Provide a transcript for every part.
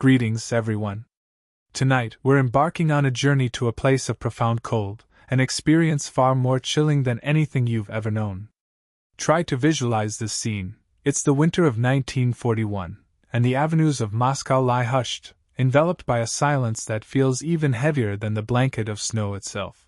Greetings, everyone. Tonight, we're embarking on a journey to a place of profound cold, an experience far more chilling than anything you've ever known. Try to visualize this scene. It's the winter of 1941, and the avenues of Moscow lie hushed, enveloped by a silence that feels even heavier than the blanket of snow itself.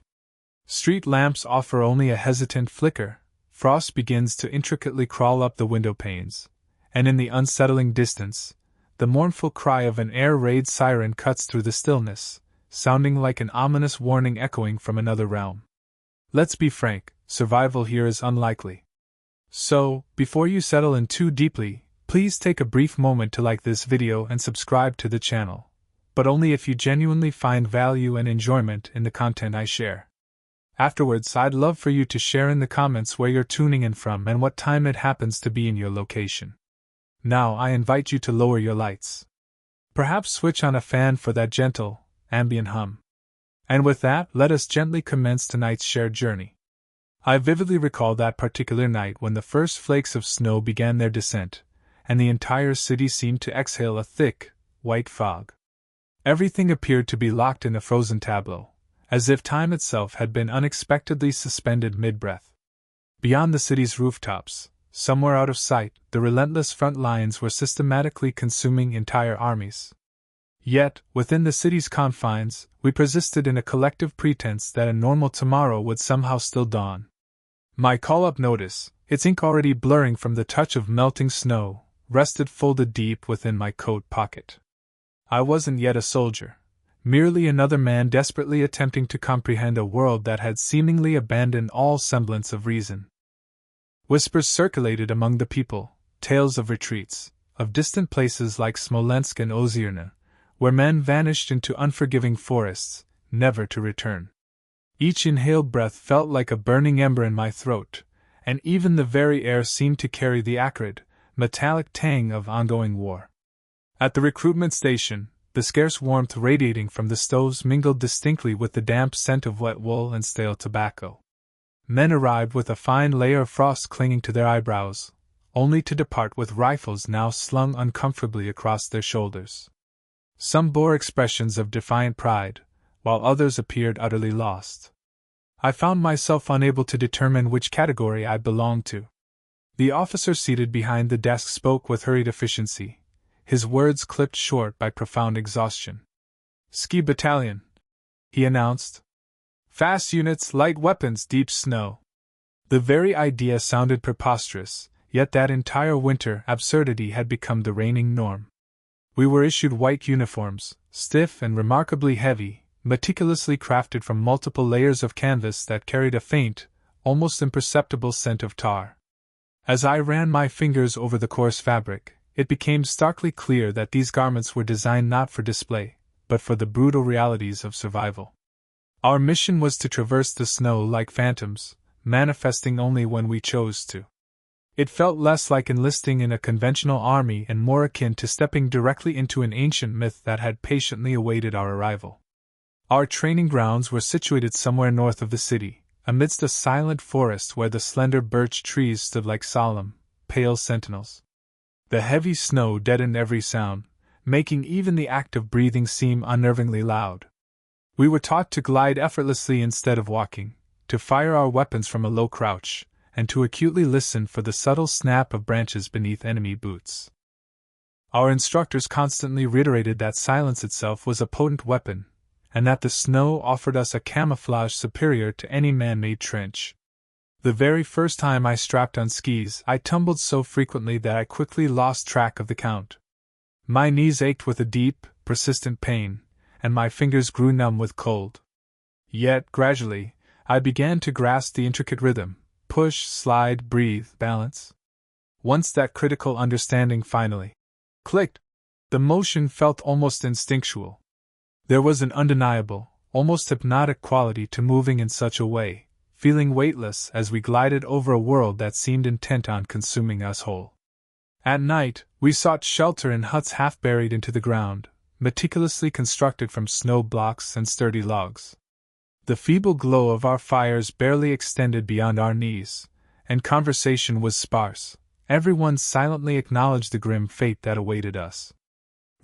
Street lamps offer only a hesitant flicker, frost begins to intricately crawl up the window panes, and in the unsettling distance, the mournful cry of an air raid siren cuts through the stillness, sounding like an ominous warning echoing from another realm. Let's be frank, survival here is unlikely. So, before you settle in too deeply, please take a brief moment to like this video and subscribe to the channel, but only if you genuinely find value and enjoyment in the content I share. Afterwards, I'd love for you to share in the comments where you're tuning in from and what time it happens to be in your location. Now I invite you to lower your lights. Perhaps switch on a fan for that gentle, ambient hum. And with that, let us gently commence tonight's shared journey. I vividly recall that particular night when the first flakes of snow began their descent, and the entire city seemed to exhale a thick, white fog. Everything appeared to be locked in a frozen tableau, as if time itself had been unexpectedly suspended mid-breath. Beyond the city's rooftops, somewhere out of sight, the relentless front lines were systematically consuming entire armies. Yet, within the city's confines, we persisted in a collective pretense that a normal tomorrow would somehow still dawn. My call-up notice, its ink already blurring from the touch of melting snow, rested folded deep within my coat pocket. I wasn't yet a soldier, merely another man desperately attempting to comprehend a world that had seemingly abandoned all semblance of reason. Whispers circulated among the people, tales of retreats, of distant places like Smolensk and Ozerna, where men vanished into unforgiving forests, never to return. Each inhaled breath felt like a burning ember in my throat, and even the very air seemed to carry the acrid, metallic tang of ongoing war. At the recruitment station, the scarce warmth radiating from the stoves mingled distinctly with the damp scent of wet wool and stale tobacco. Men arrived with a fine layer of frost clinging to their eyebrows, only to depart with rifles now slung uncomfortably across their shoulders. Some bore expressions of defiant pride, while others appeared utterly lost. I found myself unable to determine which category I belonged to. The officer seated behind the desk spoke with hurried efficiency, his words clipped short by profound exhaustion. "Ski Battalion," he announced. "Fast units, light weapons, deep snow." The very idea sounded preposterous, yet that entire winter absurdity had become the reigning norm. We were issued white uniforms, stiff and remarkably heavy, meticulously crafted from multiple layers of canvas that carried a faint, almost imperceptible scent of tar. As I ran my fingers over the coarse fabric, it became starkly clear that these garments were designed not for display, but for the brutal realities of survival. Our mission was to traverse the snow like phantoms, manifesting only when we chose to. It felt less like enlisting in a conventional army and more akin to stepping directly into an ancient myth that had patiently awaited our arrival. Our training grounds were situated somewhere north of the city, amidst a silent forest where the slender birch trees stood like solemn, pale sentinels. The heavy snow deadened every sound, making even the act of breathing seem unnervingly loud. We were taught to glide effortlessly instead of walking, to fire our weapons from a low crouch, and to acutely listen for the subtle snap of branches beneath enemy boots. Our instructors constantly reiterated that silence itself was a potent weapon, and that the snow offered us a camouflage superior to any man-made trench. The very first time I strapped on skis, I tumbled so frequently that I quickly lost track of the count. My knees ached with a deep, persistent pain, and my fingers grew numb with cold. Yet, gradually, I began to grasp the intricate rhythm: push, slide, breathe, balance. Once that critical understanding finally clicked, the motion felt almost instinctual. There was an undeniable, almost hypnotic quality to moving in such a way, feeling weightless as we glided over a world that seemed intent on consuming us whole. At night, we sought shelter in huts half buried into the ground, meticulously constructed from snow blocks and sturdy logs. The feeble glow of our fires barely extended beyond our knees, and conversation was sparse. Everyone silently acknowledged the grim fate that awaited us.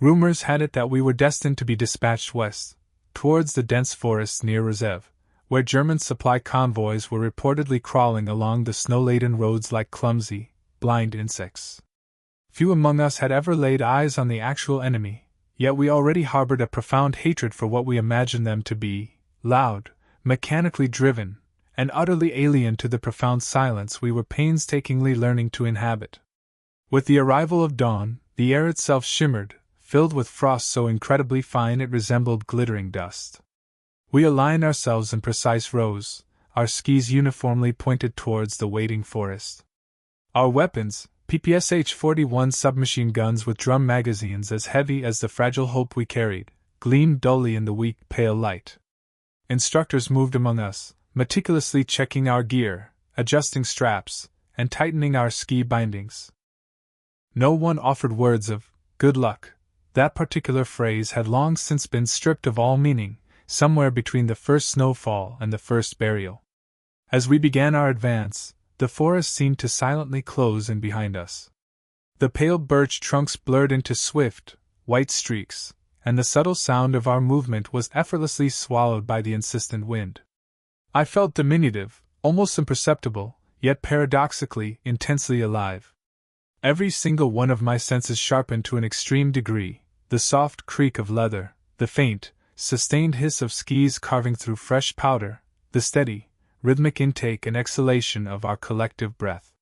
Rumors had it that we were destined to be dispatched west, towards the dense forests near Rzhev, where German supply convoys were reportedly crawling along the snow-laden roads like clumsy, blind insects. Few among us had ever laid eyes on the actual enemy, yet we already harbored a profound hatred for what we imagined them to be, loud, mechanically driven, and utterly alien to the profound silence we were painstakingly learning to inhabit. With the arrival of dawn, the air itself shimmered, filled with frost so incredibly fine it resembled glittering dust. We aligned ourselves in precise rows, our skis uniformly pointed towards the waiting forest. Our weapons, PPSH-41 submachine guns with drum magazines as heavy as the fragile hope we carried, gleamed dully in the weak, pale light. Instructors moved among us, meticulously checking our gear, adjusting straps, and tightening our ski bindings. No one offered words of good luck. That particular phrase had long since been stripped of all meaning, somewhere between the first snowfall and the first burial. As we began our advance, the forest seemed to silently close in behind us. The pale birch trunks blurred into swift, white streaks, and the subtle sound of our movement was effortlessly swallowed by the insistent wind. I felt diminutive, almost imperceptible, yet paradoxically, intensely alive. Every single one of my senses sharpened to an extreme degree, the soft creak of leather, the faint, sustained hiss of skis carving through fresh powder, the steady, rhythmic intake and exhalation of our collective breath.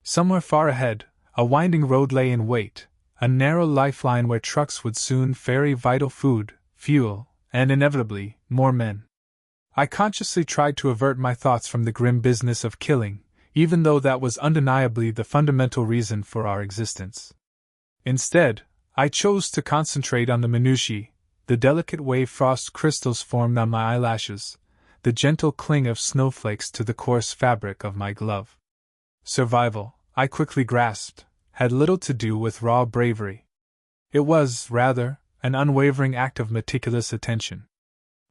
Somewhere far ahead, a winding road lay in wait, a narrow lifeline where trucks would soon ferry vital food, fuel, and inevitably, more men. I consciously tried to avert my thoughts from the grim business of killing, even though that was undeniably the fundamental reason for our existence. Instead, I chose to concentrate on the minutiae, the delicate way frost crystals formed on my eyelashes, the gentle cling of snowflakes to the coarse fabric of my glove. Survival, I quickly grasped, had little to do with raw bravery. It was, rather, an unwavering act of meticulous attention.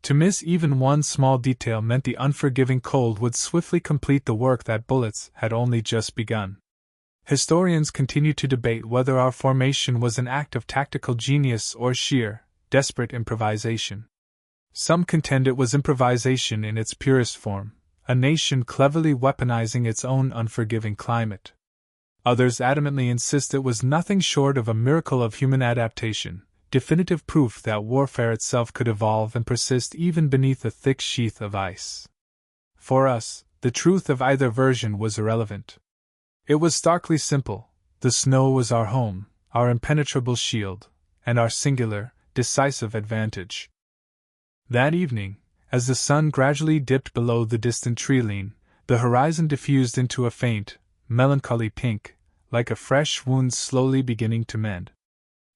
To miss even one small detail meant the unforgiving cold would swiftly complete the work that bullets had only just begun. Historians continue to debate whether our formation was an act of tactical genius or sheer, desperate improvisation. Some contend it was improvisation in its purest form, a nation cleverly weaponizing its own unforgiving climate. Others adamantly insist it was nothing short of a miracle of human adaptation, definitive proof that warfare itself could evolve and persist even beneath a thick sheath of ice. For us, the truth of either version was irrelevant. It was starkly simple: the snow was our home, our impenetrable shield, and our singular, decisive advantage. That evening, as the sun gradually dipped below the distant tree-line, the horizon diffused into a faint, melancholy pink, like a fresh wound slowly beginning to mend.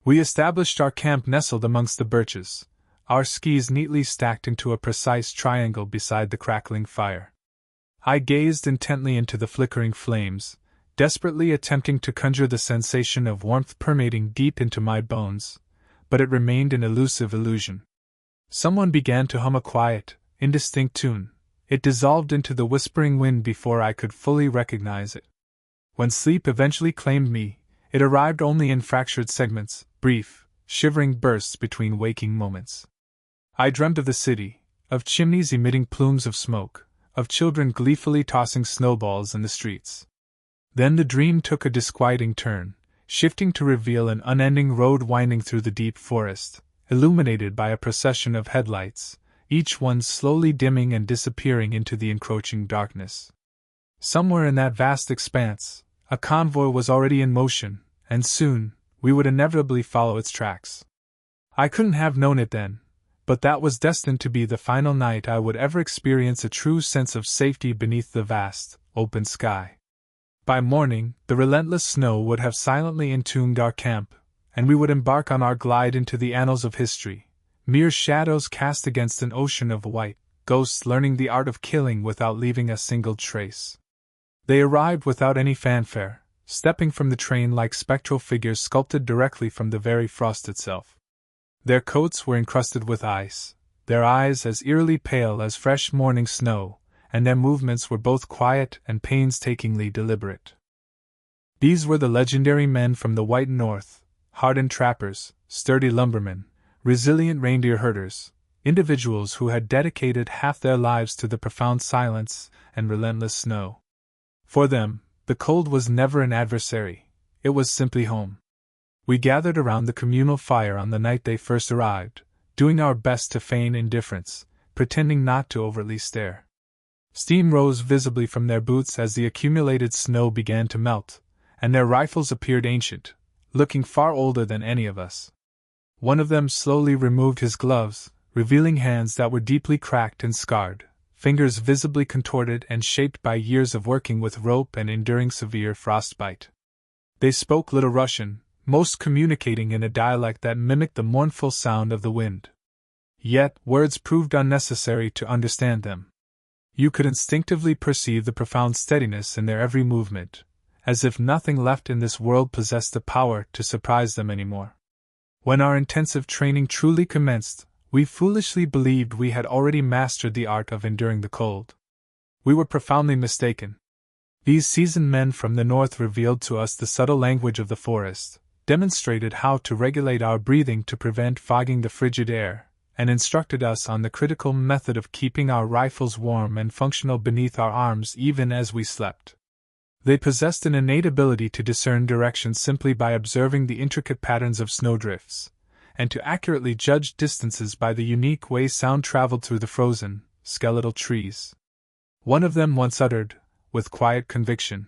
We established our camp nestled amongst the birches, our skis neatly stacked into a precise triangle beside the crackling fire. I gazed intently into the flickering flames, desperately attempting to conjure the sensation of warmth permeating deep into my bones, but it remained an elusive illusion. Someone began to hum a quiet, indistinct tune. It dissolved into the whispering wind before I could fully recognize it. When sleep eventually claimed me, it arrived only in fractured segments, brief, shivering bursts between waking moments. I dreamt of the city, of chimneys emitting plumes of smoke, of children gleefully tossing snowballs in the streets. Then the dream took a disquieting turn, shifting to reveal an unending road winding through the deep forest, illuminated by a procession of headlights, each one slowly dimming and disappearing into the encroaching darkness. Somewhere in that vast expanse, a convoy was already in motion, and soon, we would inevitably follow its tracks. I couldn't have known it then, but that was destined to be the final night I would ever experience a true sense of safety beneath the vast, open sky. By morning, the relentless snow would have silently entombed our camp, and we would embark on our glide into the annals of history, mere shadows cast against an ocean of white, ghosts learning the art of killing without leaving a single trace. They arrived without any fanfare, stepping from the train like spectral figures sculpted directly from the very frost itself. Their coats were encrusted with ice, their eyes as eerily pale as fresh morning snow, and their movements were both quiet and painstakingly deliberate. These were the legendary men from the white north, hardened trappers, sturdy lumbermen, resilient reindeer herders, individuals who had dedicated half their lives to the profound silence and relentless snow. For them, the cold was never an adversary, it was simply home. We gathered around the communal fire on the night they first arrived, doing our best to feign indifference, pretending not to overtly stare. Steam rose visibly from their boots as the accumulated snow began to melt, and their rifles appeared ancient, looking far older than any of us. One of them slowly removed his gloves, revealing hands that were deeply cracked and scarred, fingers visibly contorted and shaped by years of working with rope and enduring severe frostbite. They spoke little Russian, most communicating in a dialect that mimicked the mournful sound of the wind. Yet, words proved unnecessary to understand them. You could instinctively perceive the profound steadiness in their every movement, as if nothing left in this world possessed the power to surprise them anymore. When our intensive training truly commenced, we foolishly believed we had already mastered the art of enduring the cold. We were profoundly mistaken. These seasoned men from the north revealed to us the subtle language of the forest, demonstrated how to regulate our breathing to prevent fogging the frigid air, and instructed us on the critical method of keeping our rifles warm and functional beneath our arms even as we slept. They possessed an innate ability to discern direction simply by observing the intricate patterns of snowdrifts, and to accurately judge distances by the unique way sound traveled through the frozen, skeletal trees. One of them once uttered, with quiet conviction,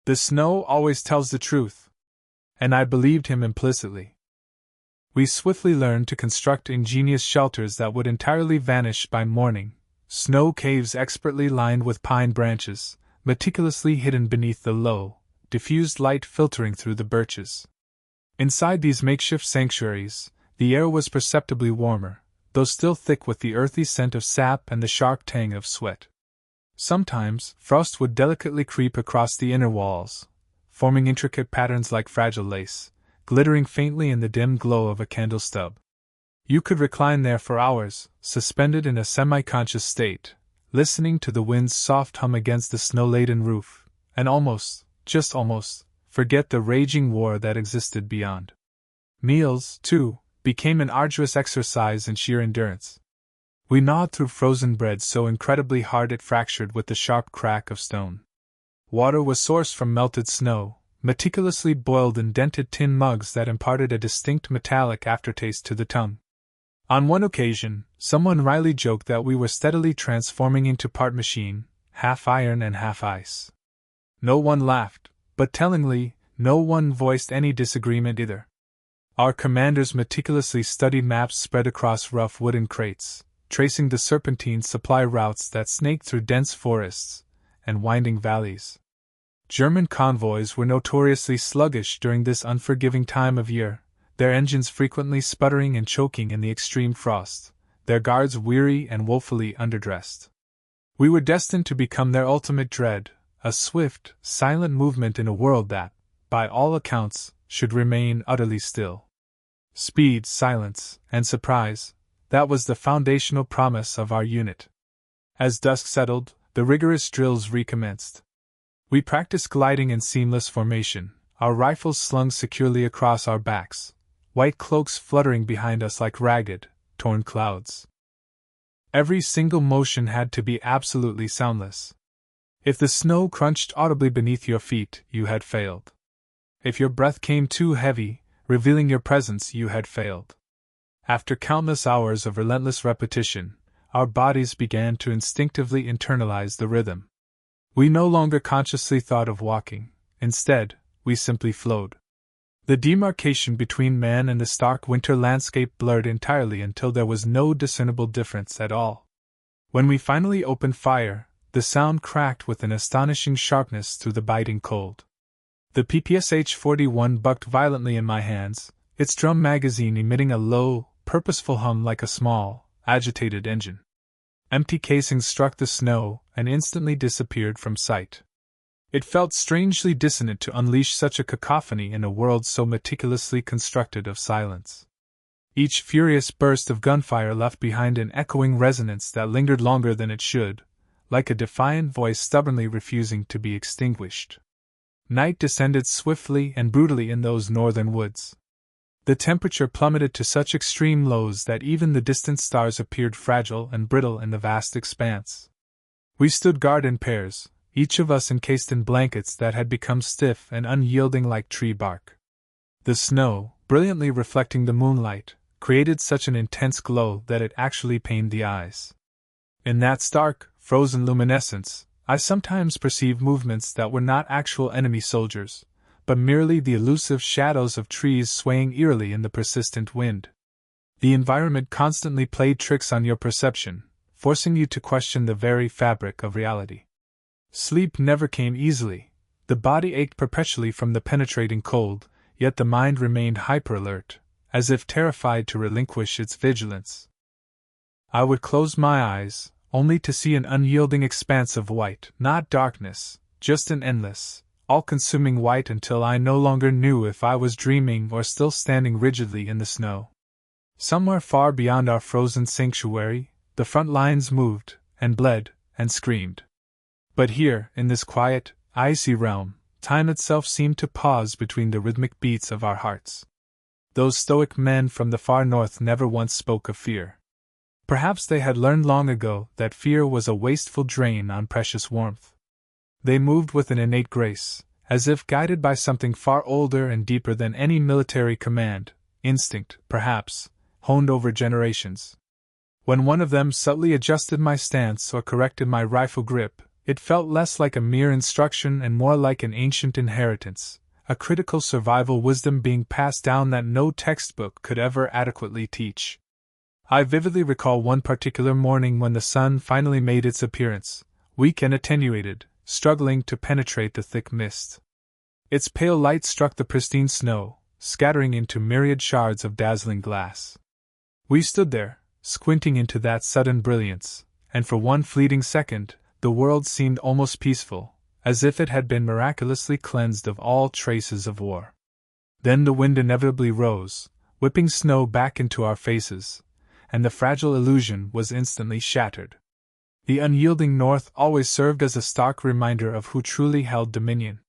"The snow always tells the truth," and I believed him implicitly. We swiftly learned to construct ingenious shelters that would entirely vanish by morning, snow caves expertly lined with pine branches, meticulously hidden beneath the low, diffused light filtering through the birches. Inside these makeshift sanctuaries, the air was perceptibly warmer, though still thick with the earthy scent of sap and the sharp tang of sweat. Sometimes, frost would delicately creep across the inner walls, forming intricate patterns like fragile lace, glittering faintly in the dim glow of a candle stub. You could recline there for hours, suspended in a semi-conscious state, listening to the wind's soft hum against the snow-laden roof, and almost, just almost, forget the raging war that existed beyond. Meals, too, became an arduous exercise in sheer endurance. We gnawed through frozen bread so incredibly hard it fractured with the sharp crack of stone. Water was sourced from melted snow, meticulously boiled in dented tin mugs that imparted a distinct metallic aftertaste to the tongue. On one occasion, someone wryly joked that we were steadily transforming into part machine, half iron and half ice. No one laughed, but tellingly, no one voiced any disagreement either. Our commanders meticulously studied maps spread across rough wooden crates, tracing the serpentine supply routes that snaked through dense forests and winding valleys. German convoys were notoriously sluggish during this unforgiving time of year, their engines frequently sputtering and choking in the extreme frost, their guards weary and woefully underdressed. We were destined to become their ultimate dread, a swift, silent movement in a world that, by all accounts, should remain utterly still. Speed, silence, and surprise, that was the foundational promise of our unit. As dusk settled, the rigorous drills recommenced. We practiced gliding in seamless formation, our rifles slung securely across our backs, white cloaks fluttering behind us like ragged, torn clouds. Every single motion had to be absolutely soundless. If the snow crunched audibly beneath your feet, you had failed. If your breath came too heavy, revealing your presence, you had failed. After countless hours of relentless repetition, our bodies began to instinctively internalize the rhythm. We no longer consciously thought of walking, instead, we simply flowed. The demarcation between man and the stark winter landscape blurred entirely until there was no discernible difference at all. When we finally opened fire, the sound cracked with an astonishing sharpness through the biting cold. The PPSH-41 bucked violently in my hands, its drum magazine emitting a low, purposeful hum like a small, agitated engine. Empty casings struck the snow and instantly disappeared from sight. It felt strangely dissonant to unleash such a cacophony in a world so meticulously constructed of silence. Each furious burst of gunfire left behind an echoing resonance that lingered longer than it should, like a defiant voice stubbornly refusing to be extinguished. Night descended swiftly and brutally in those northern woods. The temperature plummeted to such extreme lows that even the distant stars appeared fragile and brittle in the vast expanse. We stood guard in pairs, each of us encased in blankets that had become stiff and unyielding like tree bark. The snow, brilliantly reflecting the moonlight, created such an intense glow that it actually pained the eyes. In that stark, frozen luminescence, I sometimes perceived movements that were not actual enemy soldiers, but merely the elusive shadows of trees swaying eerily in the persistent wind. The environment constantly played tricks on your perception, forcing you to question the very fabric of reality. Sleep never came easily. The body ached perpetually from the penetrating cold, yet the mind remained hyper-alert, as if terrified to relinquish its vigilance. I would close my eyes, only to see an unyielding expanse of white, not darkness, just an endless, all-consuming white until I no longer knew if I was dreaming or still standing rigidly in the snow. Somewhere far beyond our frozen sanctuary, the front lines moved, and bled, and screamed. But here, in this quiet, icy realm, time itself seemed to pause between the rhythmic beats of our hearts. Those stoic men from the far north never once spoke of fear. Perhaps they had learned long ago that fear was a wasteful drain on precious warmth. They moved with an innate grace, as if guided by something far older and deeper than any military command, instinct, perhaps, honed over generations. When one of them subtly adjusted my stance or corrected my rifle grip, it felt less like a mere instruction and more like an ancient inheritance, a critical survival wisdom being passed down that no textbook could ever adequately teach. I vividly recall one particular morning when the sun finally made its appearance, weak and attenuated, struggling to penetrate the thick mist. Its pale light struck the pristine snow, scattering into myriad shards of dazzling glass. We stood there, squinting into that sudden brilliance, and for one fleeting second, the world seemed almost peaceful, as if it had been miraculously cleansed of all traces of war. Then the wind inevitably rose, whipping snow back into our faces, and the fragile illusion was instantly shattered. The unyielding north always served as a stark reminder of who truly held dominion.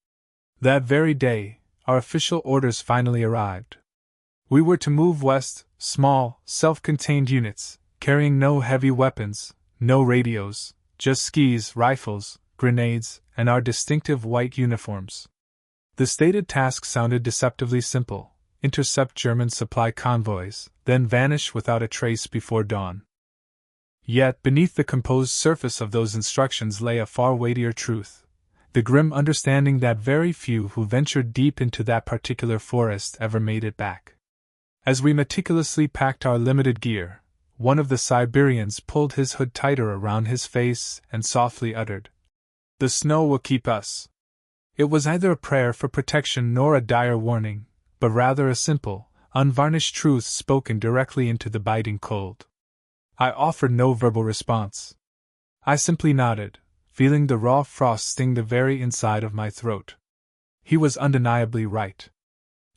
That very day, our official orders finally arrived. We were to move west, small, self-contained units, carrying no heavy weapons, no radios, just skis, rifles, grenades, and our distinctive white uniforms. The stated task sounded deceptively simple: intercept German supply convoys, then vanish without a trace before dawn. Yet beneath the composed surface of those instructions lay a far weightier truth, the grim understanding that very few who ventured deep into that particular forest ever made it back. As we meticulously packed our limited gear, one of the Siberians pulled his hood tighter around his face and softly uttered, "The snow will keep us." It was neither a prayer for protection nor a dire warning, but rather a simple, unvarnished truth spoken directly into the biting cold. I offered no verbal response. I simply nodded, feeling the raw frost sting the very inside of my throat. He was undeniably right.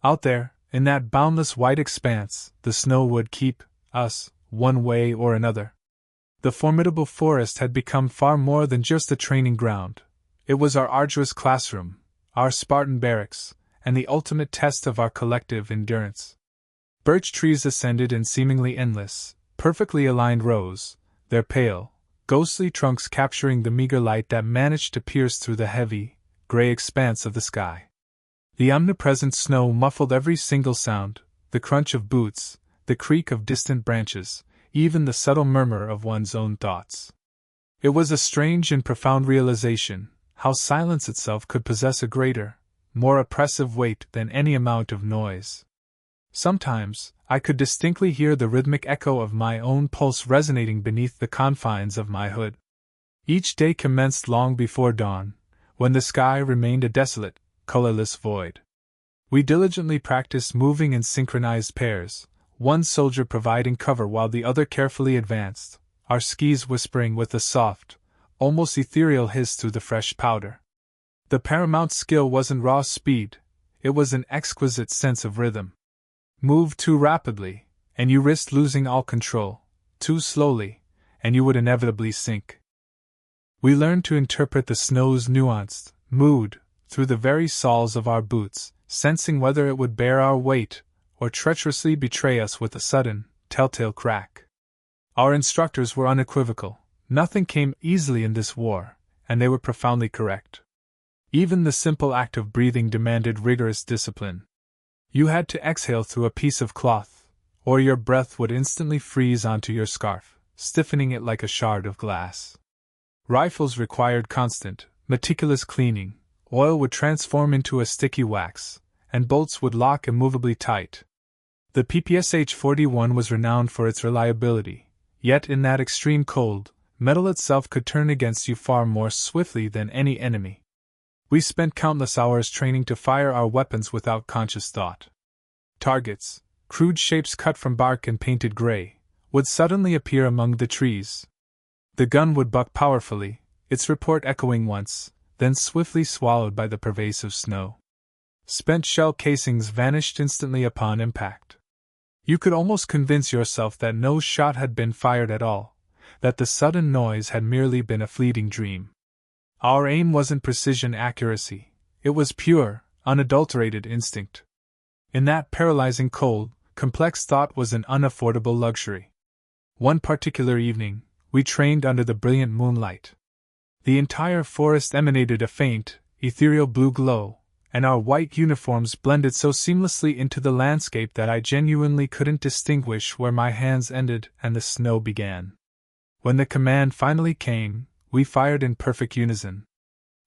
Out there, in that boundless white expanse, the snow would keep us, one way or another. The formidable forest had become far more than just a training ground. It was our arduous classroom, our Spartan barracks, and the ultimate test of our collective endurance. Birch trees ascended in seemingly endless, perfectly aligned rows, their pale, ghostly trunks capturing the meager light that managed to pierce through the heavy, gray expanse of the sky. The omnipresent snow muffled every single sound, the crunch of boots, the creak of distant branches, even the subtle murmur of one's own thoughts. It was a strange and profound realization, how silence itself could possess a greater, more oppressive weight than any amount of noise. Sometimes, I could distinctly hear the rhythmic echo of my own pulse resonating beneath the confines of my hood. Each day commenced long before dawn, when the sky remained a desolate, colorless void. We diligently practiced moving in synchronized pairs, one soldier providing cover while the other carefully advanced, our skis whispering with a soft, almost ethereal hiss through the fresh powder. The paramount skill wasn't raw speed, it was an exquisite sense of rhythm. Move too rapidly, and you risked losing all control; too slowly, and you would inevitably sink. We learned to interpret the snow's nuanced mood through the very soles of our boots, sensing whether it would bear our weight, or treacherously betray us with a sudden, telltale crack. Our instructors were unequivocal. Nothing came easily in this war, and they were profoundly correct. Even the simple act of breathing demanded rigorous discipline. You had to exhale through a piece of cloth, or your breath would instantly freeze onto your scarf, stiffening it like a shard of glass. Rifles required constant, meticulous cleaning, oil would transform into a sticky wax, and bolts would lock immovably tight. The PPSH-41 was renowned for its reliability, yet in that extreme cold, metal itself could turn against you far more swiftly than any enemy. We spent countless hours training to fire our weapons without conscious thought. Targets, crude shapes cut from bark and painted gray, would suddenly appear among the trees. The gun would buck powerfully, its report echoing once, then swiftly swallowed by the pervasive snow. Spent shell casings vanished instantly upon impact. You could almost convince yourself that no shot had been fired at all, that the sudden noise had merely been a fleeting dream. Our aim wasn't precision accuracy, it was pure, unadulterated instinct. In that paralyzing cold, complex thought was an unaffordable luxury. One particular evening, we trained under the brilliant moonlight. The entire forest emanated a faint, ethereal blue glow, and our white uniforms blended so seamlessly into the landscape that I genuinely couldn't distinguish where my hands ended and the snow began. When the command finally came, we fired in perfect unison.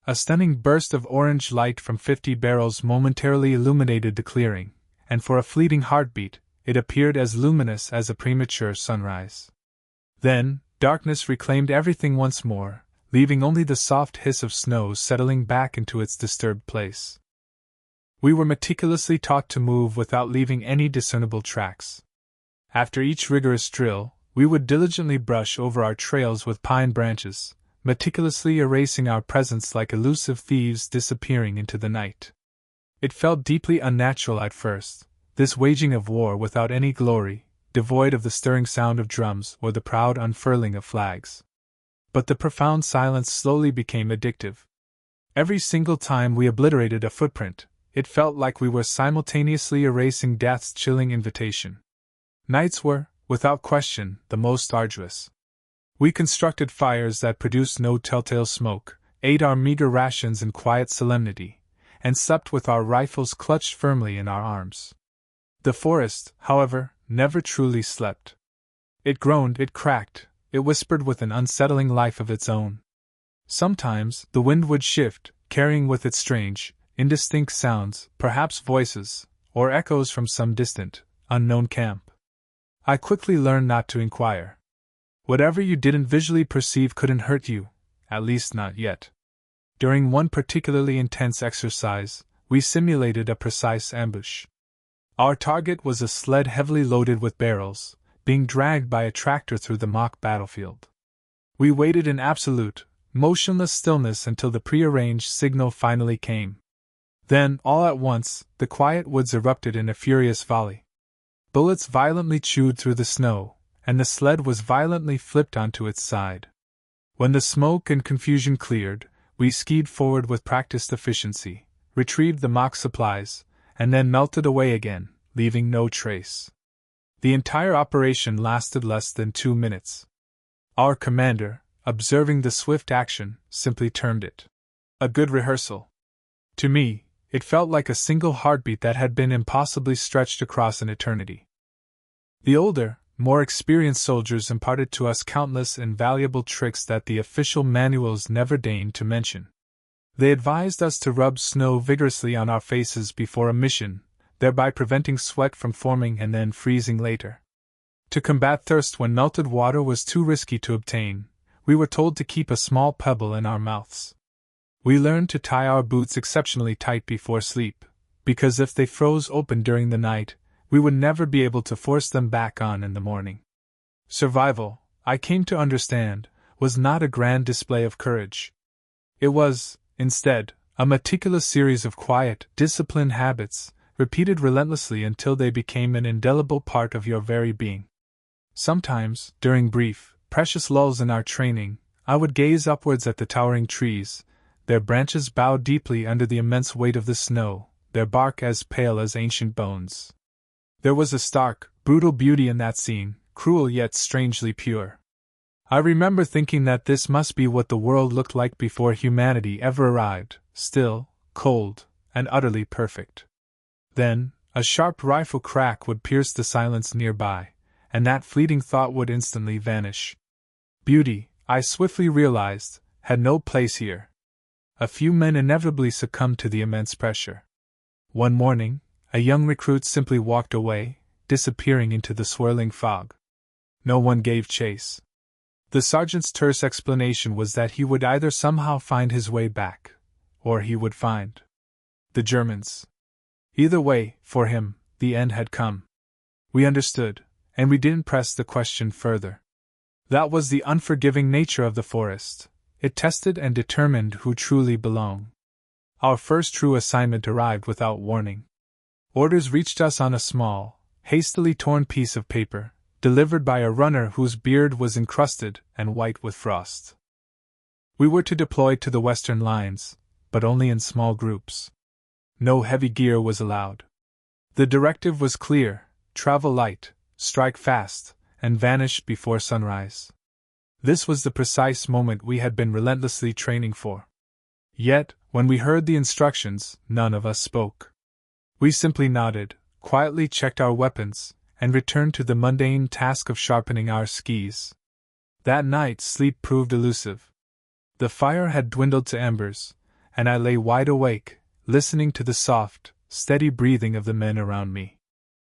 A stunning burst of orange light from 50 barrels momentarily illuminated the clearing, and for a fleeting heartbeat, it appeared as luminous as a premature sunrise. Then, darkness reclaimed everything once more, leaving only the soft hiss of snow settling back into its disturbed place. We were meticulously taught to move without leaving any discernible tracks. After each rigorous drill, we would diligently brush over our trails with pine branches, meticulously erasing our presence like elusive thieves disappearing into the night. It felt deeply unnatural at first, this waging of war without any glory, devoid of the stirring sound of drums or the proud unfurling of flags. But the profound silence slowly became addictive. Every single time we obliterated a footprint, it felt like we were simultaneously erasing death's chilling invitation. Nights were, without question, the most arduous. We constructed fires that produced no telltale smoke, ate our meager rations in quiet solemnity, and slept with our rifles clutched firmly in our arms. The forest, however, never truly slept. It groaned, it cracked, it whispered with an unsettling life of its own. Sometimes the wind would shift, carrying with it strange, indistinct sounds, perhaps voices, or echoes from some distant, unknown camp. I quickly learned not to inquire. Whatever you didn't visually perceive couldn't hurt you, at least not yet. During one particularly intense exercise, we simulated a precise ambush. Our target was a sled heavily loaded with barrels, being dragged by a tractor through the mock battlefield. We waited in absolute, motionless stillness until the prearranged signal finally came. Then, all at once, the quiet woods erupted in a furious volley. Bullets violently chewed through the snow, and the sled was violently flipped onto its side. When the smoke and confusion cleared, we skied forward with practiced efficiency, retrieved the mock supplies, and then melted away again, leaving no trace. The entire operation lasted less than 2 minutes. Our commander, observing the swift action, simply termed it a good rehearsal. To me, it felt like a single heartbeat that had been impossibly stretched across an eternity. The older, more experienced soldiers imparted to us countless invaluable tricks that the official manuals never deigned to mention. They advised us to rub snow vigorously on our faces before a mission, thereby preventing sweat from forming and then freezing later. To combat thirst when melted water was too risky to obtain, we were told to keep a small pebble in our mouths. We learned to tie our boots exceptionally tight before sleep, because if they froze open during the night, we would never be able to force them back on in the morning. Survival, I came to understand, was not a grand display of courage. It was, instead, a meticulous series of quiet, disciplined habits, repeated relentlessly until they became an indelible part of your very being. Sometimes, during brief, precious lulls in our training, I would gaze upwards at the towering trees, their branches bowed deeply under the immense weight of the snow, their bark as pale as ancient bones. There was a stark, brutal beauty in that scene, cruel yet strangely pure. I remember thinking that this must be what the world looked like before humanity ever arrived, still, cold, and utterly perfect. Then, a sharp rifle crack would pierce the silence nearby, and that fleeting thought would instantly vanish. Beauty, I swiftly realized, had no place here. A few men inevitably succumbed to the immense pressure. One morning, a young recruit simply walked away, disappearing into the swirling fog. No one gave chase. The sergeant's terse explanation was that he would either somehow find his way back, or he would find the Germans. Either way, for him, the end had come. We understood, and we didn't press the question further. That was the unforgiving nature of the forest. It tested and determined who truly belonged. Our first true assignment arrived without warning. Orders reached us on a small, hastily torn piece of paper, delivered by a runner whose beard was encrusted and white with frost. We were to deploy to the western lines, but only in small groups. No heavy gear was allowed. The directive was clear: travel light, strike fast, and vanish before sunrise. This was the precise moment we had been relentlessly training for. Yet, when we heard the instructions, none of us spoke. We simply nodded, quietly checked our weapons, and returned to the mundane task of sharpening our skis. That night sleep proved elusive. The fire had dwindled to embers, and I lay wide awake, listening to the soft, steady breathing of the men around me.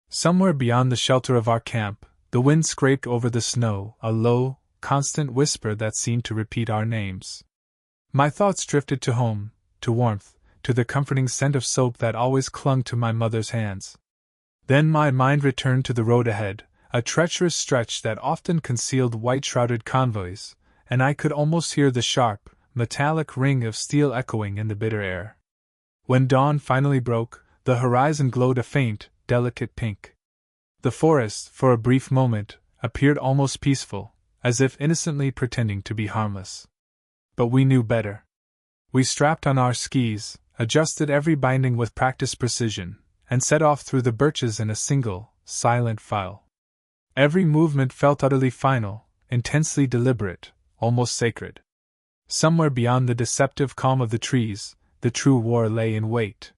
Somewhere beyond the shelter of our camp, the wind scraped over the snow, a low, constant whisper that seemed to repeat our names. My thoughts drifted to home, to warmth, to the comforting scent of soap that always clung to my mother's hands. Then my mind returned to the road ahead, a treacherous stretch that often concealed white-shrouded convoys, and I could almost hear the sharp, metallic ring of steel echoing in the bitter air. When dawn finally broke, the horizon glowed a faint, delicate pink. The forest, for a brief moment, appeared almost peaceful, as if innocently pretending to be harmless. But we knew better. We strapped on our skis, adjusted every binding with practiced precision, and set off through the birches in a single, silent file. Every movement felt utterly final, intensely deliberate, almost sacred. Somewhere beyond the deceptive calm of the trees, the true war lay in wait.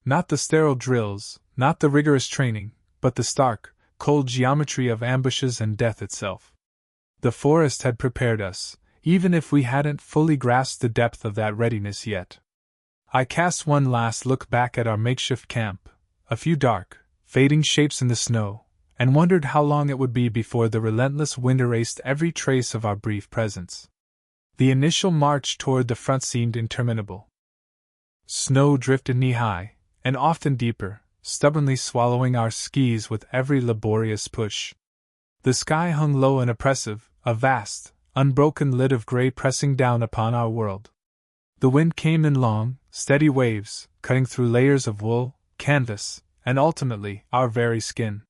Not the sterile drills, not the rigorous training, but the stark, cold geometry of ambushes and death itself. The forest had prepared us, even if we hadn't fully grasped the depth of that readiness yet. I cast one last look back at our makeshift camp, a few dark, fading shapes in the snow, and wondered how long it would be before the relentless wind erased every trace of our brief presence. The initial march toward the front seemed interminable. Snow drifted knee-high, and often deeper, stubbornly swallowing our skis with every laborious push. The sky hung low and oppressive, a vast, unbroken lid of gray pressing down upon our world. The wind came in long, steady waves, cutting through layers of wool, canvas, and ultimately, our very skin.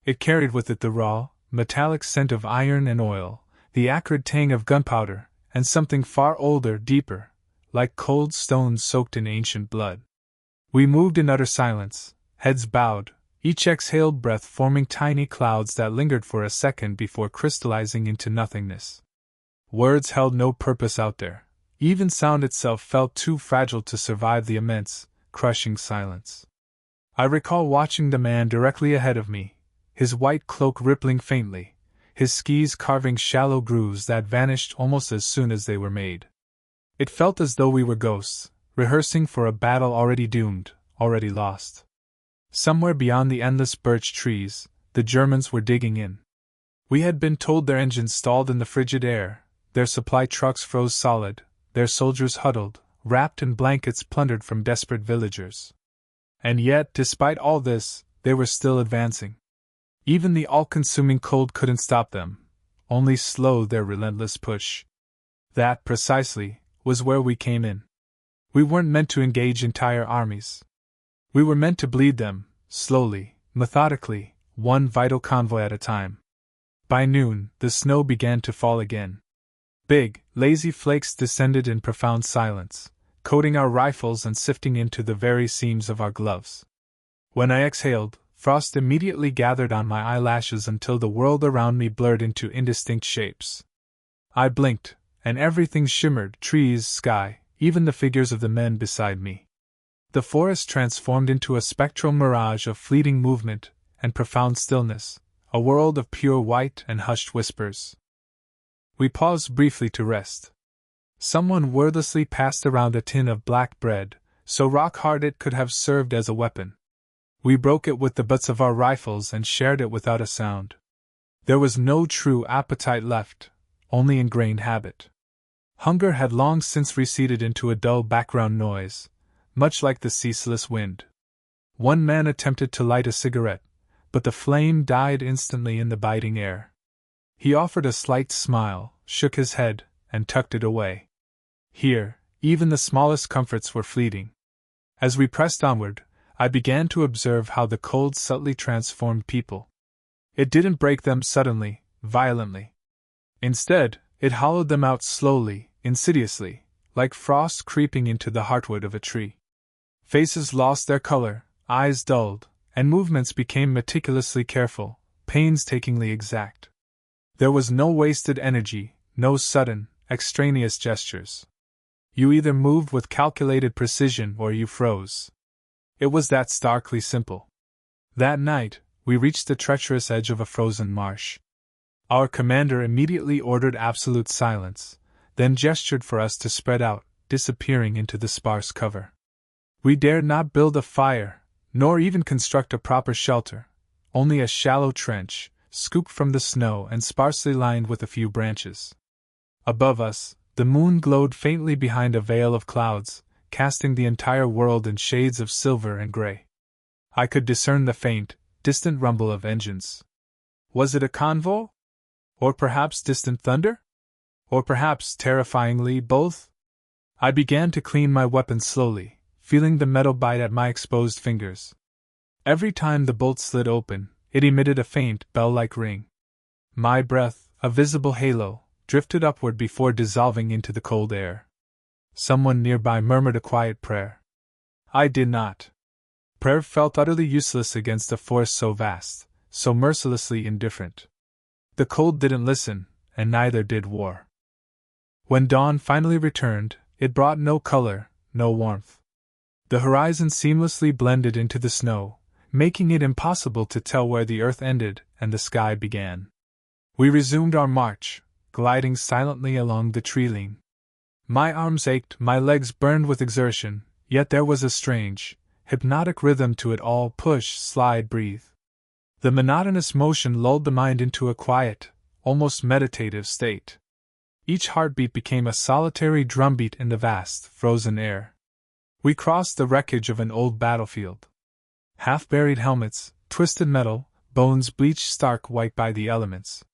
It carried with it the raw, metallic scent of iron and oil, the acrid tang of gunpowder, and something far older, deeper, like cold stones soaked in ancient blood. We moved in utter silence, heads bowed, each exhaled breath forming tiny clouds that lingered for a second before crystallizing into nothingness. Words held no purpose out there. Even sound itself felt too fragile to survive the immense, crushing silence. I recall watching the man directly ahead of me, his white cloak rippling faintly, his skis carving shallow grooves that vanished almost as soon as they were made. It felt as though we were ghosts, rehearsing for a battle already doomed, already lost. Somewhere beyond the endless birch trees, the Germans were digging in. We had been told their engines stalled in the frigid air, their supply trucks froze solid, their soldiers huddled, wrapped in blankets plundered from desperate villagers. And yet, despite all this, they were still advancing. Even the all-consuming cold couldn't stop them, only slow their relentless push. That, precisely, was where we came in. We weren't meant to engage entire armies. We were meant to bleed them, slowly, methodically, one vital convoy at a time. By noon, the snow began to fall again. Big, lazy flakes descended in profound silence, coating our rifles and sifting into the very seams of our gloves. When I exhaled, Frost immediately gathered on my eyelashes until the world around me blurred into indistinct shapes. I blinked, and everything shimmered, trees, sky, even the figures of the men beside me. The forest transformed into a spectral mirage of fleeting movement and profound stillness, a world of pure white and hushed whispers. We paused briefly to rest. Someone wordlessly passed around a tin of black bread, so rock-hard it could have served as a weapon. We broke it with the butts of our rifles and shared it without a sound. There was no true appetite left, only ingrained habit. Hunger had long since receded into a dull background noise, much like the ceaseless wind. One man attempted to light a cigarette, but the flame died instantly in the biting air. He offered a slight smile, shook his head, and tucked it away. Here, even the smallest comforts were fleeting. As we pressed onward, I began to observe how the cold subtly transformed people. It didn't break them suddenly, violently. Instead, it hollowed them out slowly, insidiously, like frost creeping into the heartwood of a tree. Faces lost their color, eyes dulled, and movements became meticulously careful, painstakingly exact. There was no wasted energy, no sudden, extraneous gestures. You either moved with calculated precision or you froze. It was that starkly simple. That night, we reached the treacherous edge of a frozen marsh. Our commander immediately ordered absolute silence, then gestured for us to spread out, disappearing into the sparse cover. We dared not build a fire, nor even construct a proper shelter, only a shallow trench, scooped from the snow and sparsely lined with a few branches. Above us, the moon glowed faintly behind a veil of clouds, casting the entire world in shades of silver and gray. I could discern the faint, distant rumble of engines. Was it a convoy? Or perhaps distant thunder? Or perhaps, terrifyingly, both? I began to clean my weapon slowly, feeling the metal bite at my exposed fingers. Every time the bolt slid open, it emitted a faint, bell-like ring. My breath, a visible halo, drifted upward before dissolving into the cold air. Someone nearby murmured a quiet prayer. I did not. Prayer felt utterly useless against a force so vast, so mercilessly indifferent. The cold didn't listen, and neither did war. When dawn finally returned, it brought no color, no warmth. The horizon seamlessly blended into the snow, making it impossible to tell where the earth ended and the sky began. We resumed our march, gliding silently along the tree-line. My arms ached, my legs burned with exertion, yet there was a strange, hypnotic rhythm to it all: push, slide, breathe. The monotonous motion lulled the mind into a quiet, almost meditative state. Each heartbeat became a solitary drumbeat in the vast, frozen air. We crossed the wreckage of an old battlefield. Half-buried helmets, twisted metal, bones bleached stark white by the elements.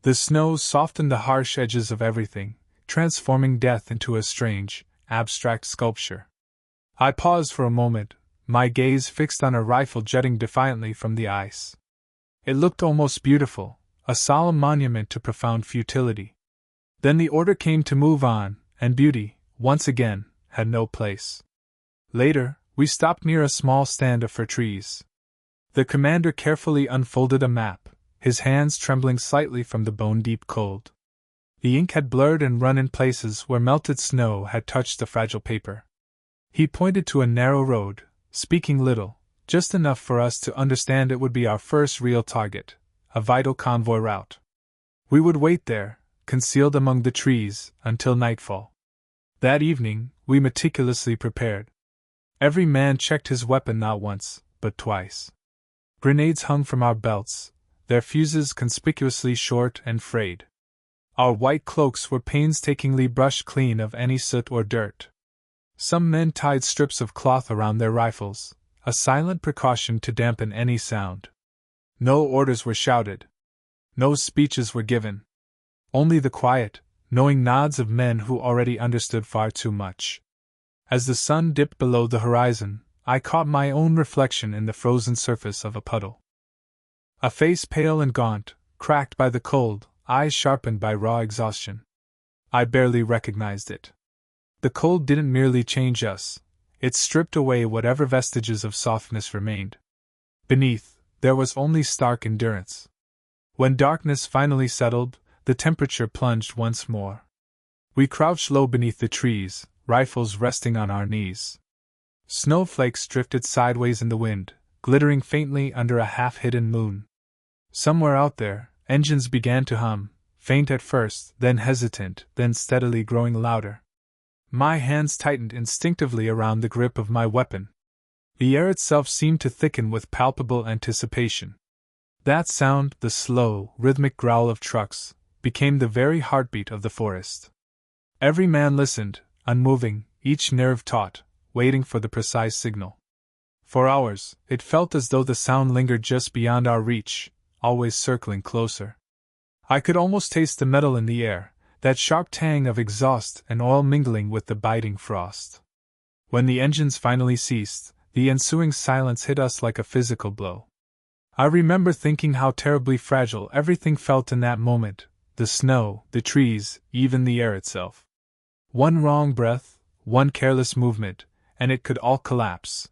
The snow softened the harsh edges of everything, transforming death into a strange, abstract sculpture. I paused for a moment, my gaze fixed on a rifle jutting defiantly from the ice. It looked almost beautiful, a solemn monument to profound futility. Then the order came to move on, and beauty, once again, had no place. Later, we stopped near a small stand of fir trees. The commander carefully unfolded a map, his hands trembling slightly from the bone-deep cold. The ink had blurred and run in places where melted snow had touched the fragile paper. He pointed to a narrow road, speaking little, just enough for us to understand it would be our first real target, a vital convoy route. We would wait there, concealed among the trees, until nightfall. That evening, we meticulously prepared. Every man checked his weapon not once, but twice. Grenades hung from our belts, their fuses conspicuously short and frayed. Our white cloaks were painstakingly brushed clean of any soot or dirt. Some men tied strips of cloth around their rifles, a silent precaution to dampen any sound. No orders were shouted. No speeches were given. Only the quiet, knowing nods of men who already understood far too much. As the sun dipped below the horizon, I caught my own reflection in the frozen surface of a puddle. A face pale and gaunt, cracked by the cold, eyes sharpened by raw exhaustion. I barely recognized it. The cold didn't merely change us, it stripped away whatever vestiges of softness remained. Beneath, There was only stark endurance. When darkness finally settled, the temperature plunged once more. We crouched low beneath the trees, rifles resting on our knees. Snowflakes drifted sideways in the wind, glittering faintly under a half-hidden moon. Somewhere out there, engines began to hum, faint at first, then hesitant, then steadily growing louder. My hands tightened instinctively around the grip of my weapon. The air itself seemed to thicken with palpable anticipation. That sound, the slow, rhythmic growl of trucks, became the very heartbeat of the forest. Every man listened, unmoving, each nerve taut, waiting for the precise signal. For hours, it felt as though the sound lingered just beyond our reach, always circling closer. I could almost taste the metal in the air, that sharp tang of exhaust and oil mingling with the biting frost. When the engines finally ceased, the ensuing silence hit us like a physical blow. I remember thinking how terribly fragile everything felt in that moment, the snow, the trees, even the air itself. One wrong breath, one careless movement, and it could all collapse.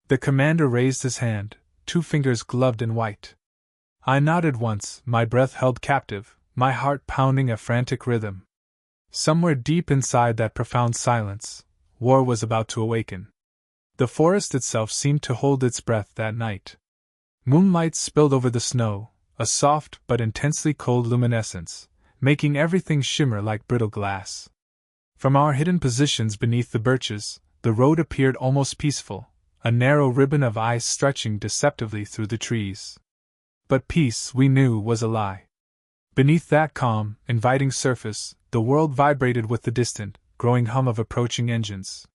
The commander raised his hand, 2 fingers gloved in white. I nodded once, my breath held captive, my heart pounding a frantic rhythm. Somewhere deep inside that profound silence, war was about to awaken. The forest itself seemed to hold its breath that night. Moonlight spilled over the snow, a soft but intensely cold luminescence, making everything shimmer like brittle glass. From our hidden positions beneath the birches, the road appeared almost peaceful, a narrow ribbon of ice stretching deceptively through the trees. But peace, we knew, was a lie. Beneath that calm, inviting surface, the world vibrated with the distant, growing hum of approaching engines.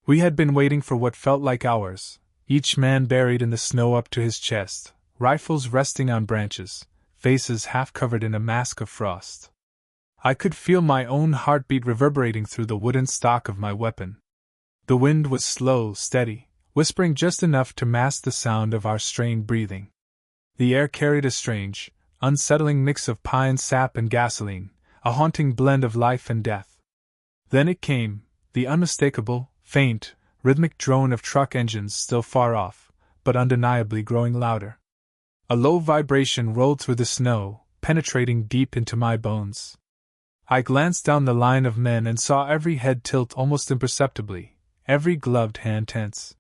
We had been waiting for what felt like hours, each man buried in the snow up to his chest, rifles resting on branches, faces half covered in a mask of frost. I could feel my own heartbeat reverberating through the wooden stock of my weapon. The wind was slow, steady, whispering just enough to mask the sound of our strained breathing. The air carried a strange, unsettling mix of pine sap and gasoline, a haunting blend of life and death. Then it came, the unmistakable, faint, rhythmic drone of truck engines still far off, but undeniably growing louder. A low vibration rolled through the snow, penetrating deep into my bones. I glanced down the line of men and saw every head tilt almost imperceptibly, every gloved hand tense.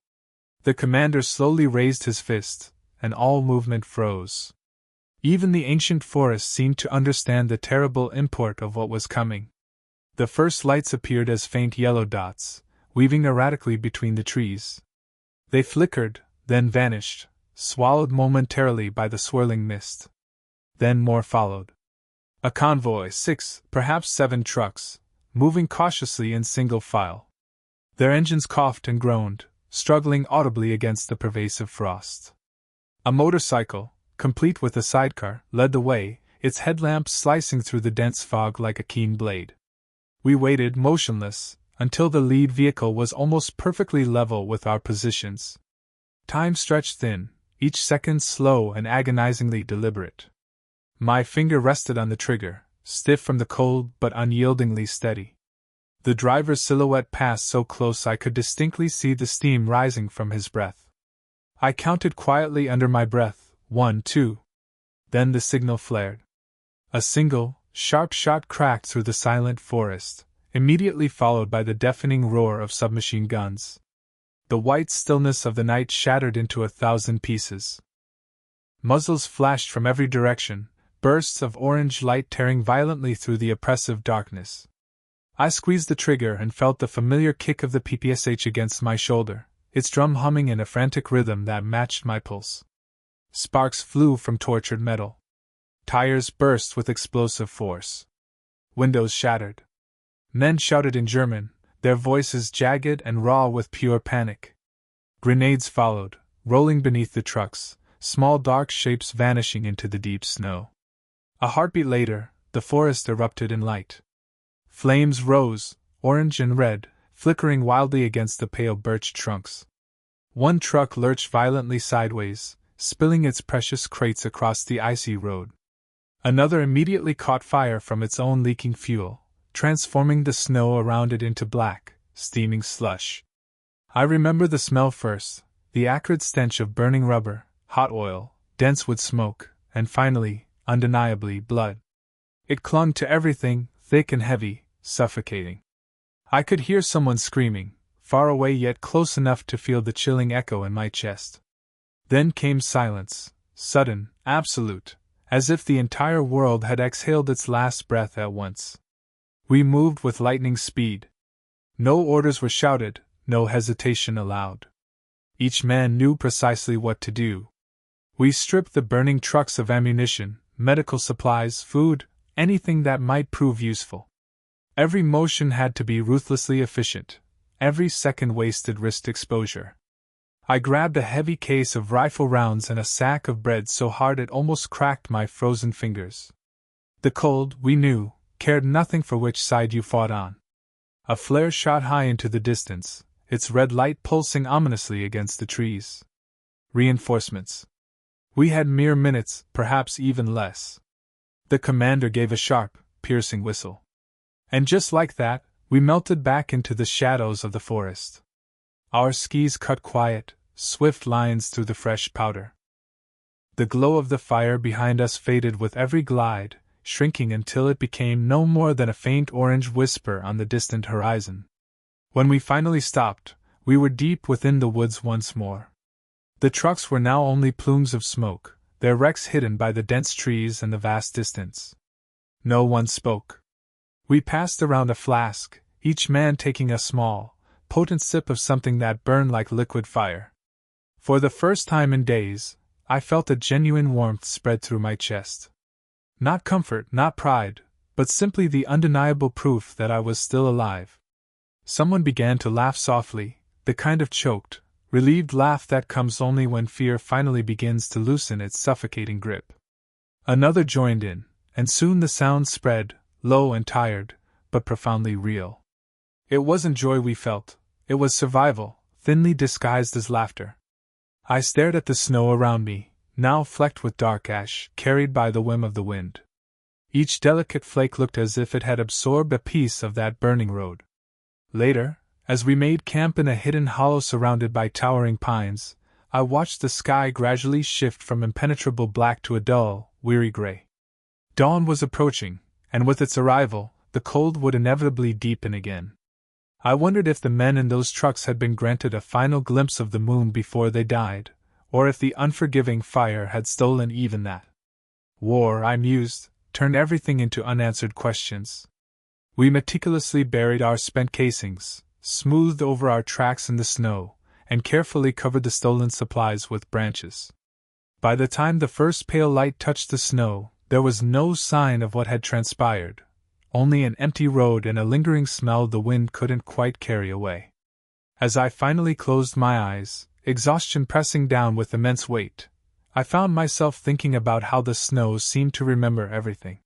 The commander slowly raised his fist, and all movement froze. Even the ancient forest seemed to understand the terrible import of what was coming. The first lights appeared as faint yellow dots, weaving erratically between the trees. They flickered, then vanished, swallowed momentarily by the swirling mist. Then more followed. A convoy, 6, perhaps 7 trucks, moving cautiously in single file. Their engines coughed and groaned, struggling audibly against the pervasive frost. A motorcycle, complete with a sidecar, led the way, its headlamps slicing through the dense fog like a keen blade. We waited, motionless, until the lead vehicle was almost perfectly level with our positions. Time stretched thin, each second slow and agonizingly deliberate. My finger rested on the trigger, stiff from the cold but unyieldingly steady. The driver's silhouette passed so close I could distinctly see the steam rising from his breath. I counted quietly under my breath, 1, 2. Then the signal flared. A single, sharp shot cracked through the silent forest, immediately followed by the deafening roar of submachine guns. The white stillness of the night shattered into 1,000 pieces. Muzzles flashed from every direction, bursts of orange light tearing violently through the oppressive darkness. I squeezed the trigger and felt the familiar kick of the PPSH against my shoulder, its drum humming in a frantic rhythm that matched my pulse. Sparks flew from tortured metal. Tires burst with explosive force. Windows shattered. Men shouted in German, their voices jagged and raw with pure panic. Grenades followed, rolling beneath the trucks, small dark shapes vanishing into the deep snow. A heartbeat later, the forest erupted in light. Flames rose, orange and red, flickering wildly against the pale birch trunks. One truck lurched violently sideways, spilling its precious crates across the icy road. Another immediately caught fire from its own leaking fuel, transforming the snow around it into black, steaming slush. I remember the smell first, the acrid stench of burning rubber, hot oil, dense with smoke, and finally, undeniably, blood. It clung to everything, thick and heavy, suffocating. I could hear someone screaming, far away yet close enough to feel the chilling echo in my chest. Then came silence, sudden, absolute, as if the entire world had exhaled its last breath at once. We moved with lightning speed. No orders were shouted, no hesitation allowed. Each man knew precisely what to do. We stripped the burning trucks of ammunition, medical supplies, food, anything that might prove useful. Every motion had to be ruthlessly efficient. Every second wasted risked exposure. I grabbed a heavy case of rifle rounds and a sack of bread so hard it almost cracked my frozen fingers. The cold, we knew, cared nothing for which side you fought on. A flare shot high into the distance, its red light pulsing ominously against the trees. Reinforcements. We had mere minutes, perhaps even less. The commander gave a sharp, piercing whistle. And just like that, we melted back into the shadows of the forest. Our skis cut quiet, swift lines through the fresh powder. The glow of the fire behind us faded with every glide, shrinking until it became no more than a faint orange whisper on the distant horizon. When we finally stopped, we were deep within the woods once more. The trucks were now only plumes of smoke, their wrecks hidden by the dense trees and the vast distance. No one spoke. We passed around a flask, each man taking a small, potent sip of something that burned like liquid fire. For the first time in days, I felt a genuine warmth spread through my chest. Not comfort, not pride, but simply the undeniable proof that I was still alive. Someone began to laugh softly, the kind of choked, relieved laugh that comes only when fear finally begins to loosen its suffocating grip. Another joined in, and soon the sound spread, low and tired, but profoundly real. It wasn't joy we felt, it was survival, thinly disguised as laughter. I stared at the snow around me, now flecked with dark ash, carried by the whim of the wind. Each delicate flake looked as if it had absorbed a piece of that burning road. Later, as we made camp in a hidden hollow surrounded by towering pines, I watched the sky gradually shift from impenetrable black to a dull, weary gray. Dawn was approaching, and with its arrival, the cold would inevitably deepen again. I wondered if the men in those trucks had been granted a final glimpse of the moon before they died, or if the unforgiving fire had stolen even that. War, I mused, turned everything into unanswered questions. We meticulously buried our spent casings, smoothed over our tracks in the snow, and carefully covered the stolen supplies with branches. By the time the first pale light touched the snow, there was no sign of what had transpired. Only an empty road and a lingering smell the wind couldn't quite carry away. As I finally closed my eyes, exhaustion pressing down with immense weight, I found myself thinking about how the snow seemed to remember everything.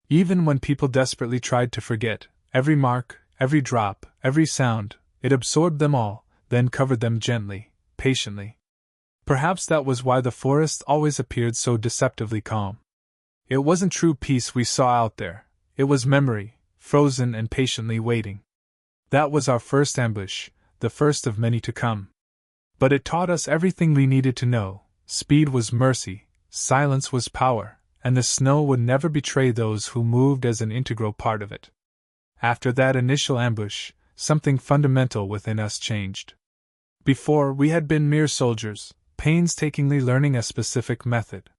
Even when people desperately tried to forget, every mark, every drop, every sound, it absorbed them all, then covered them gently, patiently. Perhaps that was why the forest always appeared so deceptively calm. It wasn't true peace we saw out there. It was memory, frozen and patiently waiting. That was our first ambush, the first of many to come. But it taught us everything we needed to know. Speed was mercy, silence was power, and the snow would never betray those who moved as an integral part of it. After that initial ambush, something fundamental within us changed. Before, we had been mere soldiers, painstakingly learning a specific method.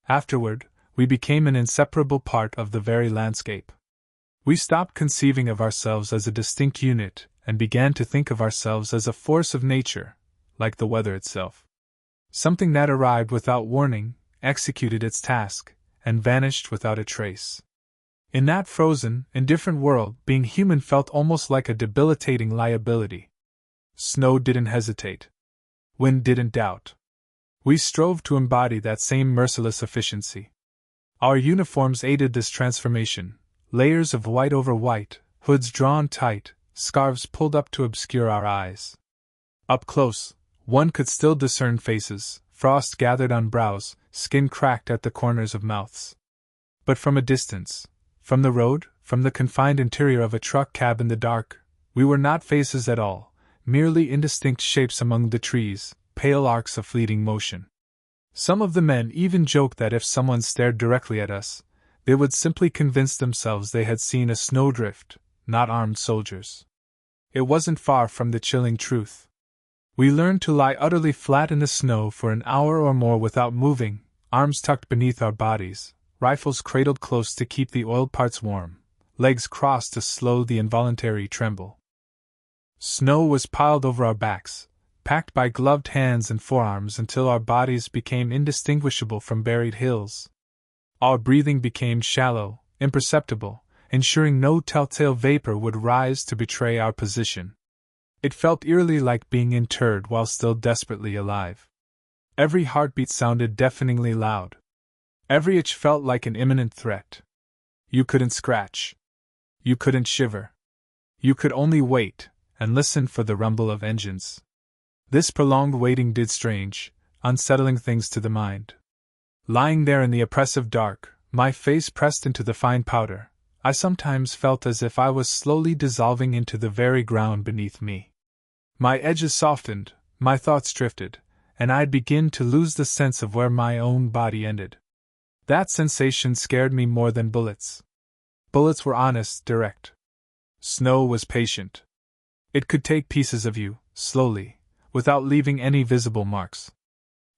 Afterward, we became an inseparable part of the very landscape. We stopped conceiving of ourselves as a distinct unit and began to think of ourselves as a force of nature, like the weather itself. Something that arrived without warning, executed its task, and vanished without a trace. In that frozen, indifferent world, being human felt almost like a debilitating liability. Snow didn't hesitate. Wind didn't doubt. We strove to embody that same merciless efficiency. Our uniforms aided this transformation, layers of white over white, hoods drawn tight, scarves pulled up to obscure our eyes. Up close, one could still discern faces, frost gathered on brows, skin cracked at the corners of mouths. But from a distance, from the road, from the confined interior of a truck cab in the dark, we were not faces at all, merely indistinct shapes among the trees, pale arcs of fleeting motion. Some of the men even joked that if someone stared directly at us, they would simply convince themselves they had seen a snowdrift, not armed soldiers. It wasn't far from the chilling truth. We learned to lie utterly flat in the snow for an hour or more without moving, arms tucked beneath our bodies, rifles cradled close to keep the oiled parts warm, legs crossed to slow the involuntary tremble. Snow was piled over our backs, packed by gloved hands and forearms until our bodies became indistinguishable from buried hills. Our breathing became shallow, imperceptible, ensuring no telltale vapor would rise to betray our position. It felt eerily like being interred while still desperately alive. Every heartbeat sounded deafeningly loud. Every itch felt like an imminent threat. You couldn't scratch. You couldn't shiver. You could only wait and listen for the rumble of engines. This prolonged waiting did strange, unsettling things to the mind. Lying there in the oppressive dark, my face pressed into the fine powder, I sometimes felt as if I was slowly dissolving into the very ground beneath me. My edges softened, my thoughts drifted, and I'd begin to lose the sense of where my own body ended. That sensation scared me more than bullets. Bullets were honest, direct. Snow was patient. It could take pieces of you, slowly, without leaving any visible marks.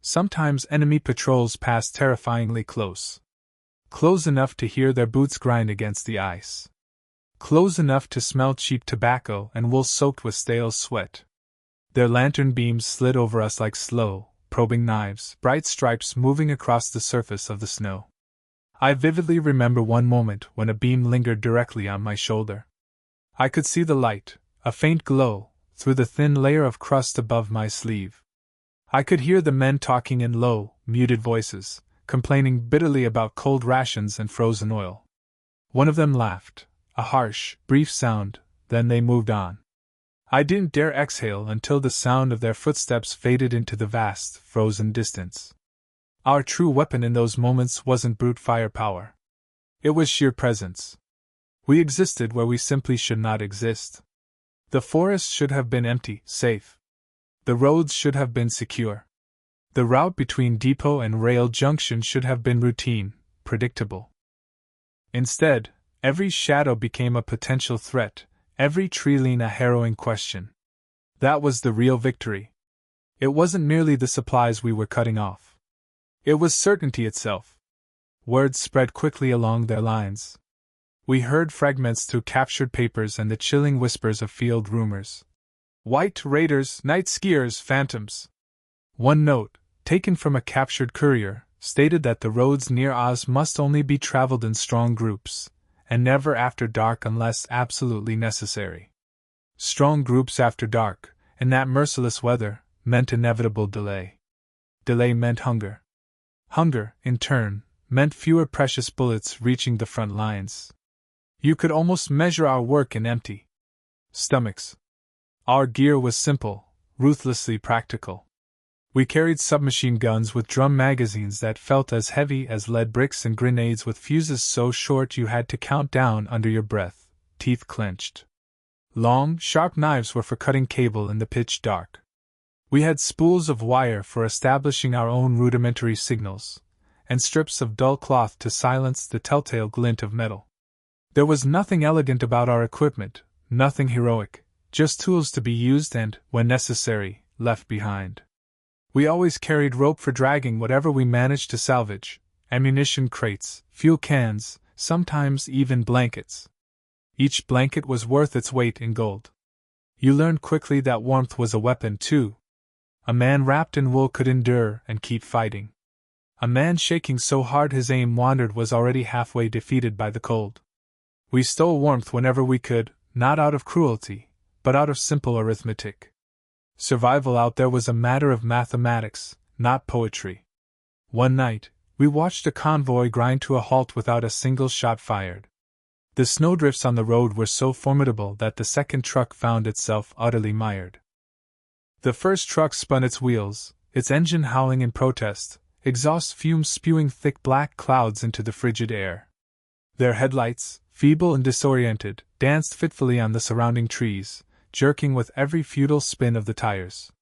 Sometimes enemy patrols passed terrifyingly close. Close enough to hear their boots grind against the ice. Close enough to smell cheap tobacco and wool soaked with stale sweat. Their lantern beams slid over us like slow, probing knives, bright stripes moving across the surface of the snow. I vividly remember one moment when a beam lingered directly on my shoulder. I could see the light, a faint glow, through the thin layer of crust above my sleeve. I could hear the men talking in low, muted voices, complaining bitterly about cold rations and frozen oil. One of them laughed, a harsh, brief sound, then they moved on. I didn't dare exhale until the sound of their footsteps faded into the vast, frozen distance. Our true weapon in those moments wasn't brute firepower. It was sheer presence. We existed where we simply should not exist. The forest should have been empty, safe. The roads should have been secure. The route between depot and rail junction should have been routine, predictable. Instead, every shadow became a potential threat, every tree line a harrowing question. That was the real victory. It wasn't merely the supplies we were cutting off. It was certainty itself. Words spread quickly along their lines. We heard fragments through captured papers and the chilling whispers of field rumors. White raiders, night skiers, phantoms. One note, taken from a captured courier, stated that the roads near Oz must only be traveled in strong groups, and never after dark unless absolutely necessary. Strong groups after dark, in that merciless weather, meant inevitable delay. Delay meant hunger. Hunger, in turn, meant fewer precious bullets reaching the front lines. You could almost measure our work in empty stomachs. Our gear was simple, ruthlessly practical. We carried submachine guns with drum magazines that felt as heavy as lead bricks and grenades with fuses so short you had to count down under your breath, teeth clenched. Long, sharp knives were for cutting cable in the pitch dark. We had spools of wire for establishing our own rudimentary signals, and strips of dull cloth to silence the telltale glint of metal. There was nothing elegant about our equipment, nothing heroic, just tools to be used and, when necessary, left behind. We always carried rope for dragging whatever we managed to salvage, ammunition crates, fuel cans, sometimes even blankets. Each blanket was worth its weight in gold. You learned quickly that warmth was a weapon, too. A man wrapped in wool could endure and keep fighting. A man shaking so hard his aim wandered was already halfway defeated by the cold. We stole warmth whenever we could, not out of cruelty, but out of simple arithmetic. Survival out there was a matter of mathematics, not poetry. One night, we watched a convoy grind to a halt without a single shot fired. The snowdrifts on the road were so formidable that the second truck found itself utterly mired. The first truck spun its wheels, its engine howling in protest, exhaust fumes spewing thick black clouds into the frigid air. Their headlights, feeble and disoriented, danced fitfully on the surrounding trees, jerking with every futile spin of the tires.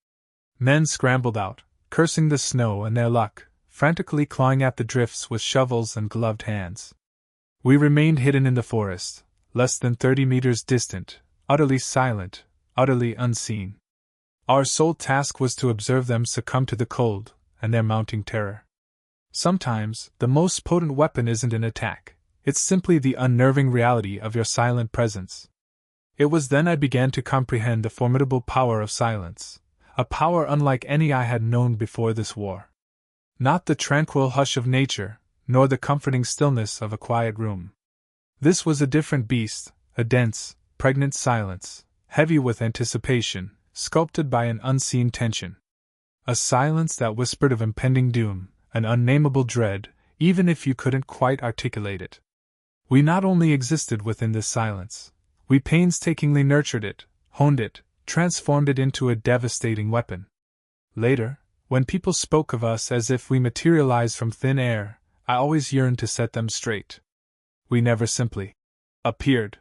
Men scrambled out, cursing the snow and their luck, frantically clawing at the drifts with shovels and gloved hands. We remained hidden in the forest, less than 30 meters distant, utterly silent, utterly unseen. Our sole task was to observe them succumb to the cold and their mounting terror. Sometimes, the most potent weapon isn't an attack, it's simply the unnerving reality of your silent presence. It was then I began to comprehend the formidable power of silence, a power unlike any I had known before this war. Not the tranquil hush of nature, nor the comforting stillness of a quiet room. This was a different beast, a dense, pregnant silence, heavy with anticipation, sculpted by an unseen tension. A silence that whispered of impending doom, an unnameable dread, even if you couldn't quite articulate it. We not only existed within this silence, we painstakingly nurtured it, honed it, transformed it into a devastating weapon. Later, when people spoke of us as if we materialized from thin air, I always yearned to set them straight. We never simply appeared.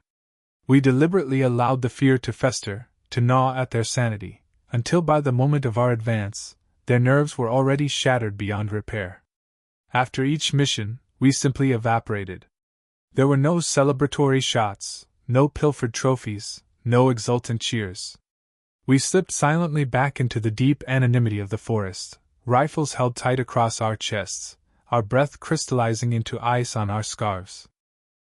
We deliberately allowed the fear to fester, to gnaw at their sanity, until by the moment of our advance, their nerves were already shattered beyond repair. After each mission, we simply evaporated. There were no celebratory shots, no pilfered trophies, no exultant cheers. We slipped silently back into the deep anonymity of the forest, rifles held tight across our chests, our breath crystallizing into ice on our scarves.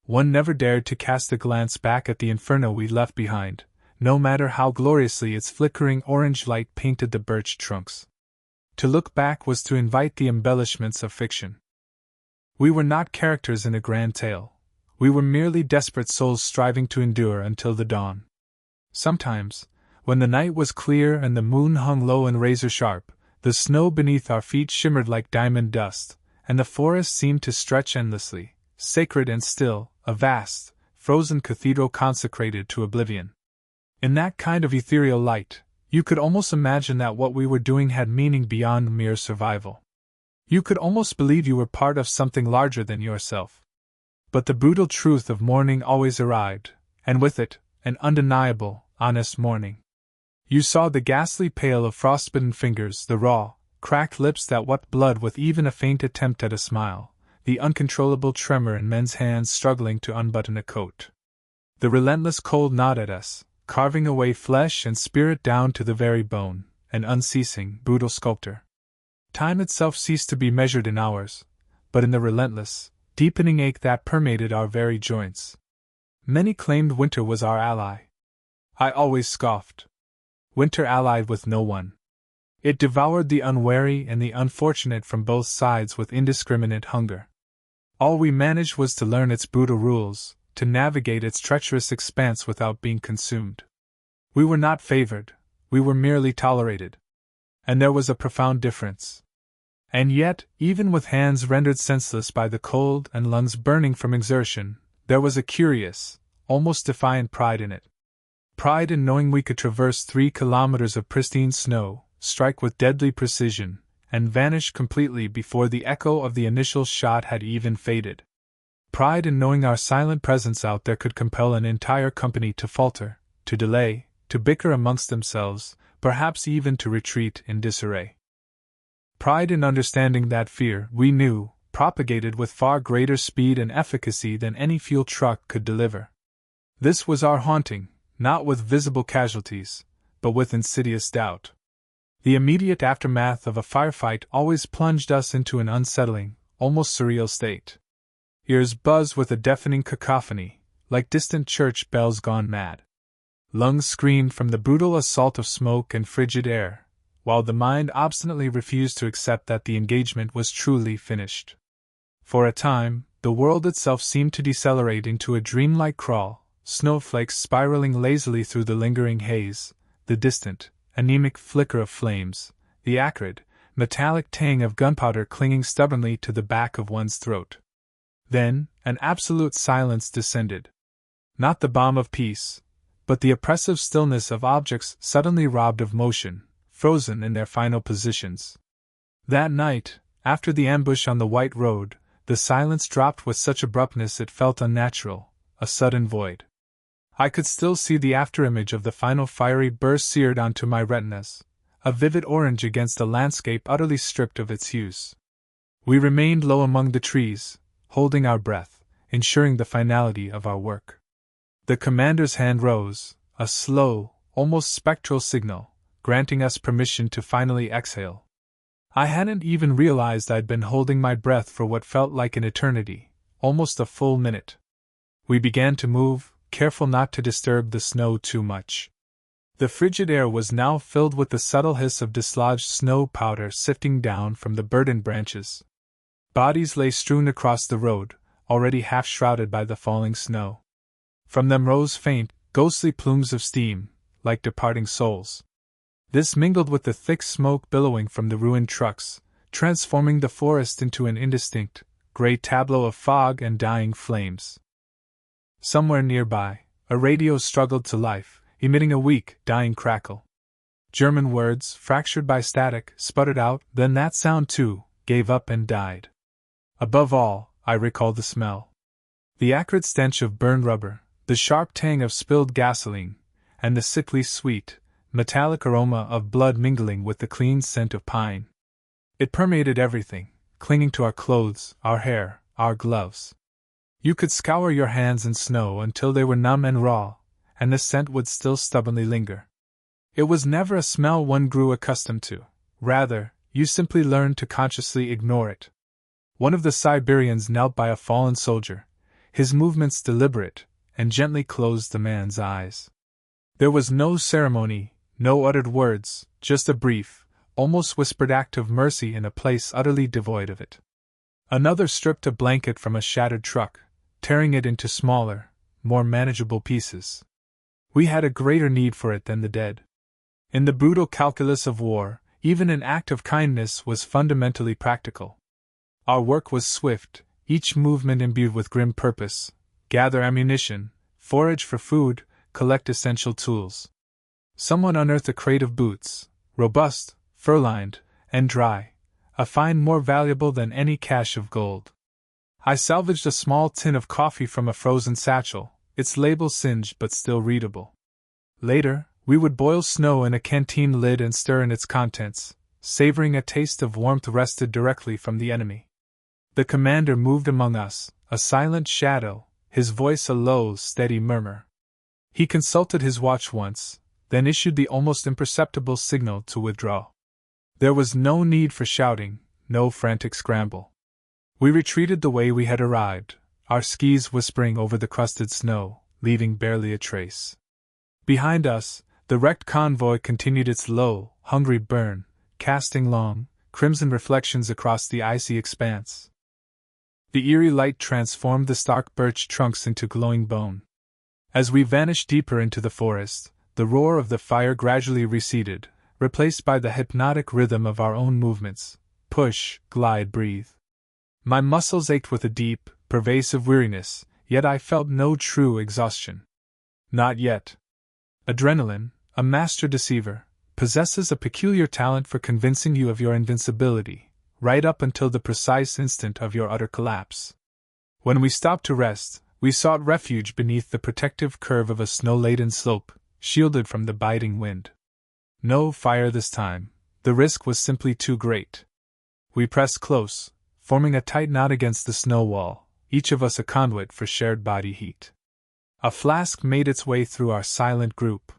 One never dared to cast a glance back at the inferno we left behind, no matter how gloriously its flickering orange light painted the birch trunks. To look back was to invite the embellishments of fiction. We were not characters in a grand tale. We were merely desperate souls striving to endure until the dawn. Sometimes, when the night was clear and the moon hung low and razor-sharp, the snow beneath our feet shimmered like diamond dust, and the forest seemed to stretch endlessly, sacred and still, a vast, frozen cathedral consecrated to oblivion. In that kind of ethereal light, you could almost imagine that what we were doing had meaning beyond mere survival. You could almost believe you were part of something larger than yourself. But the brutal truth of morning always arrived, and with it, an undeniable, honest morning. You saw the ghastly pale of frostbitten fingers, the raw, cracked lips that wept blood with even a faint attempt at a smile, the uncontrollable tremor in men's hands struggling to unbutton a coat. The relentless cold gnawed at us, carving away flesh and spirit down to the very bone, an unceasing, brutal sculptor. Time itself ceased to be measured in hours, but in the relentless, deepening ache that permeated our very joints. Many claimed winter was our ally. I always scoffed. Winter allied with no one. It devoured the unwary and the unfortunate from both sides with indiscriminate hunger. All we managed was to learn its brutal rules, to navigate its treacherous expanse without being consumed. We were not favored, we were merely tolerated. And there was a profound difference. And yet, even with hands rendered senseless by the cold and lungs burning from exertion, there was a curious, almost defiant pride in it. Pride in knowing we could traverse 3 kilometers of pristine snow, strike with deadly precision, and vanish completely before the echo of the initial shot had even faded. Pride in knowing our silent presence out there could compel an entire company to falter, to delay, to bicker amongst themselves, perhaps even to retreat in disarray. Pride in understanding that fear, we knew, propagated with far greater speed and efficacy than any fuel truck could deliver. This was our haunting, not with visible casualties, but with insidious doubt. The immediate aftermath of a firefight always plunged us into an unsettling, almost surreal state. Ears buzzed with a deafening cacophony, like distant church bells gone mad. Lungs screamed from the brutal assault of smoke and frigid air, while the mind obstinately refused to accept that the engagement was truly finished. For a time, the world itself seemed to decelerate into a dreamlike crawl, snowflakes spiraling lazily through the lingering haze, the distant, anemic flicker of flames, the acrid, metallic tang of gunpowder clinging stubbornly to the back of one's throat. Then, an absolute silence descended. Not the balm of peace, but the oppressive stillness of objects suddenly robbed of motion, frozen in their final positions. That night, after the ambush on the white road, the silence dropped with such abruptness it felt unnatural, a sudden void. I could still see the afterimage of the final fiery burst seared onto my retinas, a vivid orange against a landscape utterly stripped of its hues. We remained low among the trees, holding our breath, ensuring the finality of our work. The commander's hand rose, a slow, almost spectral signal, granting us permission to finally exhale. I hadn't even realized I'd been holding my breath for what felt like an eternity, almost a full minute. We began to move, careful not to disturb the snow too much. The frigid air was now filled with the subtle hiss of dislodged snow powder sifting down from the burdened branches. Bodies lay strewn across the road, already half shrouded by the falling snow. From them rose faint, ghostly plumes of steam, like departing souls. This mingled with the thick smoke billowing from the ruined trucks, transforming the forest into an indistinct, gray tableau of fog and dying flames. Somewhere nearby, a radio struggled to life, emitting a weak, dying crackle. German words, fractured by static, sputtered out, then that sound too, gave up and died. Above all, I recalled the smell. The acrid stench of burned rubber, the sharp tang of spilled gasoline, and the sickly sweet, metallic aroma of blood mingling with the clean scent of pine. It permeated everything, clinging to our clothes, our hair, our gloves. You could scour your hands in snow until they were numb and raw, and the scent would still stubbornly linger. It was never a smell one grew accustomed to. Rather, you simply learned to consciously ignore it. One of the Siberians knelt by a fallen soldier, his movements deliberate, and gently closed the man's eyes. There was no ceremony, no uttered words, just a brief, almost whispered act of mercy in a place utterly devoid of it. Another stripped a blanket from a shattered truck, tearing it into smaller, more manageable pieces. We had a greater need for it than the dead. In the brutal calculus of war, even an act of kindness was fundamentally practical. Our work was swift, each movement imbued with grim purpose: gather ammunition, forage for food, collect essential tools. Someone unearthed a crate of boots, robust, fur-lined, and dry, a find more valuable than any cache of gold. I salvaged a small tin of coffee from a frozen satchel, its label singed but still readable. Later, we would boil snow in a canteen lid and stir in its contents, savoring a taste of warmth wrested directly from the enemy. The commander moved among us, a silent shadow, his voice a low, steady murmur. He consulted his watch once, then issued the almost imperceptible signal to withdraw. There was no need for shouting, no frantic scramble. We retreated the way we had arrived, our skis whispering over the crusted snow, leaving barely a trace. Behind us, the wrecked convoy continued its low, hungry burn, casting long, crimson reflections across the icy expanse. The eerie light transformed the stark birch trunks into glowing bone. As we vanished deeper into the forest, the roar of the fire gradually receded, replaced by the hypnotic rhythm of our own movements: push, glide, breathe. My muscles ached with a deep, pervasive weariness, yet I felt no true exhaustion. Not yet. Adrenaline, a master deceiver, possesses a peculiar talent for convincing you of your invincibility, right up until the precise instant of your utter collapse. When we stopped to rest, we sought refuge beneath the protective curve of a snow-laden slope, shielded from the biting wind. No fire this time, the risk was simply too great. We pressed close, forming a tight knot against the snow wall, each of us a conduit for shared body heat. A flask made its way through our silent group.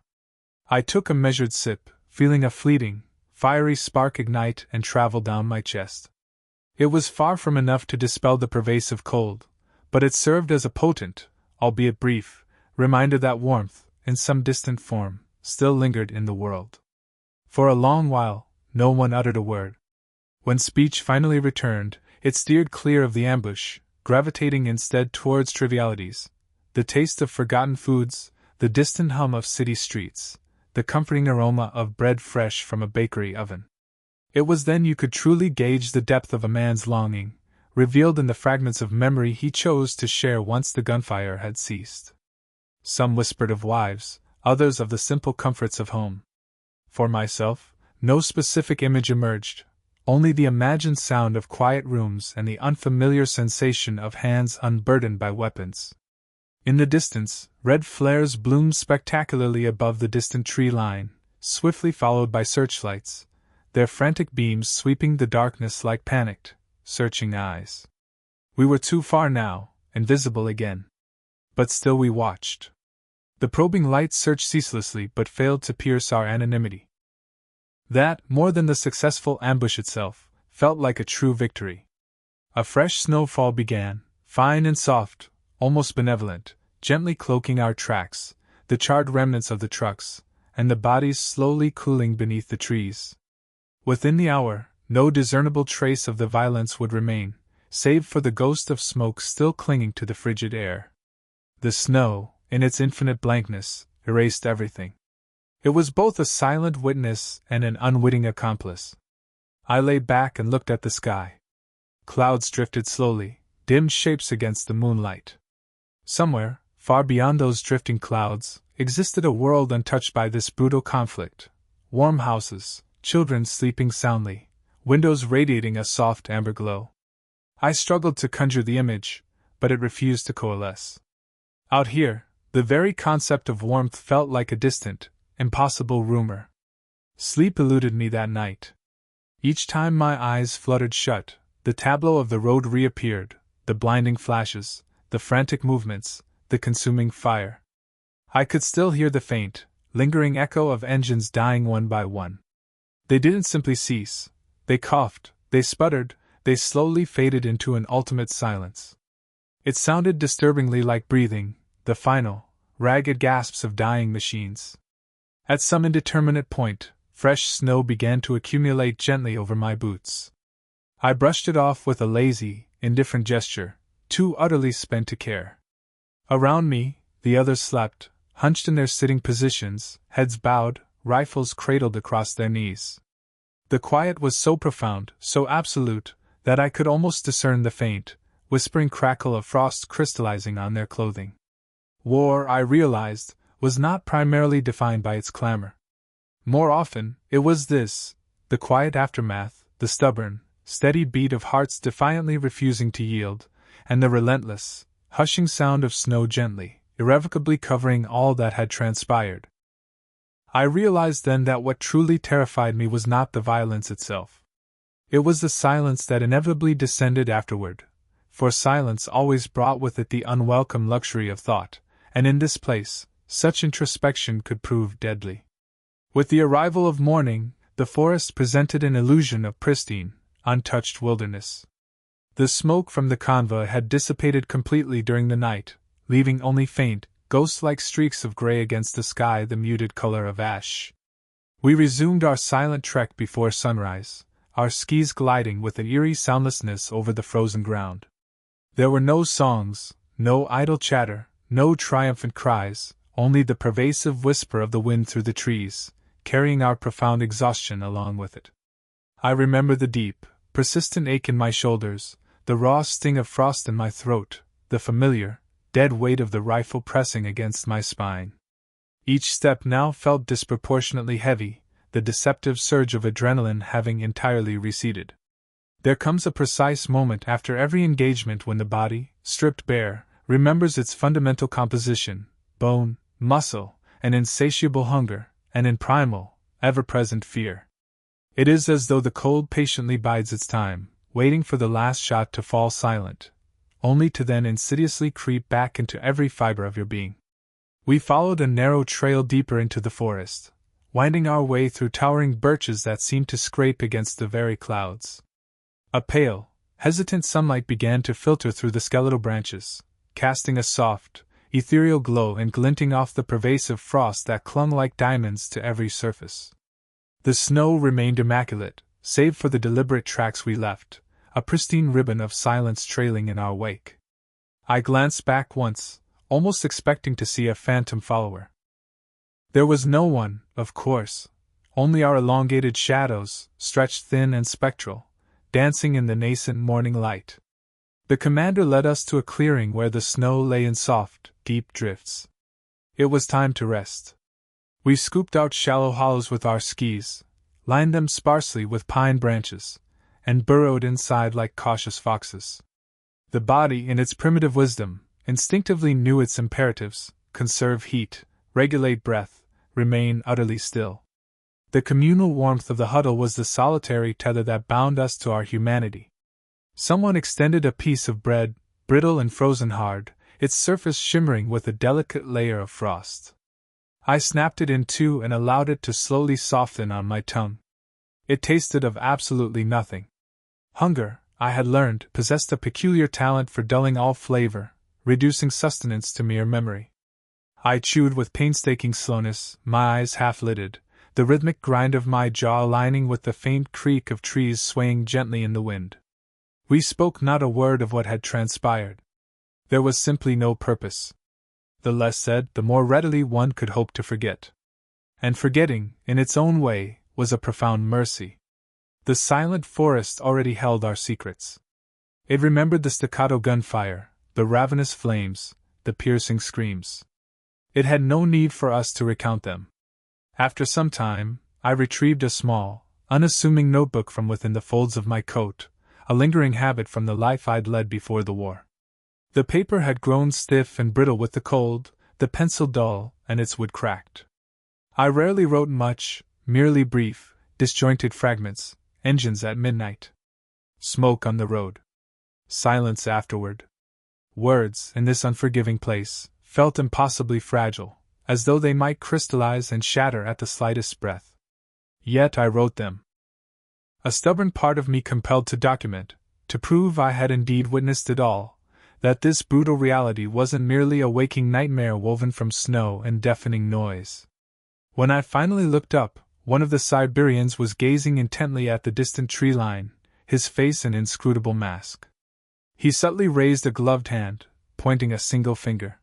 I took a measured sip, feeling a fleeting, fiery spark ignite and travel down my chest. It was far from enough to dispel the pervasive cold, but it served as a potent, albeit brief, reminder that warmth, in some distant form, still lingered in the world. For a long while, no one uttered a word. When speech finally returned, it steered clear of the ambush, gravitating instead towards trivialities: the taste of forgotten foods, the distant hum of city streets, the comforting aroma of bread fresh from a bakery oven. It was then you could truly gauge the depth of a man's longing, revealed in the fragments of memory he chose to share once the gunfire had ceased. Some whispered of wives, others of the simple comforts of home. For myself, no specific image emerged, only the imagined sound of quiet rooms and the unfamiliar sensation of hands unburdened by weapons. In the distance, red flares bloomed spectacularly above the distant tree line, swiftly followed by searchlights, their frantic beams sweeping the darkness like panicked, searching eyes. We were too far now, invisible again. But still we watched. The probing light searched ceaselessly but failed to pierce our anonymity. That, more than the successful ambush itself, felt like a true victory. A fresh snowfall began, fine and soft, almost benevolent, gently cloaking our tracks, the charred remnants of the trucks, and the bodies slowly cooling beneath the trees. Within the hour, no discernible trace of the violence would remain, save for the ghost of smoke still clinging to the frigid air. The snow, in its infinite blankness, erased everything. It was both a silent witness and an unwitting accomplice. I lay back and looked at the sky. Clouds drifted slowly, dim shapes against the moonlight. Somewhere, far beyond those drifting clouds, existed a world untouched by this brutal conflict. Warm houses, children sleeping soundly, windows radiating a soft amber glow. I struggled to conjure the image, but it refused to coalesce. Out here, the very concept of warmth felt like a distant, impossible rumor. Sleep eluded me that night. Each time my eyes fluttered shut, the tableau of the road reappeared, the blinding flashes, the frantic movements, the consuming fire. I could still hear the faint, lingering echo of engines dying one by one. They didn't simply cease. They coughed, they sputtered, they slowly faded into an ultimate silence. It sounded disturbingly like breathing, the final, ragged gasps of dying machines. At some indeterminate point, fresh snow began to accumulate gently over my boots. I brushed it off with a lazy, indifferent gesture, too utterly spent to care. Around me, the others slept, hunched in their sitting positions, heads bowed, rifles cradled across their knees. The quiet was so profound, so absolute, that I could almost discern the faint, whispering crackle of frost crystallizing on their clothing. War, I realized, was not primarily defined by its clamor. More often, it was this, the quiet aftermath, the stubborn, steady beat of hearts defiantly refusing to yield, and the relentless, hushing sound of snow gently, irrevocably covering all that had transpired. I realized then that what truly terrified me was not the violence itself. It was the silence that inevitably descended afterward, for silence always brought with it the unwelcome luxury of thought, and in this place, such introspection could prove deadly. With the arrival of morning, the forest presented an illusion of pristine, untouched wilderness. The smoke from the convoy had dissipated completely during the night, leaving only faint, ghost-like streaks of gray against the sky, the muted color of ash. We resumed our silent trek before sunrise, our skis gliding with an eerie soundlessness over the frozen ground. There were no songs, no idle chatter, no triumphant cries, only the pervasive whisper of the wind through the trees, carrying our profound exhaustion along with it. I remember the deep, persistent ache in my shoulders, the raw sting of frost in my throat, the familiar, dead weight of the rifle pressing against my spine. Each step now felt disproportionately heavy, the deceptive surge of adrenaline having entirely receded. There comes a precise moment after every engagement when the body, stripped bare, remembers its fundamental composition, bone, muscle, and insatiable hunger, and in primal, ever-present fear. It is as though the cold patiently bides its time, waiting for the last shot to fall silent, only to then insidiously creep back into every fiber of your being. We followed a narrow trail deeper into the forest, winding our way through towering birches that seemed to scrape against the very clouds. A pale, hesitant sunlight began to filter through the skeletal branches, casting a soft, ethereal glow and glinting off the pervasive frost that clung like diamonds to every surface. The snow remained immaculate, save for the deliberate tracks we left, a pristine ribbon of silence trailing in our wake. I glanced back once, almost expecting to see a phantom follower. There was no one, of course, only our elongated shadows, stretched thin and spectral, dancing in the nascent morning light. The commander led us to a clearing where the snow lay in soft, deep drifts. It was time to rest. We scooped out shallow hollows with our skis, lined them sparsely with pine branches, and burrowed inside like cautious foxes. The body, in its primitive wisdom, instinctively knew its imperatives: conserve heat, regulate breath, remain utterly still. The communal warmth of the huddle was the solitary tether that bound us to our humanity. Someone extended a piece of bread, brittle and frozen hard, its surface shimmering with a delicate layer of frost. I snapped it in two and allowed it to slowly soften on my tongue. It tasted of absolutely nothing. Hunger, I had learned, possessed a peculiar talent for dulling all flavor, reducing sustenance to mere memory. I chewed with painstaking slowness, my eyes half-lidded, the rhythmic grind of my jaw aligning with the faint creak of trees swaying gently in the wind. We spoke not a word of what had transpired. There was simply no purpose. The less said, the more readily one could hope to forget. And forgetting, in its own way, was a profound mercy. The silent forest already held our secrets. It remembered the staccato gunfire, the ravenous flames, the piercing screams. It had no need for us to recount them. After some time, I retrieved a small, unassuming notebook from within the folds of my coat, a lingering habit from the life I'd led before the war. The paper had grown stiff and brittle with the cold, the pencil dull, and its wood cracked. I rarely wrote much, merely brief, disjointed fragments: engines at midnight, smoke on the road, silence afterward. Words, in this unforgiving place, felt impossibly fragile, as though they might crystallize and shatter at the slightest breath. Yet I wrote them. A stubborn part of me compelled to document, to prove I had indeed witnessed it all, that this brutal reality wasn't merely a waking nightmare woven from snow and deafening noise. When I finally looked up, one of the Siberians was gazing intently at the distant tree line, his face an inscrutable mask. He subtly raised a gloved hand, pointing a single finger.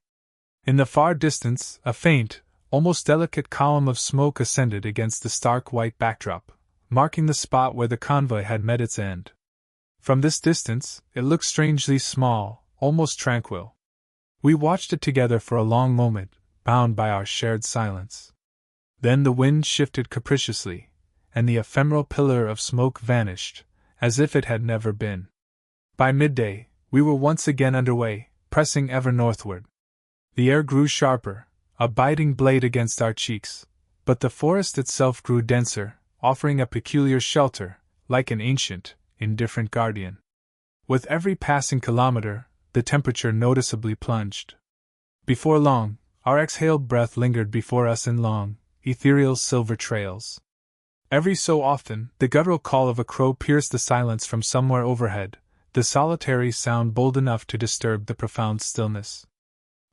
In the far distance, a faint, almost delicate column of smoke ascended against the stark white backdrop, marking the spot where the convoy had met its end. From this distance, it looked strangely small, almost tranquil. We watched it together for a long moment, bound by our shared silence. Then the wind shifted capriciously, and the ephemeral pillar of smoke vanished, as if it had never been. By midday, we were once again underway, pressing ever northward. The air grew sharper, a biting blade against our cheeks, but the forest itself grew denser, offering a peculiar shelter, like an ancient, indifferent guardian. With every passing kilometer, the temperature noticeably plunged. Before long, our exhaled breath lingered before us in long, ethereal silver trails. Every so often, the guttural call of a crow pierced the silence from somewhere overhead, the solitary sound bold enough to disturb the profound stillness.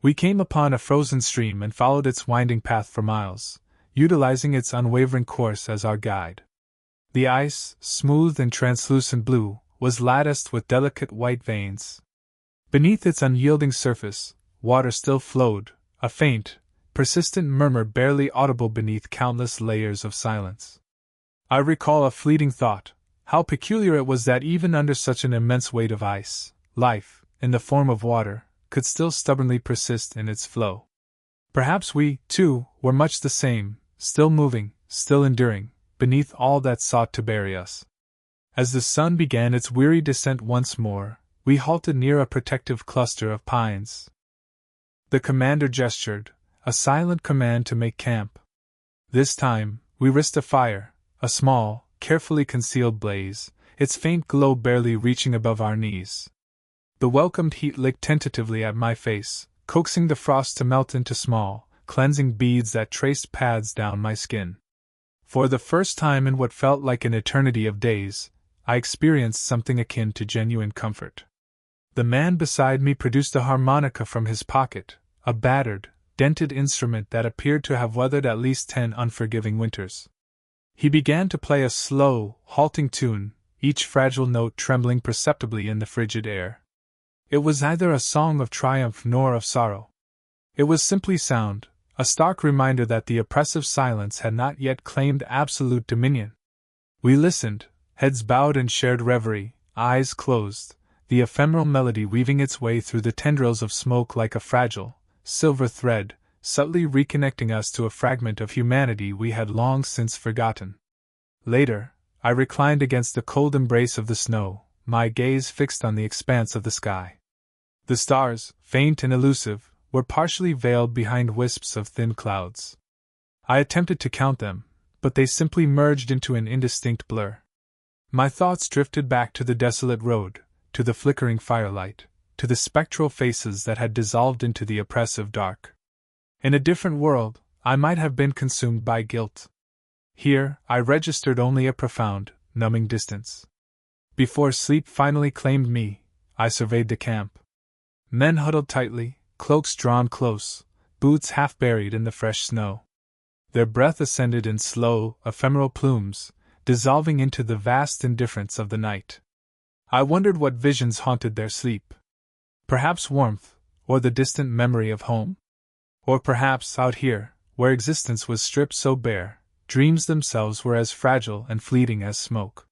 We came upon a frozen stream and followed its winding path for miles, utilizing its unwavering course as our guide. The ice, smooth and translucent blue, was latticed with delicate white veins. Beneath its unyielding surface, water still flowed, a faint, persistent murmur barely audible beneath countless layers of silence. I recall a fleeting thought: how peculiar it was that even under such an immense weight of ice, life, in the form of water, could still stubbornly persist in its flow. Perhaps we, too, were much the same, still moving, still enduring, beneath all that sought to bury us. As the sun began its weary descent once more, we halted near a protective cluster of pines. The commander gestured, a silent command to make camp. This time, we risked a fire, a small, carefully concealed blaze, its faint glow barely reaching above our knees. The welcomed heat licked tentatively at my face, coaxing the frost to melt into small, cleansing beads that traced paths down my skin. For the first time in what felt like an eternity of days, I experienced something akin to genuine comfort. The man beside me produced a harmonica from his pocket, a battered, dented instrument that appeared to have weathered at least 10 unforgiving winters. He began to play a slow, halting tune, each fragile note trembling perceptibly in the frigid air. It was neither a song of triumph nor of sorrow. It was simply sound, a stark reminder that the oppressive silence had not yet claimed absolute dominion. We listened, heads bowed in shared reverie, eyes closed, the ephemeral melody weaving its way through the tendrils of smoke like a fragile, silver thread, subtly reconnecting us to a fragment of humanity we had long since forgotten. Later, I reclined against the cold embrace of the snow, my gaze fixed on the expanse of the sky. The stars, faint and elusive, were partially veiled behind wisps of thin clouds. I attempted to count them, but they simply merged into an indistinct blur. My thoughts drifted back to the desolate road, to the flickering firelight, to the spectral faces that had dissolved into the oppressive dark. In a different world, I might have been consumed by guilt. Here, I registered only a profound, numbing distance. Before sleep finally claimed me, I surveyed the camp. Men huddled tightly, cloaks drawn close, boots half buried in the fresh snow. Their breath ascended in slow, ephemeral plumes, dissolving into the vast indifference of the night. I wondered what visions haunted their sleep. Perhaps warmth, or the distant memory of home? Or perhaps, out here, where existence was stripped so bare, dreams themselves were as fragile and fleeting as smoke.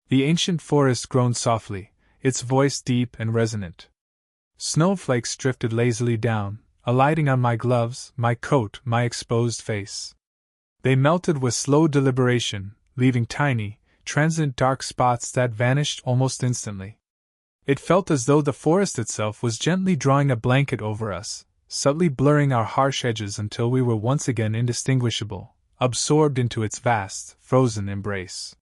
The ancient forest groaned softly, its voice deep and resonant. Snowflakes drifted lazily down, alighting on my gloves, my coat, my exposed face. They melted with slow deliberation, leaving tiny, transient dark spots that vanished almost instantly. It felt as though the forest itself was gently drawing a blanket over us, subtly blurring our harsh edges until we were once again indistinguishable, absorbed into its vast, frozen embrace.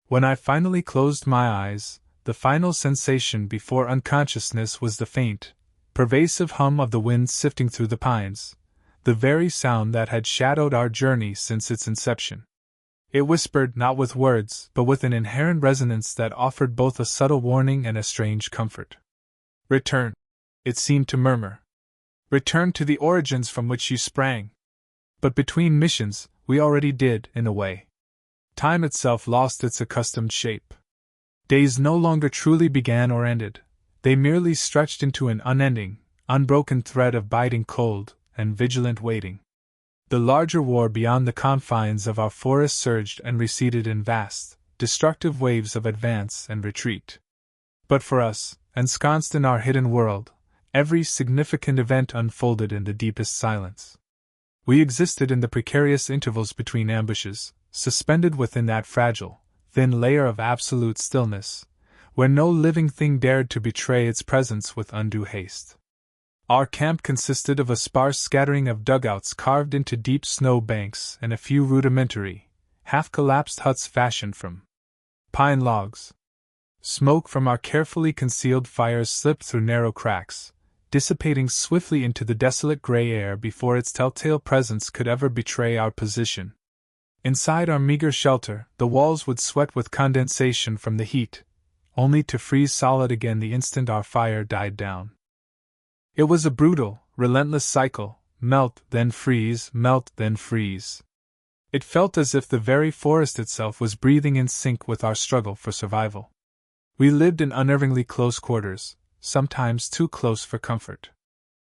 When I finally closed my eyes, the final sensation before unconsciousness was the faint, pervasive hum of the wind sifting through the pines, the very sound that had shadowed our journey since its inception. It whispered not with words, but with an inherent resonance that offered both a subtle warning and a strange comfort. "Return," it seemed to murmur. "Return to the origins from which you sprang." But between missions, we already did, in a way. Time itself lost its accustomed shape. Days no longer truly began or ended, they merely stretched into an unending, unbroken thread of biting cold and vigilant waiting. The larger war beyond the confines of our forest surged and receded in vast, destructive waves of advance and retreat. But for us, ensconced in our hidden world, every significant event unfolded in the deepest silence. We existed in the precarious intervals between ambushes, suspended within that fragile, thin layer of absolute stillness, where no living thing dared to betray its presence with undue haste. Our camp consisted of a sparse scattering of dugouts carved into deep snow banks and a few rudimentary, half-collapsed huts fashioned from pine logs. Smoke from our carefully concealed fires slipped through narrow cracks, dissipating swiftly into the desolate gray air before its telltale presence could ever betray our position. Inside our meager shelter, the walls would sweat with condensation from the heat, only to freeze solid again the instant our fire died down. It was a brutal, relentless cycle, melt, then freeze, melt, then freeze. It felt as if the very forest itself was breathing in sync with our struggle for survival. We lived in unnervingly close quarters, sometimes too close for comfort.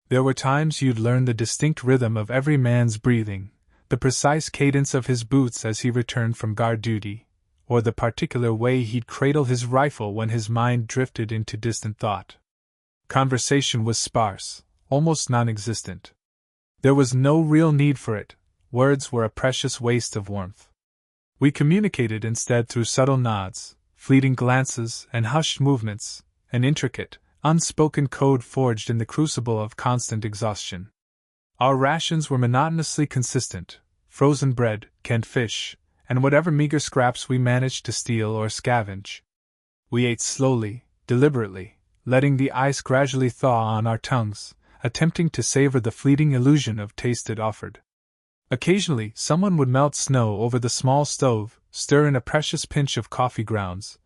There were times you'd learn the distinct rhythm of every man's breathing, the precise cadence of his boots as he returned from guard duty, or the particular way he'd cradle his rifle when his mind drifted into distant thought. Conversation was sparse, almost non-existent. There was no real need for it, words were a precious waste of warmth. We communicated instead through subtle nods, fleeting glances, and hushed movements, an intricate, unspoken code forged in the crucible of constant exhaustion. Our rations were monotonously consistent: frozen bread, canned fish, and whatever meager scraps we managed to steal or scavenge. We ate slowly, deliberately, letting the ice gradually thaw on our tongues, attempting to savor the fleeting illusion of taste it offered. Occasionally, someone would melt snow over the small stove, stir in a precious pinch of coffee grounds,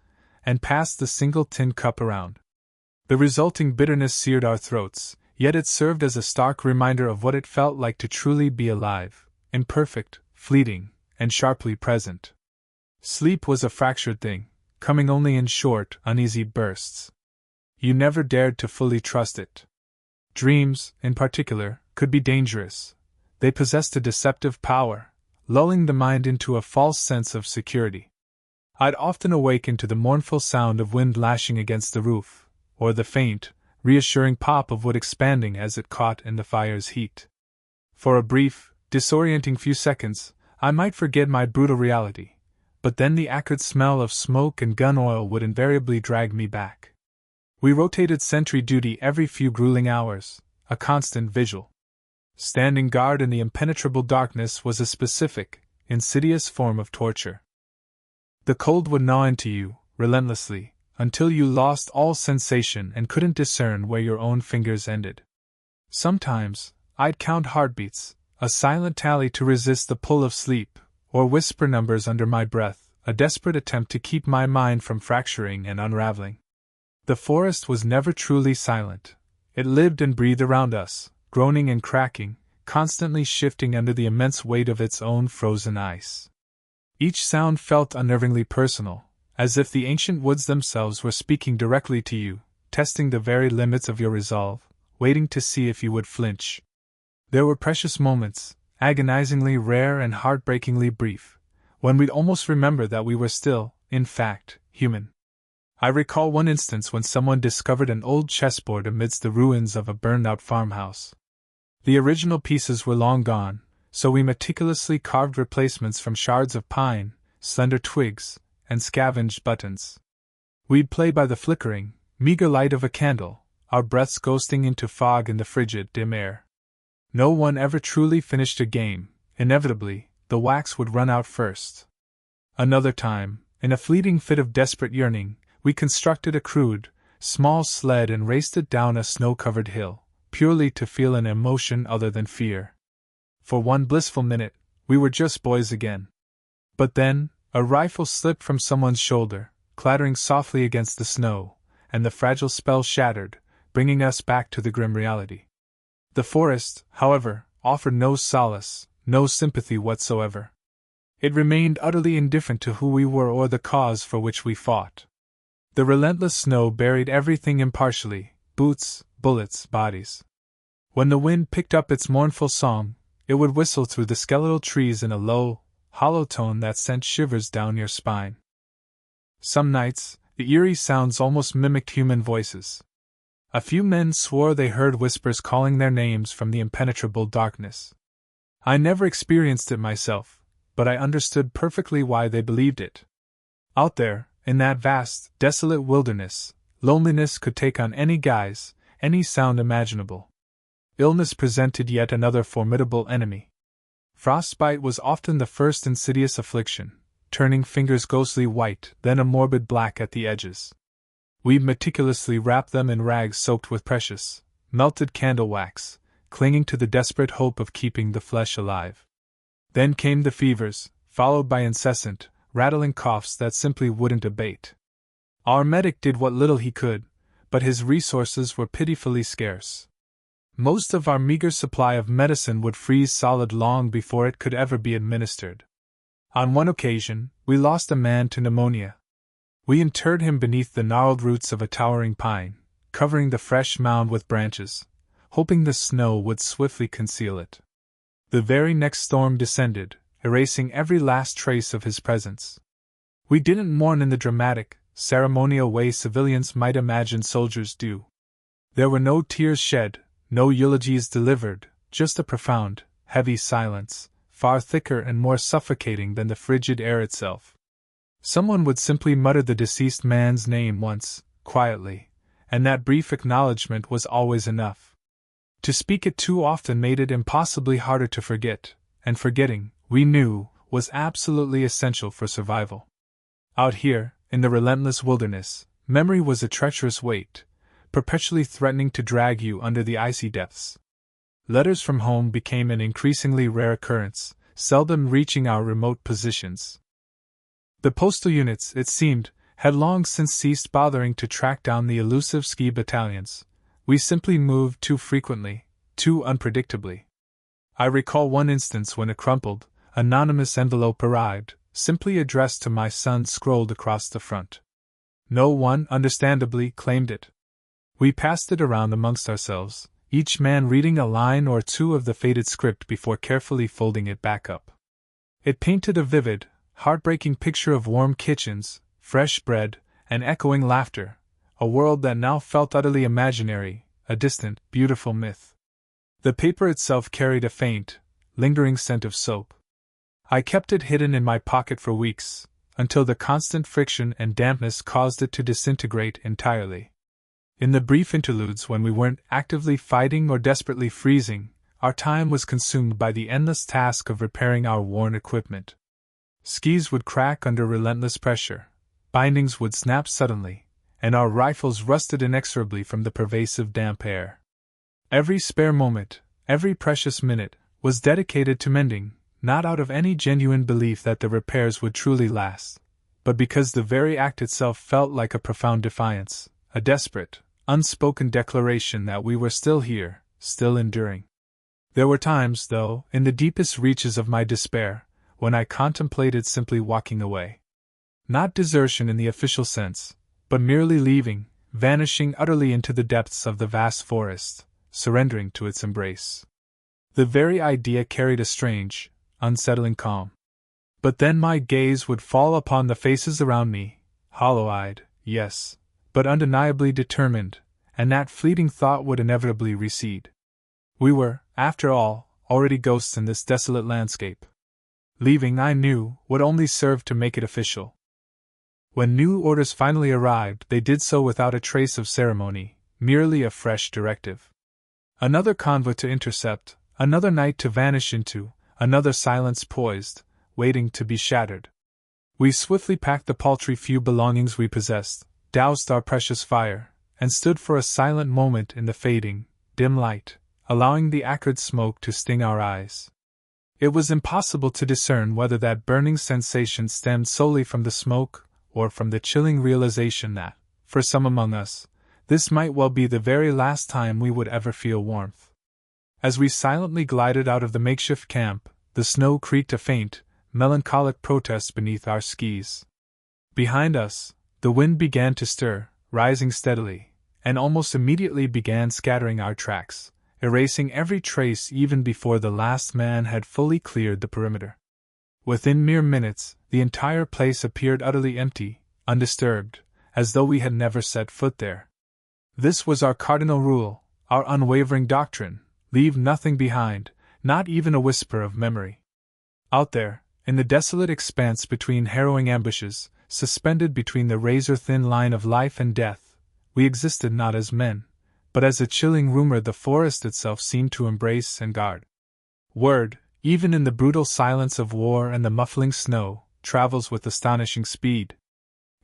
and pass the single tin cup around. The resulting bitterness seared our throats, yet it served as a stark reminder of what it felt like to truly be alive, imperfect, fleeting, and sharply present. Sleep was a fractured thing, coming only in short, uneasy bursts. You never dared to fully trust it. Dreams, in particular, could be dangerous. They possessed a deceptive power, lulling the mind into a false sense of security. I'd often awaken to the mournful sound of wind lashing against the roof, or the faint, reassuring pop of wood expanding as it caught in the fire's heat. For a brief, disorienting few seconds, I might forget my brutal reality, but then the acrid smell of smoke and gun oil would invariably drag me back. We rotated sentry duty every few grueling hours, a constant vigil. Standing guard in the impenetrable darkness was a specific, insidious form of torture. The cold would gnaw into you, relentlessly, until you lost all sensation and couldn't discern where your own fingers ended. Sometimes, I'd count heartbeats, a silent tally to resist the pull of sleep, or whisper numbers under my breath, a desperate attempt to keep my mind from fracturing and unraveling. The forest was never truly silent. It lived and breathed around us, groaning and cracking, constantly shifting under the immense weight of its own frozen ice. Each sound felt unnervingly personal, as if the ancient woods themselves were speaking directly to you, testing the very limits of your resolve, waiting to see if you would flinch. There were precious moments, agonizingly rare and heartbreakingly brief, when we'd almost remember that we were still, in fact, human. I recall one instance when someone discovered an old chessboard amidst the ruins of a burned-out farmhouse. The original pieces were long gone, so we meticulously carved replacements from shards of pine, slender twigs, and scavenged buttons. We'd play by the flickering, meager light of a candle, our breaths ghosting into fog in the frigid, dim air. No one ever truly finished a game. Inevitably, the wax would run out first. Another time, in a fleeting fit of desperate yearning, we constructed a crude, small sled and raced it down a snow-covered hill, purely to feel an emotion other than fear. For one blissful minute, we were just boys again. But then, a rifle slipped from someone's shoulder, clattering softly against the snow, and the fragile spell shattered, bringing us back to the grim reality. The forest, however, offered no solace, no sympathy whatsoever. It remained utterly indifferent to who we were or the cause for which we fought. The relentless snow buried everything impartially, boots, bullets, bodies. When the wind picked up its mournful song, it would whistle through the skeletal trees in a low, hollow tone that sent shivers down your spine. Some nights, the eerie sounds almost mimicked human voices. A few men swore they heard whispers calling their names from the impenetrable darkness. I never experienced it myself, but I understood perfectly why they believed it. Out there, in that vast, desolate wilderness, loneliness could take on any guise, any sound imaginable. Illness presented yet another formidable enemy. Frostbite was often the first insidious affliction, turning fingers ghostly white, then a morbid black at the edges. We meticulously wrapped them in rags soaked with precious, melted candle wax, clinging to the desperate hope of keeping the flesh alive. Then came the fevers, followed by incessant, rattling coughs that simply wouldn't abate. Our medic did what little he could, but his resources were pitifully scarce. Most of our meager supply of medicine would freeze solid long before it could ever be administered. On one occasion, we lost a man to pneumonia. We interred him beneath the gnarled roots of a towering pine, covering the fresh mound with branches, hoping the snow would swiftly conceal it. The very next storm descended, erasing every last trace of his presence. We didn't mourn in the dramatic, ceremonial way civilians might imagine soldiers do. There were no tears shed, no eulogies delivered, just a profound, heavy silence, far thicker and more suffocating than the frigid air itself. Someone would simply mutter the deceased man's name once, quietly, and that brief acknowledgement was always enough. To speak it too often made it impossibly harder to forget, and forgetting, we knew, was absolutely essential for survival. Out here, in the relentless wilderness, memory was a treacherous weight, perpetually threatening to drag you under the icy depths. Letters from home became an increasingly rare occurrence, seldom reaching our remote positions. The postal units, it seemed, had long since ceased bothering to track down the elusive ski battalions. We simply moved too frequently, too unpredictably. I recall one instance when a crumpled, anonymous envelope arrived, simply addressed to my son, scrolled across the front. No one, understandably, claimed it. We passed it around amongst ourselves, each man reading a line or two of the faded script before carefully folding it back up. It painted a vivid, heartbreaking picture of warm kitchens, fresh bread, and echoing laughter, a world that now felt utterly imaginary, a distant, beautiful myth. The paper itself carried a faint, lingering scent of soap. I kept it hidden in my pocket for weeks, until the constant friction and dampness caused it to disintegrate entirely. In the brief interludes when we weren't actively fighting or desperately freezing, our time was consumed by the endless task of repairing our worn equipment. Skis would crack under relentless pressure, bindings would snap suddenly, and our rifles rusted inexorably from the pervasive damp air. Every spare moment, every precious minute, was dedicated to mending, not out of any genuine belief that the repairs would truly last, but because the very act itself felt like a profound defiance, a desperate, unspoken declaration that we were still here, still enduring. There were times, though, in the deepest reaches of my despair, when I contemplated simply walking away. Not desertion in the official sense, but merely leaving, vanishing utterly into the depths of the vast forest, surrendering to its embrace. The very idea carried a strange, unsettling calm. But then my gaze would fall upon the faces around me, hollow-eyed, yes, but undeniably determined, and that fleeting thought would inevitably recede. We were, after all, already ghosts in this desolate landscape. Leaving, I knew, would only serve to make it official. When new orders finally arrived, they did so without a trace of ceremony, merely a fresh directive. Another convoy to intercept, another night to vanish into, another silence poised, waiting to be shattered. We swiftly packed the paltry few belongings we possessed, doused our precious fire, and stood for a silent moment in the fading, dim light, allowing the acrid smoke to sting our eyes. It was impossible to discern whether that burning sensation stemmed solely from the smoke, or from the chilling realization that, for some among us, this might well be the very last time we would ever feel warmth. As we silently glided out of the makeshift camp, the snow creaked a faint, melancholic protest beneath our skis. Behind us, the wind began to stir, rising steadily, and almost immediately began scattering our tracks, erasing every trace even before the last man had fully cleared the perimeter. Within mere minutes, the entire place appeared utterly empty, undisturbed, as though we had never set foot there. This was our cardinal rule, our unwavering doctrine: leave nothing behind, not even a whisper of memory. Out there, in the desolate expanse between harrowing ambushes, suspended between the razor-thin line of life and death, we existed not as men, but as a chilling rumor the forest itself seemed to embrace and guard. Word, even in the brutal silence of war and the muffling snow, travels with astonishing speed.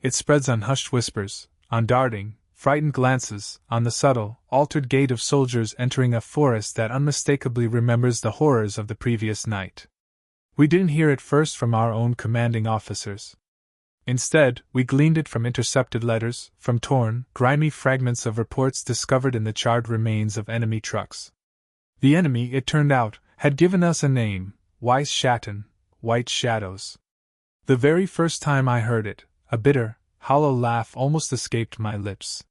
It spreads on hushed whispers, on darting, frightened glances, on the subtle, altered gait of soldiers entering a forest that unmistakably remembers the horrors of the previous night. We didn't hear it first from our own commanding officers. Instead, we gleaned it from intercepted letters, from torn, grimy fragments of reports discovered in the charred remains of enemy trucks. The enemy, it turned out, had given us a name: Weiss Schatten, White Shadows. The very first time I heard it, a bitter, hollow laugh almost escaped my lips.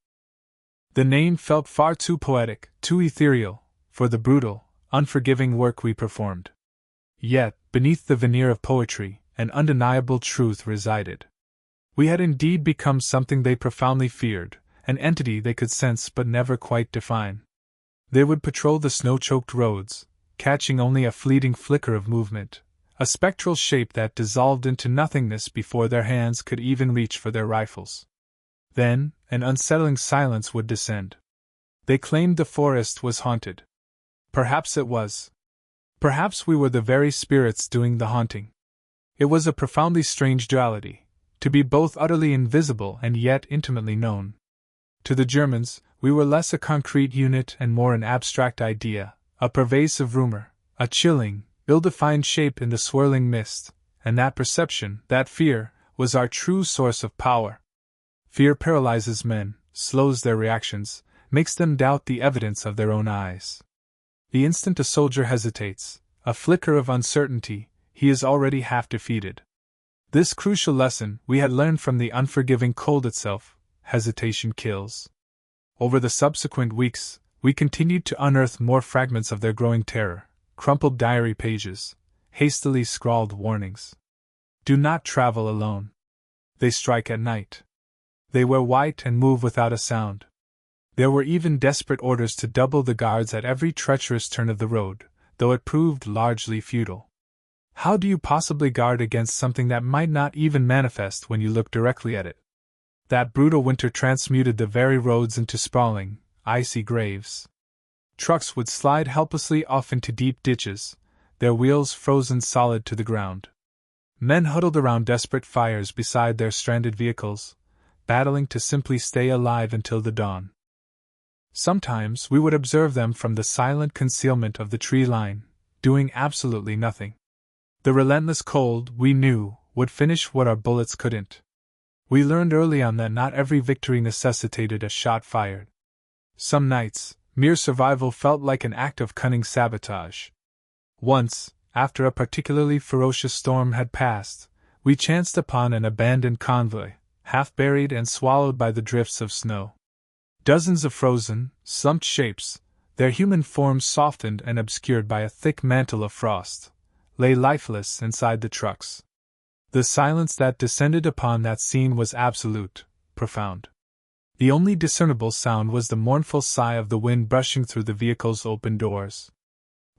The name felt far too poetic, too ethereal, for the brutal, unforgiving work we performed. Yet, beneath the veneer of poetry, an undeniable truth resided. We had indeed become something they profoundly feared, an entity they could sense but never quite define. They would patrol the snow-choked roads, catching only a fleeting flicker of movement, a spectral shape that dissolved into nothingness before their hands could even reach for their rifles. Then, an unsettling silence would descend. They claimed the forest was haunted. Perhaps it was. Perhaps we were the very spirits doing the haunting. It was a profoundly strange duality, to be both utterly invisible and yet intimately known. To the Germans, we were less a concrete unit and more an abstract idea, a pervasive rumor, a chilling, ill-defined shape in the swirling mist, and that perception, that fear, was our true source of power. Fear paralyzes men, slows their reactions, makes them doubt the evidence of their own eyes. The instant a soldier hesitates, a flicker of uncertainty, he is already half defeated. This crucial lesson we had learned from the unforgiving cold itself: hesitation kills. Over the subsequent weeks, we continued to unearth more fragments of their growing terror, crumpled diary pages, hastily scrawled warnings. Do not travel alone. They strike at night. They wear white and move without a sound. There were even desperate orders to double the guards at every treacherous turn of the road, though it proved largely futile. How do you possibly guard against something that might not even manifest when you look directly at it? That brutal winter transmuted the very roads into sprawling, icy graves. Trucks would slide helplessly off into deep ditches, their wheels frozen solid to the ground. Men huddled around desperate fires beside their stranded vehicles, battling to simply stay alive until the dawn. Sometimes we would observe them from the silent concealment of the tree line, doing absolutely nothing. The relentless cold, we knew, would finish what our bullets couldn't. We learned early on that not every victory necessitated a shot fired. Some nights, mere survival felt like an act of cunning sabotage. Once, after a particularly ferocious storm had passed, we chanced upon an abandoned convoy, half buried and swallowed by the drifts of snow. Dozens of frozen, slumped shapes, their human forms softened and obscured by a thick mantle of frost, lay lifeless inside the trucks. The silence that descended upon that scene was absolute, profound. The only discernible sound was the mournful sigh of the wind brushing through the vehicle's open doors.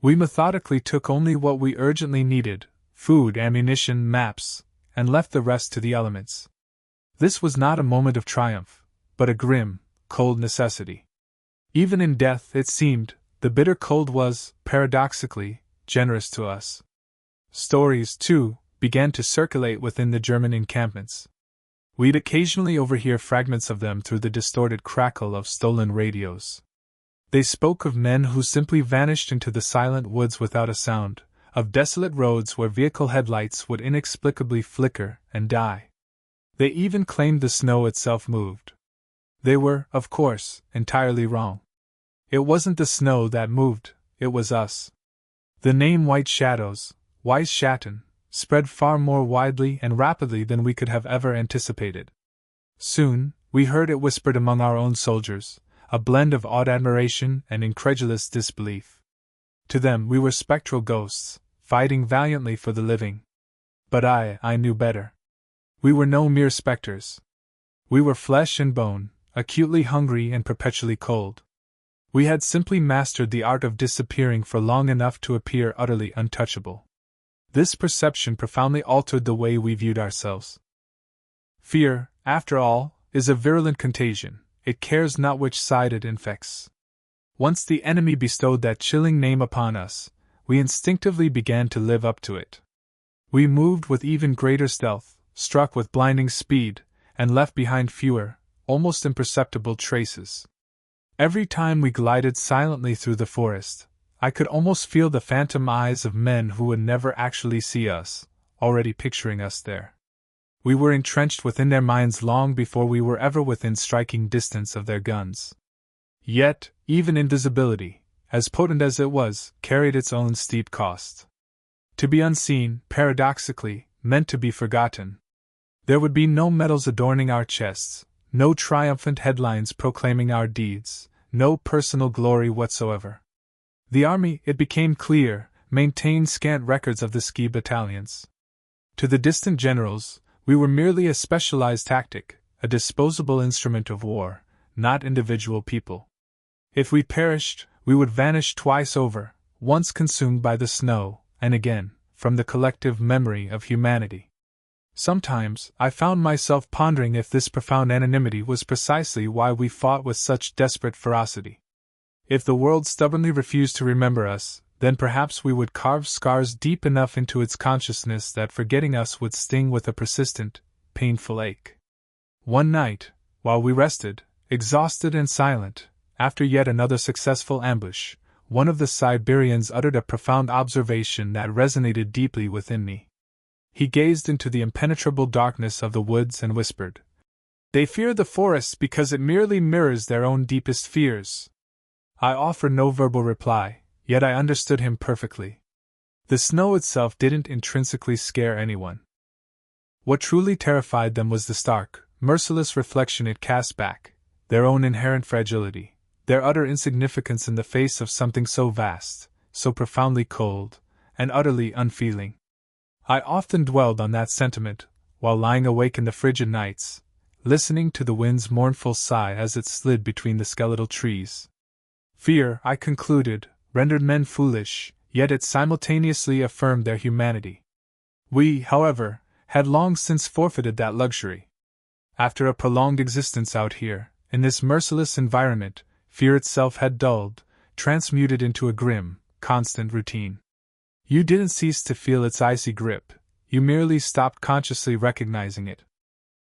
We methodically took only what we urgently needed, food, ammunition, maps, and left the rest to the elements. This was not a moment of triumph, but a grim, cold necessity. Even in death, it seemed, the bitter cold was, paradoxically, generous to us. Stories, too, began to circulate within the German encampments. We'd occasionally overhear fragments of them through the distorted crackle of stolen radios. They spoke of men who simply vanished into the silent woods without a sound, of desolate roads where vehicle headlights would inexplicably flicker and die. They even claimed the snow itself moved. They were, of course, entirely wrong. It wasn't the snow that moved, it was us. The name White Shadows, Weiss Schatten, spread far more widely and rapidly than we could have ever anticipated. Soon, we heard it whispered among our own soldiers, a blend of awed admiration and incredulous disbelief. To them we were spectral ghosts, fighting valiantly for the living. But I knew better. We were no mere specters. We were flesh and bone, acutely hungry and perpetually cold. We had simply mastered the art of disappearing for long enough to appear utterly untouchable. This perception profoundly altered the way we viewed ourselves. Fear, after all, is a virulent contagion. It cares not which side it infects. Once the enemy bestowed that chilling name upon us, we instinctively began to live up to it. We moved with even greater stealth, struck with blinding speed, and left behind fewer, almost imperceptible traces. Every time we glided silently through the forest, I could almost feel the phantom eyes of men who would never actually see us, already picturing us there. We were entrenched within their minds long before we were ever within striking distance of their guns. Yet, even invisibility, as potent as it was, carried its own steep cost. To be unseen, paradoxically, meant to be forgotten. There would be no medals adorning our chests, no triumphant headlines proclaiming our deeds, no personal glory whatsoever. The army, it became clear, maintained scant records of the ski battalions. To the distant generals, we were merely a specialized tactic, a disposable instrument of war, not individual people. If we perished, we would vanish twice over, once consumed by the snow, and again, from the collective memory of humanity. Sometimes, I found myself pondering if this profound anonymity was precisely why we fought with such desperate ferocity. If the world stubbornly refused to remember us, then perhaps we would carve scars deep enough into its consciousness that forgetting us would sting with a persistent, painful ache. One night, while we rested, exhausted and silent, after yet another successful ambush, one of the Siberians uttered a profound observation that resonated deeply within me. He gazed into the impenetrable darkness of the woods and whispered, "They fear the forests because it merely mirrors their own deepest fears." I offered no verbal reply, yet I understood him perfectly. The snow itself didn't intrinsically scare anyone. What truly terrified them was the stark, merciless reflection it cast back, their own inherent fragility, their utter insignificance in the face of something so vast, so profoundly cold, and utterly unfeeling. I often dwelled on that sentiment, while lying awake in the frigid nights, listening to the wind's mournful sigh as it slid between the skeletal trees. Fear, I concluded, rendered men foolish, yet it simultaneously affirmed their humanity. We, however, had long since forfeited that luxury. After a prolonged existence out here, in this merciless environment, fear itself had dulled, transmuted into a grim, constant routine. You didn't cease to feel its icy grip, you merely stopped consciously recognizing it.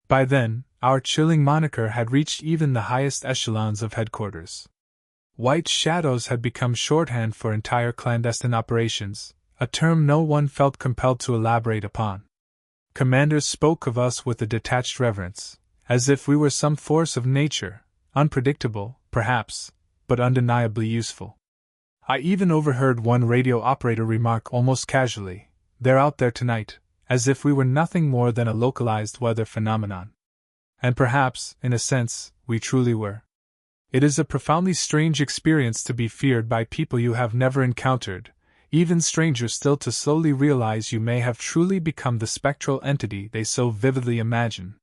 By then, our chilling moniker had reached even the highest echelons of headquarters. White shadows had become shorthand for entire clandestine operations, a term no one felt compelled to elaborate upon. Commanders spoke of us with a detached reverence, as if we were some force of nature, unpredictable, perhaps, but undeniably useful. I even overheard one radio operator remark almost casually, "They're out there tonight," as if we were nothing more than a localized weather phenomenon. And perhaps, in a sense, we truly were. It is a profoundly strange experience to be feared by people you have never encountered, even strangers still, to slowly realize you may have truly become the spectral entity they so vividly imagine.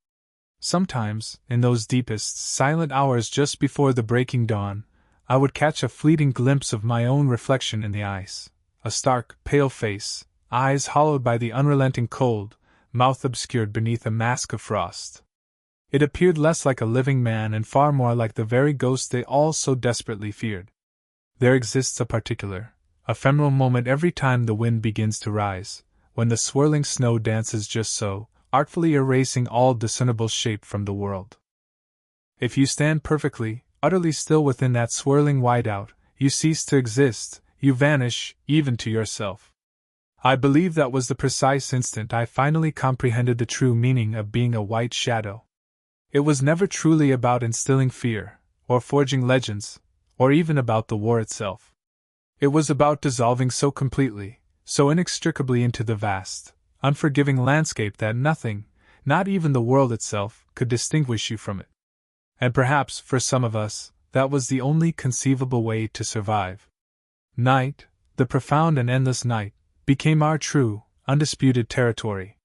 Sometimes, in those deepest, silent hours just before the breaking dawn, I would catch a fleeting glimpse of my own reflection in the ice, a stark, pale face, eyes hollowed by the unrelenting cold, mouth obscured beneath a mask of frost. It appeared less like a living man and far more like the very ghost they all so desperately feared. There exists a particular, ephemeral moment every time the wind begins to rise, when the swirling snow dances just so, artfully erasing all discernible shape from the world. If you stand perfectly, utterly still within that swirling whiteout, you cease to exist, you vanish, even to yourself. I believe that was the precise instant I finally comprehended the true meaning of being a white shadow. It was never truly about instilling fear, or forging legends, or even about the war itself. It was about dissolving so completely, so inextricably into the vast, unforgiving landscape that nothing, not even the world itself, could distinguish you from it. And perhaps, for some of us, that was the only conceivable way to survive. Night, the profound and endless night, became our true, undisputed territory.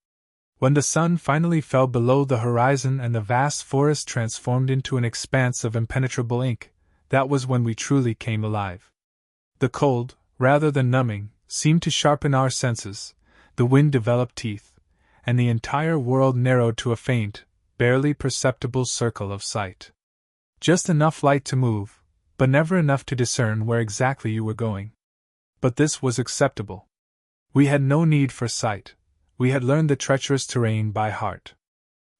When the sun finally fell below the horizon and the vast forest transformed into an expanse of impenetrable ink, that was when we truly came alive. The cold, rather than numbing, seemed to sharpen our senses, the wind developed teeth, and the entire world narrowed to a faint, barely perceptible circle of sight. Just enough light to move, but never enough to discern where exactly you were going. But this was acceptable. We had no need for sight. We had learned the treacherous terrain by heart.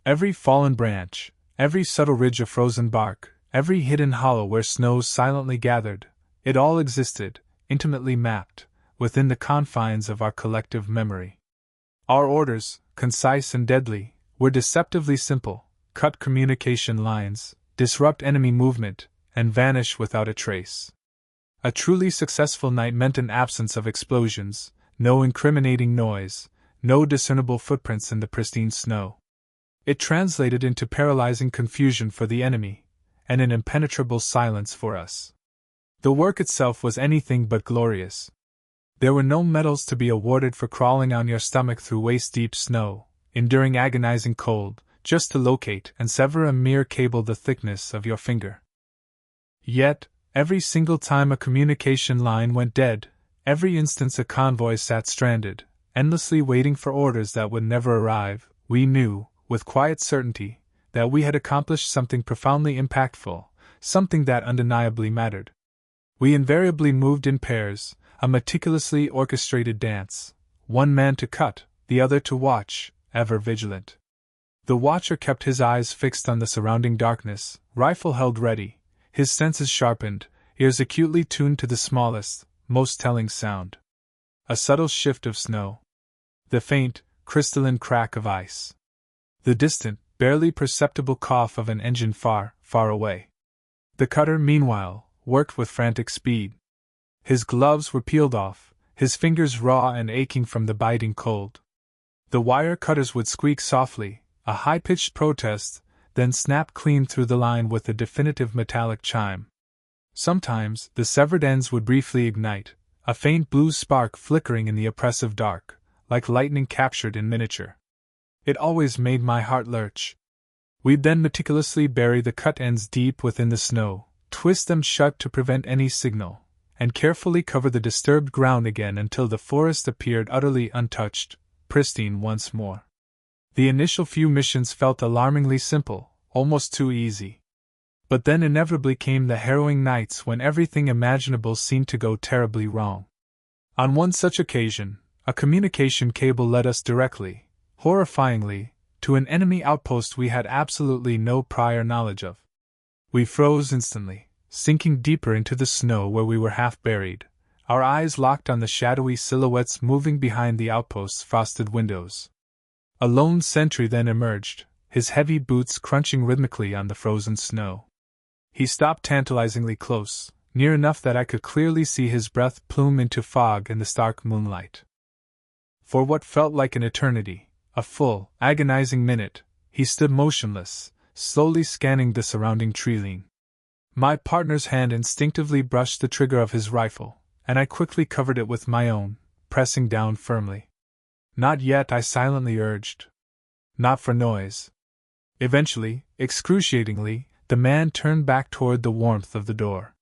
Every fallen branch, every subtle ridge of frozen bark, every hidden hollow where snows silently gathered, it all existed, intimately mapped, within the confines of our collective memory. Our orders, concise and deadly, were deceptively simple: cut communication lines, disrupt enemy movement, and vanish without a trace. A truly successful night meant an absence of explosions, no incriminating noise, no discernible footprints in the pristine snow. It translated into paralyzing confusion for the enemy, and an impenetrable silence for us. The work itself was anything but glorious. There were no medals to be awarded for crawling on your stomach through waist-deep snow, enduring agonizing cold, just to locate and sever a mere cable the thickness of your finger. Yet, every single time a communication line went dead, every instance a convoy sat stranded, endlessly waiting for orders that would never arrive, we knew, with quiet certainty, that we had accomplished something profoundly impactful, something that undeniably mattered. We invariably moved in pairs, a meticulously orchestrated dance, one man to cut, the other to watch, ever vigilant. The watcher kept his eyes fixed on the surrounding darkness, rifle held ready, his senses sharpened, ears acutely tuned to the smallest, most telling sound. A subtle shift of snow. The faint, crystalline crack of ice. The distant, barely perceptible cough of an engine far, far away. The cutter, meanwhile, worked with frantic speed. His gloves were peeled off, his fingers raw and aching from the biting cold. The wire cutters would squeak softly, a high-pitched protest, then snap clean through the line with a definitive metallic chime. Sometimes, the severed ends would briefly ignite, a faint blue spark flickering in the oppressive dark, like lightning captured in miniature. It always made my heart lurch. We'd then meticulously bury the cut ends deep within the snow, twist them shut to prevent any signal, and carefully cover the disturbed ground again until the forest appeared utterly untouched, pristine once more. The initial few missions felt alarmingly simple, almost too easy. But then inevitably came the harrowing nights when everything imaginable seemed to go terribly wrong. On one such occasion, a communication cable led us directly, horrifyingly, to an enemy outpost we had absolutely no prior knowledge of. We froze instantly, sinking deeper into the snow where we were half buried, our eyes locked on the shadowy silhouettes moving behind the outpost's frosted windows. A lone sentry then emerged, his heavy boots crunching rhythmically on the frozen snow. He stopped tantalizingly close, near enough that I could clearly see his breath plume into fog in the stark moonlight. For what felt like an eternity, a full, agonizing minute, he stood motionless, slowly scanning the surrounding treeline. My partner's hand instinctively brushed the trigger of his rifle, and I quickly covered it with my own, pressing down firmly. Not yet, I silently urged. Not for noise. Eventually, excruciatingly, the man turned back toward the warmth of the door.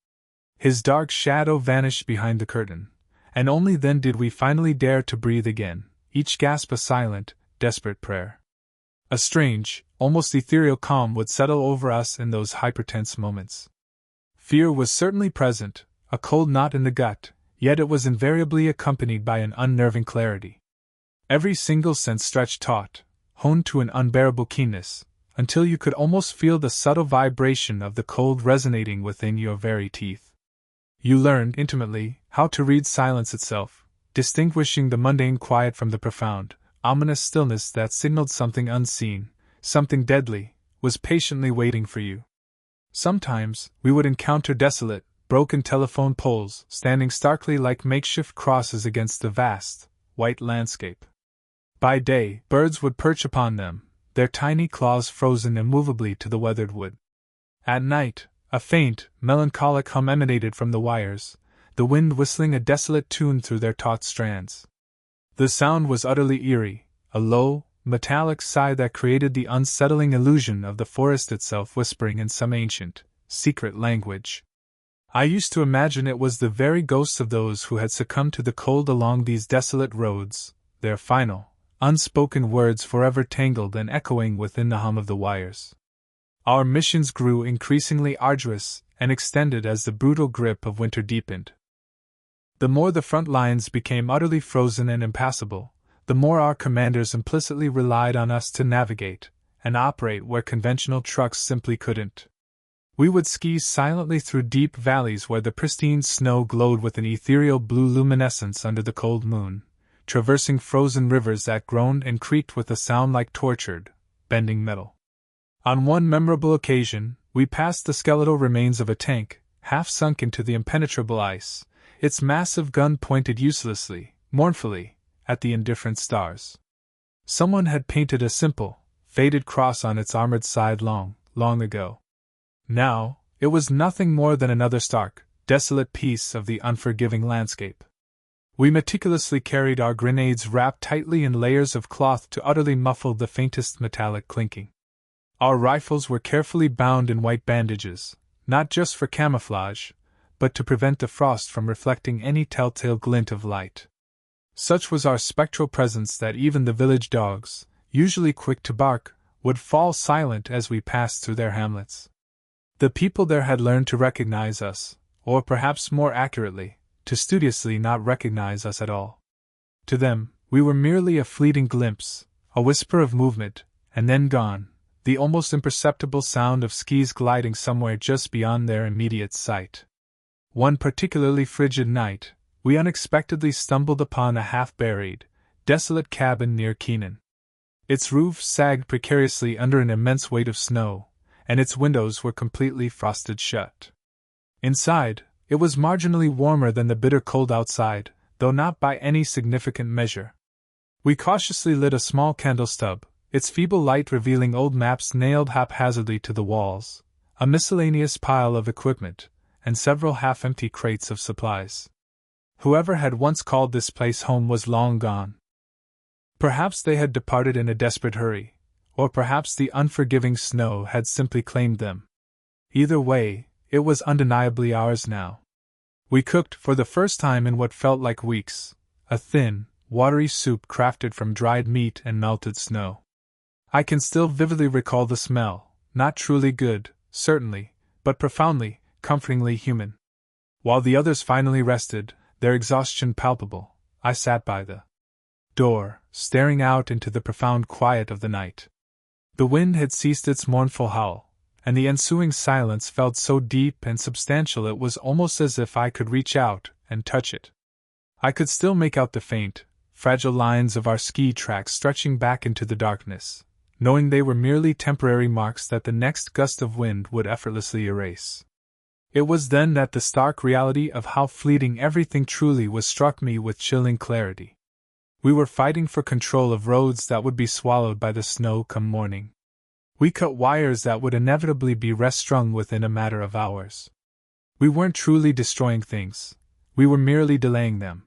His dark shadow vanished behind the curtain, and only then did we finally dare to breathe again, each gasp a silent, desperate prayer. A strange, almost ethereal calm would settle over us in those hypertense moments. Fear was certainly present, a cold knot in the gut, yet it was invariably accompanied by an unnerving clarity. Every single sense stretched taut, honed to an unbearable keenness, until you could almost feel the subtle vibration of the cold resonating within your very teeth. You learned, intimately, how to read silence itself, distinguishing the mundane quiet from the profound, ominous stillness that signaled something unseen, something deadly, was patiently waiting for you. Sometimes, we would encounter desolate, broken telephone poles standing starkly like makeshift crosses against the vast, white landscape. By day, birds would perch upon them, their tiny claws frozen immovably to the weathered wood. At night, a faint, melancholic hum emanated from the wires, the wind whistling a desolate tune through their taut strands. The sound was utterly eerie, a low, metallic sigh that created the unsettling illusion of the forest itself whispering in some ancient, secret language. I used to imagine it was the very ghosts of those who had succumbed to the cold along these desolate roads, their final, unspoken words forever tangled and echoing within the hum of the wires. Our missions grew increasingly arduous and extended as the brutal grip of winter deepened. The more the front lines became utterly frozen and impassable, the more our commanders implicitly relied on us to navigate and operate where conventional trucks simply couldn't. We would ski silently through deep valleys where the pristine snow glowed with an ethereal blue luminescence under the cold moon, traversing frozen rivers that groaned and creaked with a sound like tortured, bending metal. On one memorable occasion, we passed the skeletal remains of a tank, half sunk into the impenetrable ice, its massive gun pointed uselessly, mournfully, at the indifferent stars. Someone had painted a simple, faded cross on its armored side long, long ago. Now, it was nothing more than another stark, desolate piece of the unforgiving landscape. We meticulously carried our grenades wrapped tightly in layers of cloth to utterly muffle the faintest metallic clinking. Our rifles were carefully bound in white bandages, not just for camouflage, but to prevent the frost from reflecting any telltale glint of light. Such was our spectral presence that even the village dogs, usually quick to bark, would fall silent as we passed through their hamlets. The people there had learned to recognize us, or perhaps more accurately, to studiously not recognize us at all. To them, we were merely a fleeting glimpse, a whisper of movement, and then gone, the almost imperceptible sound of skis gliding somewhere just beyond their immediate sight. One particularly frigid night, we unexpectedly stumbled upon a half-buried, desolate cabin near Keenan. Its roof sagged precariously under an immense weight of snow, and its windows were completely frosted shut. Inside, it was marginally warmer than the bitter cold outside, though not by any significant measure. We cautiously lit a small candle stub, its feeble light revealing old maps nailed haphazardly to the walls, a miscellaneous pile of equipment, and several half-empty crates of supplies. Whoever had once called this place home was long gone. Perhaps they had departed in a desperate hurry, or perhaps the unforgiving snow had simply claimed them. Either way, it was undeniably ours now. We cooked, for the first time in what felt like weeks, a thin, watery soup crafted from dried meat and melted snow. I can still vividly recall the smell, not truly good, certainly, but profoundly, comfortingly human. While the others finally rested, their exhaustion palpable, I sat by the door, staring out into the profound quiet of the night. The wind had ceased its mournful howl, and the ensuing silence felt so deep and substantial it was almost as if I could reach out and touch it. I could still make out the faint, fragile lines of our ski tracks stretching back into the darkness, knowing they were merely temporary marks that the next gust of wind would effortlessly erase. It was then that the stark reality of how fleeting everything truly was struck me with chilling clarity. We were fighting for control of roads that would be swallowed by the snow come morning. We cut wires that would inevitably be rest-strung within a matter of hours. We weren't truly destroying things, we were merely delaying them.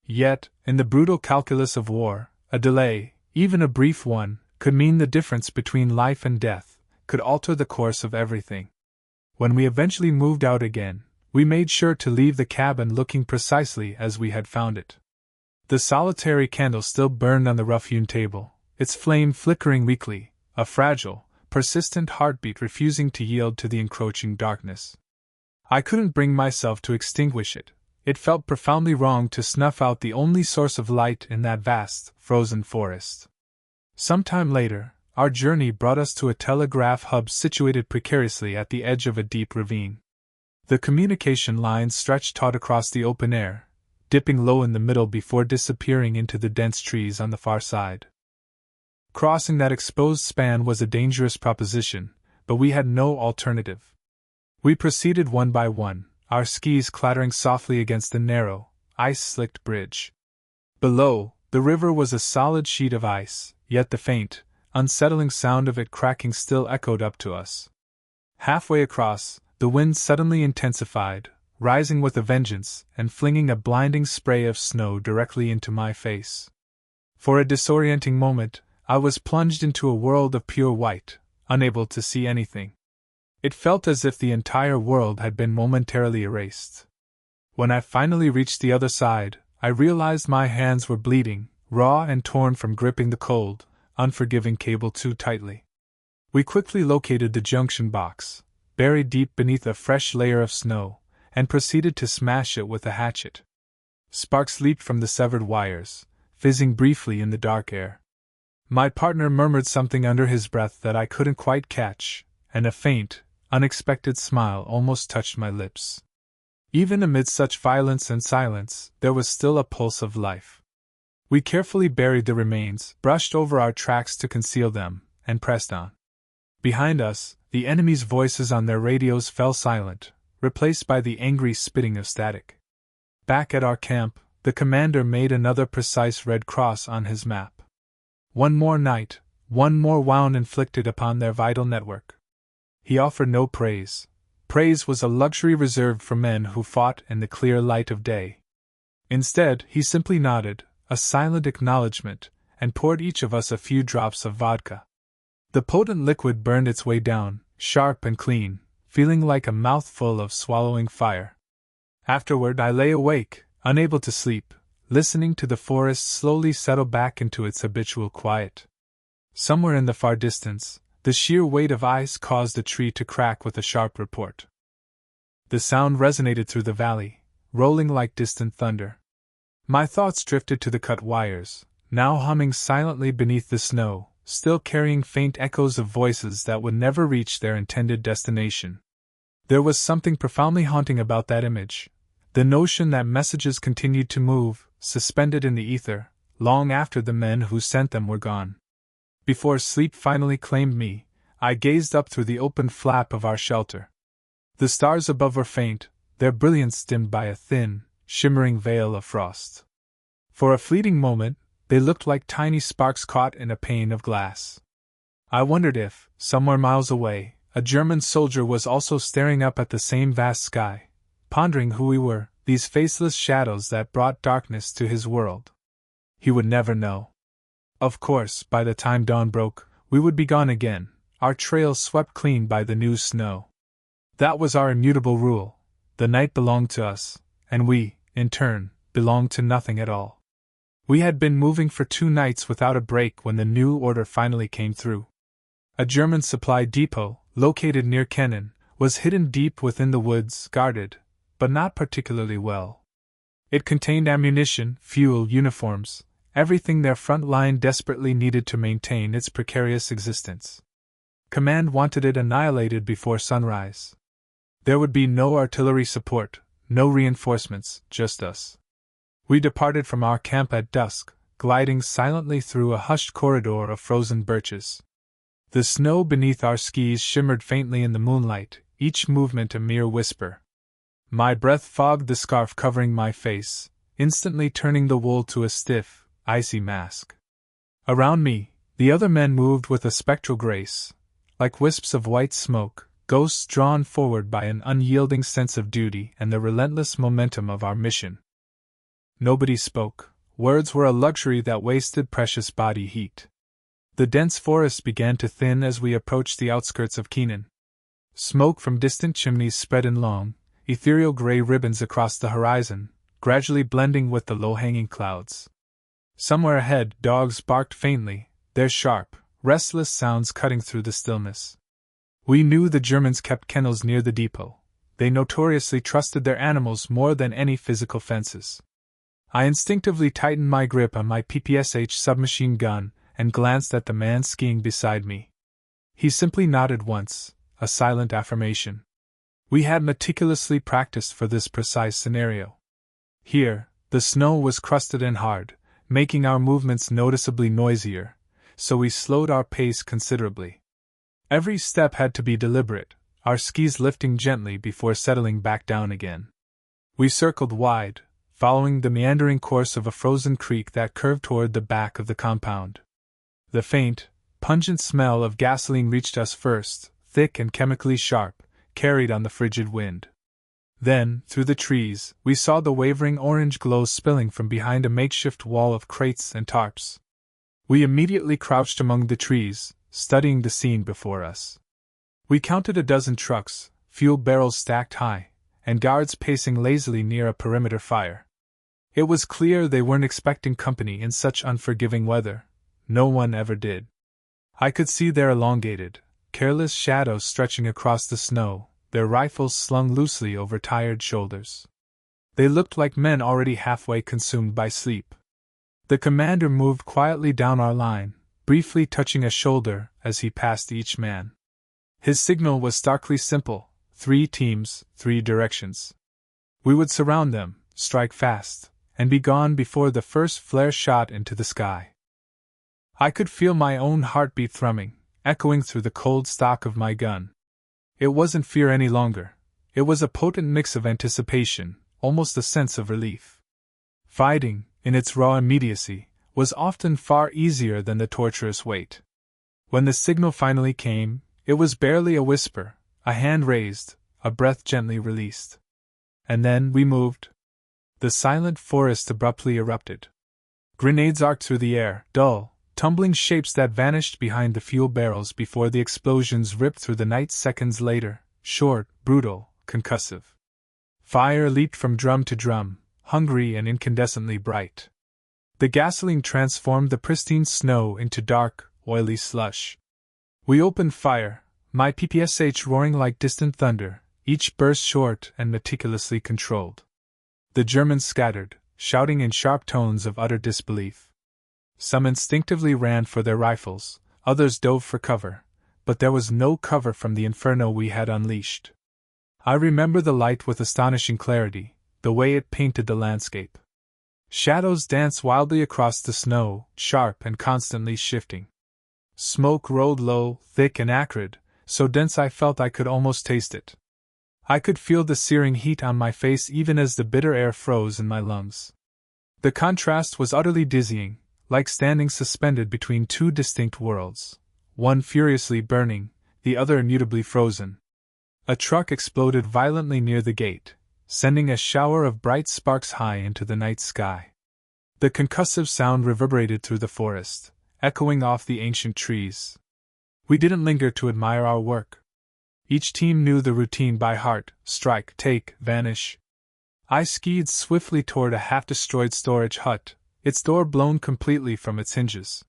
Yet, in the brutal calculus of war, a delay, even a brief one, could mean the difference between life and death, could alter the course of everything. When we eventually moved out again, we made sure to leave the cabin looking precisely as we had found it. The solitary candle still burned on the rough-hewn table, its flame flickering weakly, a fragile, persistent heartbeat refusing to yield to the encroaching darkness. I couldn't bring myself to extinguish it. It felt profoundly wrong to snuff out the only source of light in that vast, frozen forest. Some time later, our journey brought us to a telegraph hub situated precariously at the edge of a deep ravine. The communication lines stretched taut across the open air, dipping low in the middle before disappearing into the dense trees on the far side. Crossing that exposed span was a dangerous proposition, but we had no alternative. We proceeded one by one, our skis clattering softly against the narrow, ice-slicked bridge. Below, the river was a solid sheet of ice, yet the faint, unsettling sound of it cracking still echoed up to us. Halfway across, the wind suddenly intensified, rising with a vengeance and flinging a blinding spray of snow directly into my face. For a disorienting moment, I was plunged into a world of pure white, unable to see anything. It felt as if the entire world had been momentarily erased. When I finally reached the other side, I realized my hands were bleeding, raw and torn from gripping the cold, unforgiving cable too tightly. We quickly located the junction box, buried deep beneath a fresh layer of snow, and proceeded to smash it with a hatchet. Sparks leaped from the severed wires, fizzing briefly in the dark air. My partner murmured something under his breath that I couldn't quite catch, and a faint, unexpected smile almost touched my lips. Even amid such violence and silence, there was still a pulse of life. We carefully buried the remains, brushed over our tracks to conceal them, and pressed on. Behind us, the enemy's voices on their radios fell silent, replaced by the angry spitting of static. Back at our camp, the commander made another precise red cross on his map. One more night, one more wound inflicted upon their vital network. He offered no praise. Praise was a luxury reserved for men who fought in the clear light of day. Instead, he simply nodded, a silent acknowledgement, and poured each of us a few drops of vodka. The potent liquid burned its way down, sharp and clean, feeling like a mouthful of swallowing fire. Afterward I lay awake, unable to sleep, listening to the forest slowly settle back into its habitual quiet. Somewhere in the far distance, the sheer weight of ice caused a tree to crack with a sharp report. The sound resonated through the valley, rolling like distant thunder. My thoughts drifted to the cut wires, now humming silently beneath the snow, still carrying faint echoes of voices that would never reach their intended destination. There was something profoundly haunting about that image, the notion that messages continued to move, suspended in the ether, long after the men who sent them were gone. Before sleep finally claimed me, I gazed up through the open flap of our shelter. The stars above were faint, their brilliance dimmed by a thin, shimmering veil of frost. For a fleeting moment, they looked like tiny sparks caught in a pane of glass. I wondered if, somewhere miles away, a German soldier was also staring up at the same vast sky, pondering who we were, these faceless shadows that brought darkness to his world. He would never know. Of course, by the time dawn broke, we would be gone again, our trail swept clean by the new snow. That was our immutable rule. The night belonged to us, and we, in turn, belonged to nothing at all. We had been moving for 2 nights without a break when the new order finally came through. A German supply depot, located near Kennan, was hidden deep within the woods, guarded, but not particularly well. It contained ammunition, fuel, uniforms, everything their front line desperately needed to maintain its precarious existence. Command wanted it annihilated before sunrise. There would be no artillery support, no reinforcements, just us. We departed from our camp at dusk, gliding silently through a hushed corridor of frozen birches. The snow beneath our skis shimmered faintly in the moonlight, each movement a mere whisper. My breath fogged the scarf covering my face, instantly turning the wool to a stiff, icy mask. Around me, the other men moved with a spectral grace, like wisps of white smoke, ghosts drawn forward by an unyielding sense of duty and the relentless momentum of our mission. Nobody spoke. Words were a luxury that wasted precious body heat. The dense forest began to thin as we approached the outskirts of Keenan. Smoke from distant chimneys spread in long, ethereal gray ribbons across the horizon, gradually blending with the low-hanging clouds. Somewhere ahead, dogs barked faintly, their sharp, restless sounds cutting through the stillness. We knew the Germans kept kennels near the depot. They notoriously trusted their animals more than any physical fences. I instinctively tightened my grip on my PPSH submachine gun and glanced at the man skiing beside me. He simply nodded once, a silent affirmation. We had meticulously practiced for this precise scenario. Here, the snow was crusted and hard, making our movements noticeably noisier, so we slowed our pace considerably. Every step had to be deliberate, our skis lifting gently before settling back down again. We circled wide, following the meandering course of a frozen creek that curved toward the back of the compound. The faint, pungent smell of gasoline reached us first, thick and chemically sharp, carried on the frigid wind. Then, through the trees, we saw the wavering orange glow spilling from behind a makeshift wall of crates and tarps. We immediately crouched among the trees, studying the scene before us. We counted a dozen trucks, fuel barrels stacked high, and guards pacing lazily near a perimeter fire. It was clear they weren't expecting company in such unforgiving weather. No one ever did. I could see their elongated, careless shadows stretching across the snow, their rifles slung loosely over tired shoulders. They looked like men already halfway consumed by sleep. The commander moved quietly down our line, briefly touching a shoulder as he passed each man. His signal was starkly simple: 3 teams, 3 directions. We would surround them, strike fast, and be gone before the first flare shot into the sky. I could feel my own heartbeat thrumming, echoing through the cold stock of my gun. It wasn't fear any longer. It was a potent mix of anticipation, almost a sense of relief. Fighting, in its raw immediacy, was often far easier than the torturous wait. When the signal finally came, it was barely a whisper, a hand raised, a breath gently released. And then we moved. The silent forest abruptly erupted. Grenades arced through the air, dull, tumbling shapes that vanished behind the fuel barrels before the explosions ripped through the night seconds later, short, brutal, concussive. Fire leaped from drum to drum, hungry and incandescently bright. The gasoline transformed the pristine snow into dark, oily slush. We opened fire, my PPSH roaring like distant thunder, each burst short and meticulously controlled. The Germans scattered, shouting in sharp tones of utter disbelief. Some instinctively ran for their rifles, others dove for cover, but there was no cover from the inferno we had unleashed. I remember the light with astonishing clarity, the way it painted the landscape. Shadows danced wildly across the snow, sharp and constantly shifting. Smoke rolled low, thick and acrid, so dense I felt I could almost taste it. I could feel the searing heat on my face even as the bitter air froze in my lungs. The contrast was utterly dizzying, like standing suspended between 2 distinct worlds, one furiously burning, the other immutably frozen. A truck exploded violently near the gate, sending a shower of bright sparks high into the night sky. The concussive sound reverberated through the forest, echoing off the ancient trees. We didn't linger to admire our work. Each team knew the routine by heart: strike, take, vanish. I skied swiftly toward a half-destroyed storage hut, its door blown completely from its hinges.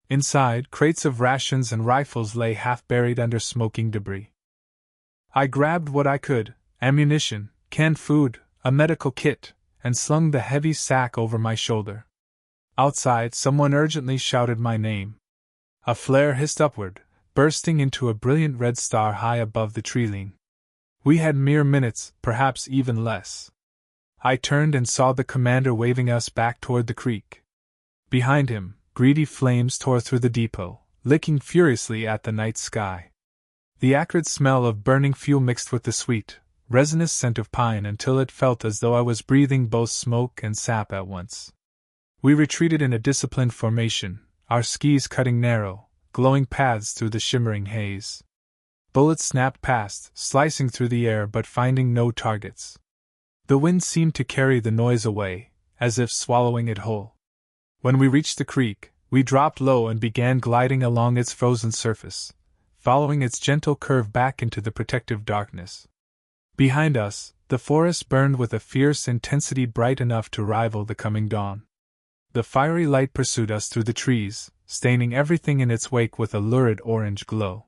Inside, crates of rations and rifles lay half-buried under smoking debris. I grabbed what I could: ammunition, canned food, a medical kit, and slung the heavy sack over my shoulder. Outside, someone urgently shouted my name. A flare hissed upward, bursting into a brilliant red star high above the tree-line. We had mere minutes, perhaps even less. I turned and saw the commander waving us back toward the creek. Behind him, greedy flames tore through the depot, licking furiously at the night sky. The acrid smell of burning fuel mixed with the sweet, resinous scent of pine until it felt as though I was breathing both smoke and sap at once. We retreated in a disciplined formation, our skis cutting narrow, glowing paths through the shimmering haze. Bullets snapped past, slicing through the air but finding no targets. The wind seemed to carry the noise away, as if swallowing it whole. When we reached the creek, we dropped low and began gliding along its frozen surface, following its gentle curve back into the protective darkness. Behind us, the forest burned with a fierce intensity bright enough to rival the coming dawn. The fiery light pursued us through the trees, staining everything in its wake with a lurid orange glow.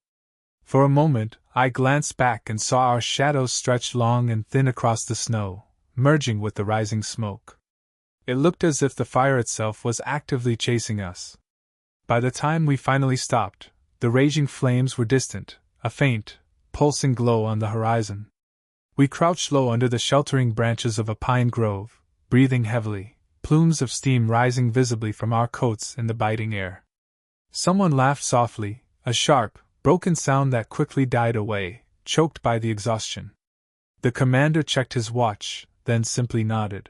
For a moment, I glanced back and saw our shadows stretch long and thin across the snow, merging with the rising smoke. It looked as if the fire itself was actively chasing us. By the time we finally stopped, the raging flames were distant, a faint, pulsing glow on the horizon. We crouched low under the sheltering branches of a pine grove, breathing heavily, plumes of steam rising visibly from our coats in the biting air. Someone laughed softly, a sharp, broken sound that quickly died away, choked by the exhaustion. The commander checked his watch, then simply nodded.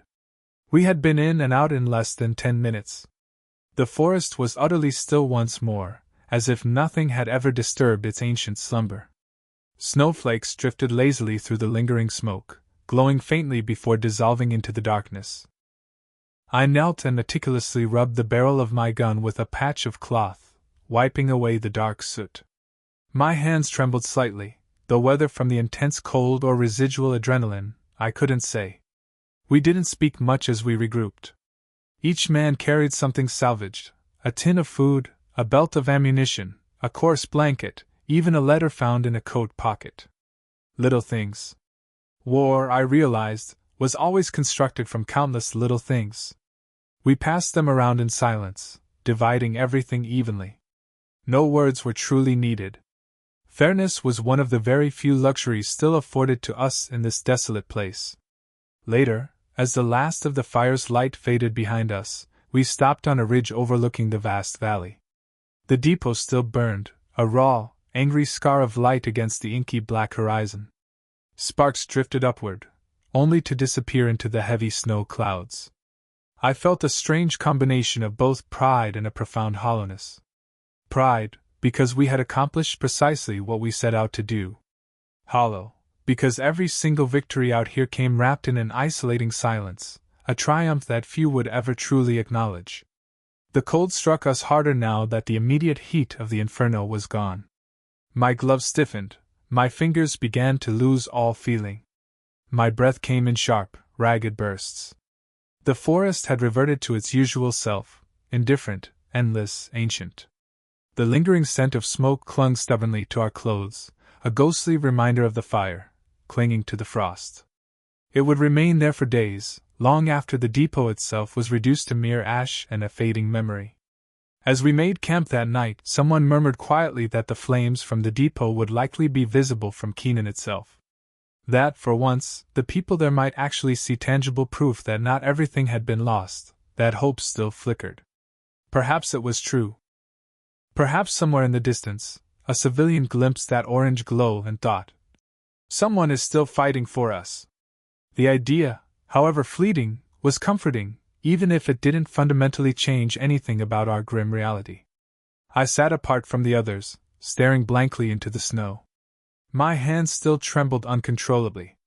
We had been in and out in less than 10 minutes. The forest was utterly still once more, as if nothing had ever disturbed its ancient slumber. Snowflakes drifted lazily through the lingering smoke, glowing faintly before dissolving into the darkness. I knelt and meticulously rubbed the barrel of my gun with a patch of cloth, wiping away the dark soot. My hands trembled slightly, though whether from the intense cold or residual adrenaline, I couldn't say. We didn't speak much as we regrouped. Each man carried something salvaged, a tin of food, a belt of ammunition, a coarse blanket, even a letter found in a coat pocket. Little things. War, I realized, was always constructed from countless little things. We passed them around in silence, dividing everything evenly. No words were truly needed. Fairness was one of the very few luxuries still afforded to us in this desolate place. Later, as the last of the fire's light faded behind us, we stopped on a ridge overlooking the vast valley. The depot still burned, a raw, angry scar of light against the inky black horizon. Sparks drifted upward, only to disappear into the heavy snow clouds. I felt a strange combination of both pride and a profound hollowness. Pride, because we had accomplished precisely what we set out to do. Hollow, because every single victory out here came wrapped in an isolating silence, a triumph that few would ever truly acknowledge. The cold struck us harder now that the immediate heat of the inferno was gone. My gloves stiffened, my fingers began to lose all feeling. My breath came in sharp, ragged bursts. The forest had reverted to its usual self, indifferent, endless, ancient. The lingering scent of smoke clung stubbornly to our clothes, a ghostly reminder of the fire, clinging to the frost. It would remain there for days, long after the depot itself was reduced to mere ash and a fading memory. As we made camp that night, someone murmured quietly that the flames from the depot would likely be visible from Keenan itself. That, for once, the people there might actually see tangible proof that not everything had been lost, that hope still flickered. Perhaps it was true. Perhaps somewhere in the distance, a civilian glimpsed that orange glow and thought, "Someone is still fighting for us." The idea, however fleeting, was comforting, even if it didn't fundamentally change anything about our grim reality. I sat apart from the others, staring blankly into the snow. My hands still trembled uncontrollably.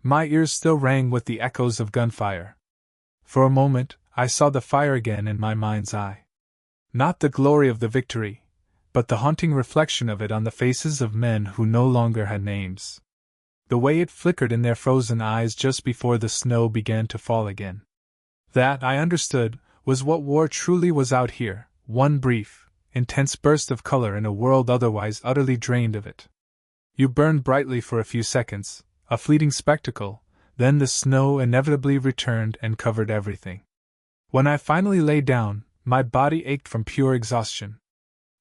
My ears still rang with the echoes of gunfire. For a moment, I saw the fire again in my mind's eye. Not the glory of the victory, but the haunting reflection of it on the faces of men who no longer had names. The way it flickered in their frozen eyes just before the snow began to fall again. That, I understood, was what war truly was out here, one brief, intense burst of color in a world otherwise utterly drained of it. You burned brightly for a few seconds, a fleeting spectacle, then the snow inevitably returned and covered everything. When I finally lay down, my body ached from pure exhaustion.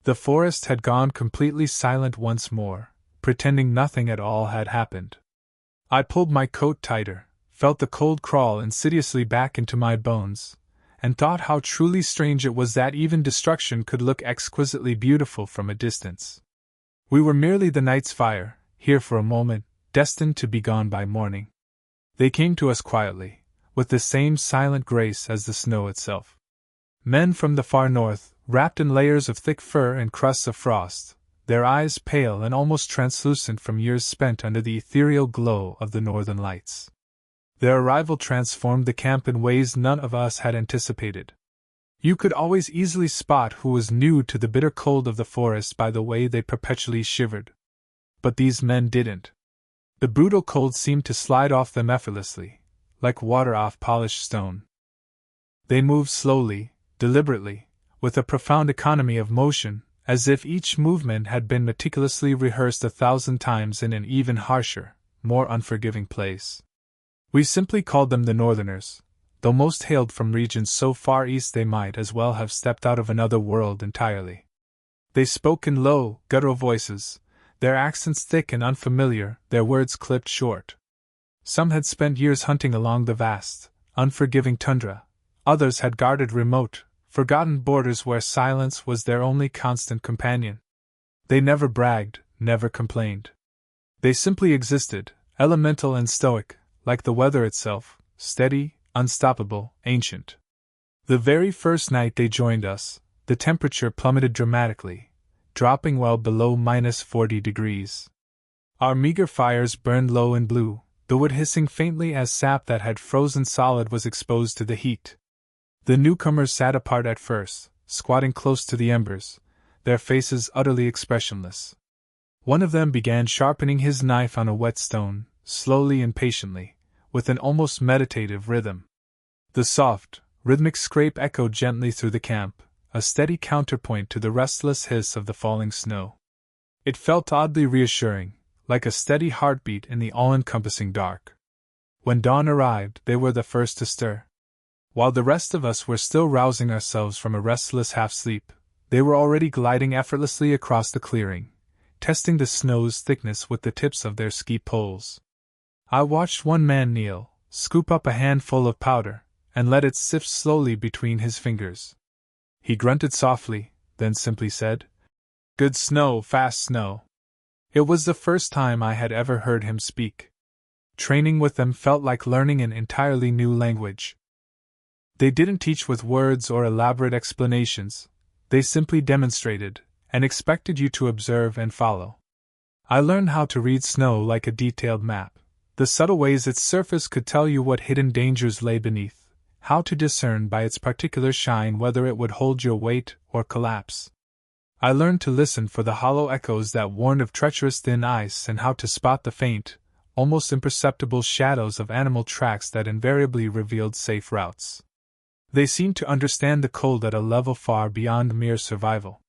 The forest had gone completely silent once more, pretending nothing at all had happened. I pulled my coat tighter, felt the cold crawl insidiously back into my bones, and thought how truly strange it was that even destruction could look exquisitely beautiful from a distance. We were merely the night's fire, here for a moment, destined to be gone by morning. They came to us quietly, with the same silent grace as the snow itself. Men from the far north, wrapped in layers of thick fur and crusts of frost, their eyes pale and almost translucent from years spent under the ethereal glow of the northern lights. Their arrival transformed the camp in ways none of us had anticipated. You could always easily spot who was new to the bitter cold of the forest by the way they perpetually shivered. But these men didn't. The brutal cold seemed to slide off them effortlessly, like water off polished stone. They moved slowly, deliberately, with a profound economy of motion, as if each movement had been meticulously rehearsed 1,000 times in an even harsher, more unforgiving place. We simply called them the Northerners, though most hailed from regions so far east they might as well have stepped out of another world entirely. They spoke in low, guttural voices, their accents thick and unfamiliar, their words clipped short. Some had spent years hunting along the vast, unforgiving tundra, others had guarded remote, forgotten borders where silence was their only constant companion. They never bragged, never complained. They simply existed, elemental and stoic, like the weather itself, steady, unstoppable, ancient. The very first night they joined us, the temperature plummeted dramatically, dropping well below -40 degrees. Our meager fires burned low and blue, the wood hissing faintly as sap that had frozen solid was exposed to the heat. The newcomers sat apart at first, squatting close to the embers, their faces utterly expressionless. One of them began sharpening his knife on a wet stone, slowly and patiently, with an almost meditative rhythm. The soft, rhythmic scrape echoed gently through the camp, a steady counterpoint to the restless hiss of the falling snow. It felt oddly reassuring, like a steady heartbeat in the all-encompassing dark. When dawn arrived, they were the first to stir. While the rest of us were still rousing ourselves from a restless half-sleep, they were already gliding effortlessly across the clearing, testing the snow's thickness with the tips of their ski poles. I watched one man kneel, scoop up a handful of powder, and let it sift slowly between his fingers. He grunted softly, then simply said, "Good snow, fast snow." It was the first time I had ever heard him speak. Training with them felt like learning an entirely new language. They didn't teach with words or elaborate explanations, they simply demonstrated, and expected you to observe and follow. I learned how to read snow like a detailed map. The subtle ways its surface could tell you what hidden dangers lay beneath, how to discern by its particular shine whether it would hold your weight or collapse. I learned to listen for the hollow echoes that warned of treacherous thin ice and how to spot the faint, almost imperceptible shadows of animal tracks that invariably revealed safe routes. They seemed to understand the cold at a level far beyond mere survival.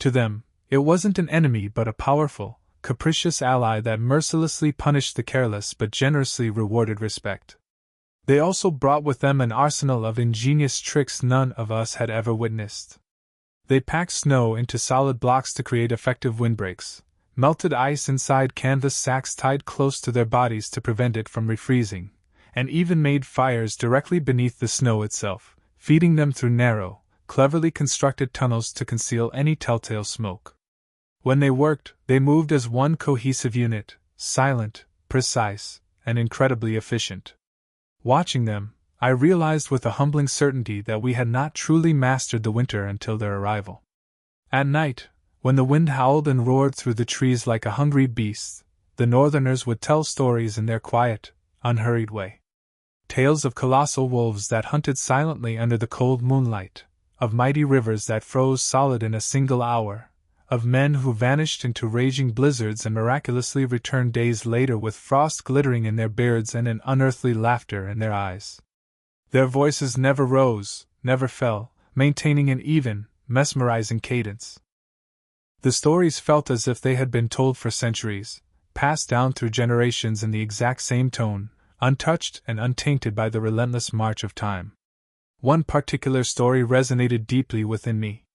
To them, it wasn't an enemy but a powerful, capricious ally that mercilessly punished the careless but generously rewarded respect. They also brought with them an arsenal of ingenious tricks none of us had ever witnessed. They packed snow into solid blocks to create effective windbreaks, melted ice inside canvas sacks tied close to their bodies to prevent it from refreezing, and even made fires directly beneath the snow itself, feeding them through narrow, cleverly constructed tunnels to conceal any telltale smoke. When they worked, they moved as one cohesive unit, silent, precise, and incredibly efficient. Watching them, I realized with a humbling certainty that we had not truly mastered the winter until their arrival. At night, when the wind howled and roared through the trees like a hungry beast, the Northerners would tell stories in their quiet, unhurried way. Tales of colossal wolves that hunted silently under the cold moonlight, of mighty rivers that froze solid in a single hour, of men who vanished into raging blizzards and miraculously returned days later with frost glittering in their beards and an unearthly laughter in their eyes. Their voices never rose, never fell, maintaining an even, mesmerizing cadence. The stories felt as if they had been told for centuries, passed down through generations in the exact same tone, untouched and untainted by the relentless march of time. One particular story resonated deeply within me.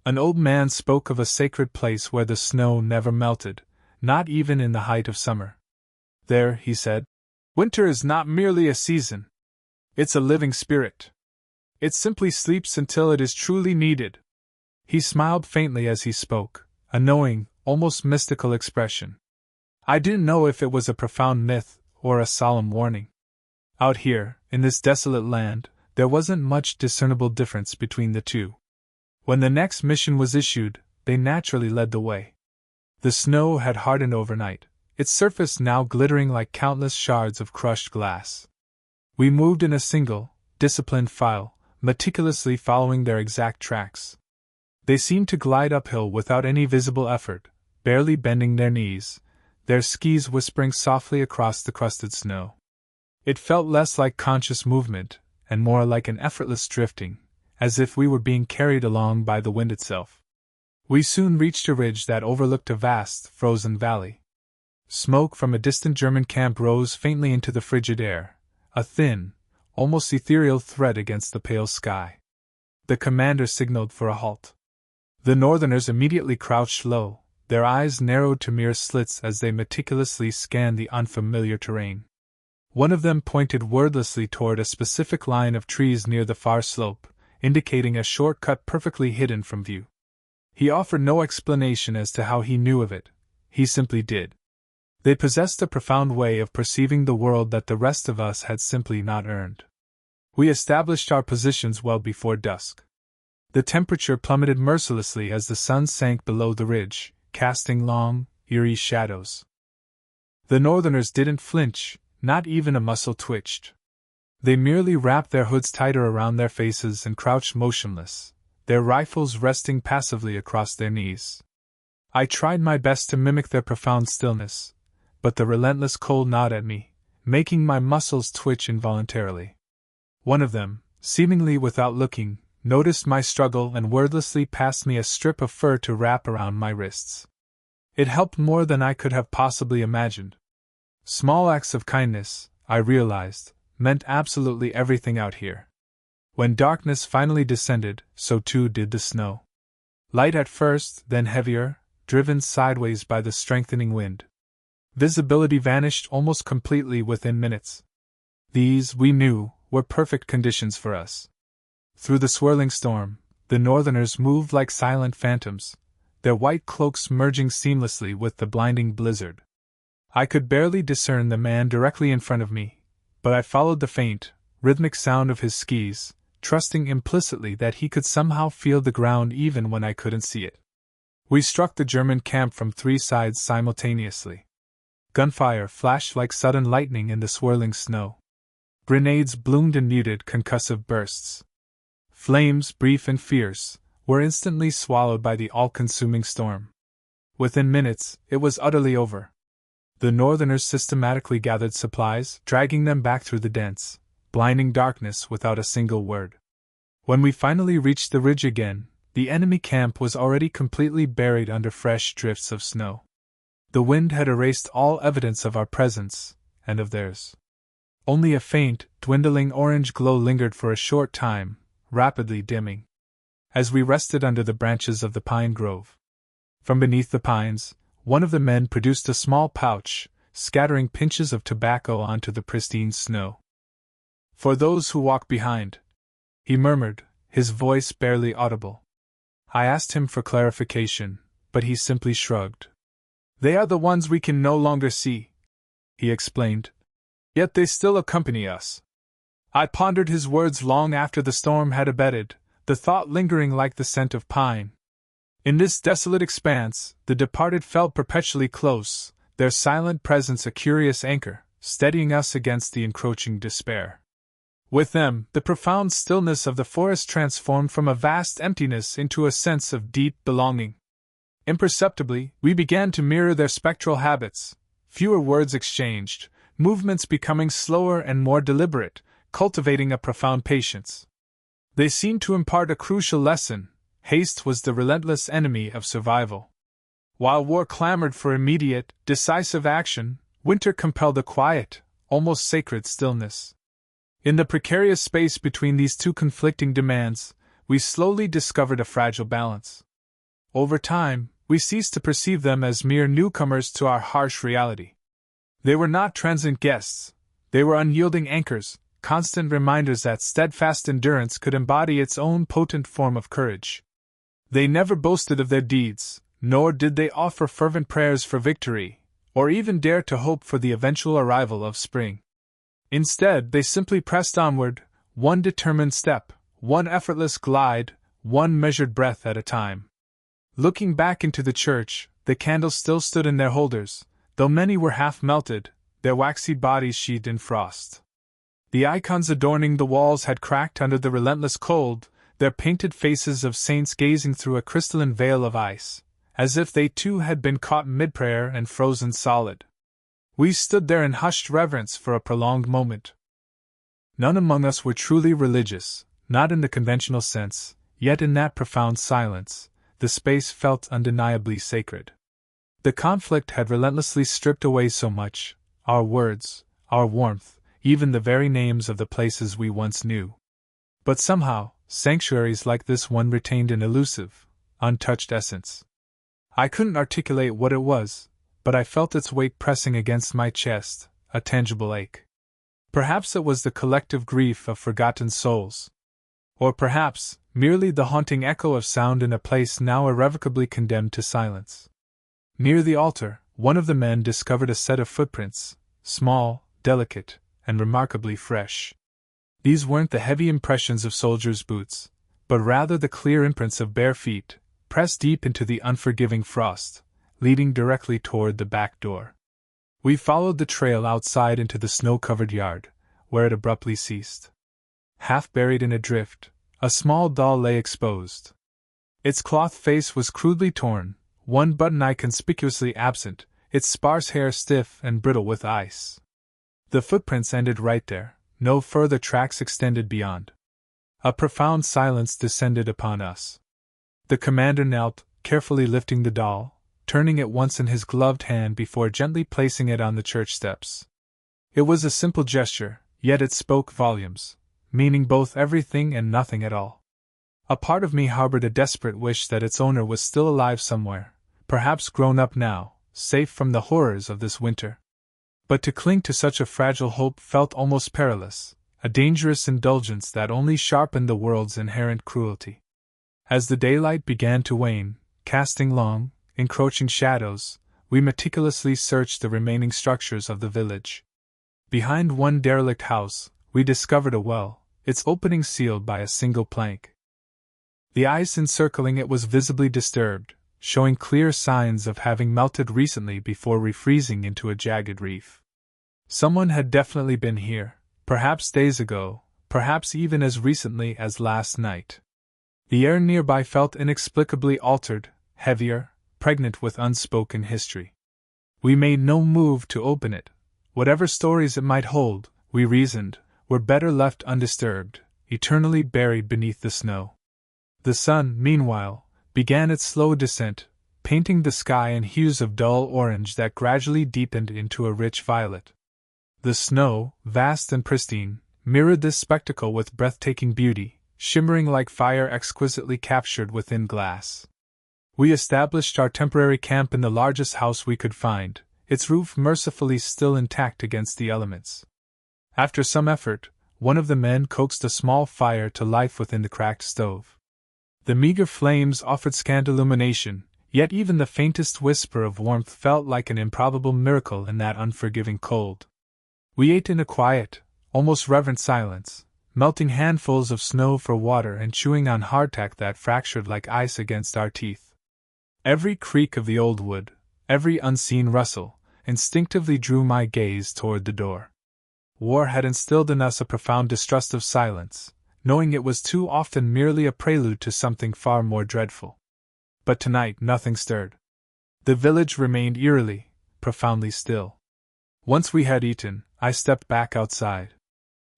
An old man spoke of a sacred place where the snow never melted, not even in the height of summer. There, he said, winter is not merely a season. It's a living spirit. It simply sleeps until it is truly needed. He smiled faintly as he spoke, a knowing, almost mystical expression. I didn't know if it was a profound myth or a solemn warning. Out here, in this desolate land, there wasn't much discernible difference between the two. When the next mission was issued, they naturally led the way. The snow had hardened overnight, its surface now glittering like countless shards of crushed glass. We moved in a single, disciplined file, meticulously following their exact tracks. They seemed to glide uphill without any visible effort, barely bending their knees, their skis whispering softly across the crusted snow. It felt less like conscious movement, and more like an effortless drifting, as if we were being carried along by the wind itself. We soon reached a ridge that overlooked a vast, frozen valley. Smoke from a distant German camp rose faintly into the frigid air, a thin, almost ethereal thread against the pale sky. The commander signaled for a halt. The Northerners immediately crouched low, their eyes narrowed to mere slits as they meticulously scanned the unfamiliar terrain. One of them pointed wordlessly toward a specific line of trees near the far slope, indicating a shortcut perfectly hidden from view. He offered no explanation as to how he knew of it, he simply did. They possessed a profound way of perceiving the world that the rest of us had simply not earned. We established our positions well before dusk. The temperature plummeted mercilessly as the sun sank below the ridge, casting long, eerie shadows. The Northerners didn't flinch, not even a muscle twitched. They merely wrapped their hoods tighter around their faces and crouched motionless, their rifles resting passively across their knees. I tried my best to mimic their profound stillness, but the relentless cold gnawed at me, making my muscles twitch involuntarily. One of them, seemingly without looking, noticed my struggle and wordlessly passed me a strip of fur to wrap around my wrists. It helped more than I could have possibly imagined. Small acts of kindness, I realized, meant absolutely everything out here. When darkness finally descended, so too did the snow. Light at first, then heavier, driven sideways by the strengthening wind. Visibility vanished almost completely within minutes. These, we knew, were perfect conditions for us. Through the swirling storm, the Northerners moved like silent phantoms, their white cloaks merging seamlessly with the blinding blizzard. I could barely discern the man directly in front of me, but I followed the faint, rhythmic sound of his skis, trusting implicitly that he could somehow feel the ground even when I couldn't see it. We struck the German camp from three sides simultaneously. Gunfire flashed like sudden lightning in the swirling snow. Grenades bloomed in muted, concussive bursts. Flames, brief and fierce, were instantly swallowed by the all-consuming storm. Within minutes, it was utterly over. The Northerners systematically gathered supplies, dragging them back through the dense, blinding darkness without a single word. When we finally reached the ridge again, the enemy camp was already completely buried under fresh drifts of snow. The wind had erased all evidence of our presence, and of theirs. Only a faint, dwindling orange glow lingered for a short time, rapidly dimming. As we rested under the branches of the pine grove. From beneath the pines, one of the men produced a small pouch, scattering pinches of tobacco onto the pristine snow. "For those who walk behind," he murmured, his voice barely audible. I asked him for clarification, but he simply shrugged. "They are the ones we can no longer see," he explained. "Yet they still accompany us." I pondered his words long after the storm had abated, the thought lingering like the scent of pine. In this desolate expanse, the departed felt perpetually close, their silent presence a curious anchor, steadying us against the encroaching despair. With them, the profound stillness of the forest transformed from a vast emptiness into a sense of deep belonging. Imperceptibly, we began to mirror their spectral habits, fewer words exchanged, movements becoming slower and more deliberate, cultivating a profound patience. They seemed to impart a crucial lesson: haste was the relentless enemy of survival. While war clamored for immediate, decisive action, winter compelled a quiet, almost sacred stillness. In the precarious space between these two conflicting demands, we slowly discovered a fragile balance. Over time, we ceased to perceive them as mere newcomers to our harsh reality. They were not transient guests, they were unyielding anchors, constant reminders that steadfast endurance could embody its own potent form of courage. They never boasted of their deeds, nor did they offer fervent prayers for victory, or even dare to hope for the eventual arrival of spring. Instead, they simply pressed onward, one determined step, one effortless glide, one measured breath at a time. Looking back into the church, the candles still stood in their holders, though many were half melted, their waxy bodies sheathed in frost. The icons adorning the walls had cracked under the relentless cold, their painted faces of saints gazing through a crystalline veil of ice, as if they too had been caught mid-prayer and frozen solid. We stood there in hushed reverence for a prolonged moment. None among us were truly religious, not in the conventional sense, yet in that profound silence, the space felt undeniably sacred. The conflict had relentlessly stripped away so much, our words, our warmth, even the very names of the places we once knew. But somehow, sanctuaries like this one retained an elusive, untouched essence. I couldn't articulate what it was, but I felt its weight pressing against my chest, a tangible ache. Perhaps it was the collective grief of forgotten souls. Or perhaps, merely the haunting echo of sound in a place now irrevocably condemned to silence. Near the altar, one of the men discovered a set of footprints, small, delicate, and remarkably fresh. These weren't the heavy impressions of soldiers' boots, but rather the clear imprints of bare feet, pressed deep into the unforgiving frost, leading directly toward the back door. We followed the trail outside into the snow-covered yard, where it abruptly ceased. Half buried in a drift, a small doll lay exposed. Its cloth face was crudely torn, one button-eye conspicuously absent, its sparse hair stiff and brittle with ice. The footprints ended right there, no further tracks extended beyond. A profound silence descended upon us. The commander knelt, carefully lifting the doll, turning it once in his gloved hand before gently placing it on the church steps. It was a simple gesture, yet it spoke volumes, meaning both everything and nothing at all. A part of me harbored a desperate wish that its owner was still alive somewhere, perhaps grown up now, safe from the horrors of this winter. But to cling to such a fragile hope felt almost perilous, a dangerous indulgence that only sharpened the world's inherent cruelty. As the daylight began to wane, casting long, encroaching shadows, we meticulously searched the remaining structures of the village. Behind one derelict house, we discovered a well, its opening sealed by a single plank. The ice encircling it was visibly disturbed, showing clear signs of having melted recently before refreezing into a jagged reef. Someone had definitely been here, perhaps days ago, perhaps even as recently as last night. The air nearby felt inexplicably altered, heavier, pregnant with unspoken history. We made no move to open it. Whatever stories it might hold, we reasoned, were better left undisturbed, eternally buried beneath the snow. The sun, meanwhile, began its slow descent, painting the sky in hues of dull orange that gradually deepened into a rich violet. The snow, vast and pristine, mirrored this spectacle with breathtaking beauty, shimmering like fire exquisitely captured within glass. We established our temporary camp in the largest house we could find, its roof mercifully still intact against the elements. After some effort, one of the men coaxed a small fire to life within the cracked stove. The meager flames offered scant illumination, yet even the faintest whisper of warmth felt like an improbable miracle in that unforgiving cold. We ate in a quiet, almost reverent silence, melting handfuls of snow for water and chewing on hardtack that fractured like ice against our teeth. Every creak of the old wood, every unseen rustle, instinctively drew my gaze toward the door. War had instilled in us a profound distrust of silence, knowing it was too often merely a prelude to something far more dreadful. But tonight nothing stirred. The village remained eerily, profoundly still. Once we had eaten, I stepped back outside.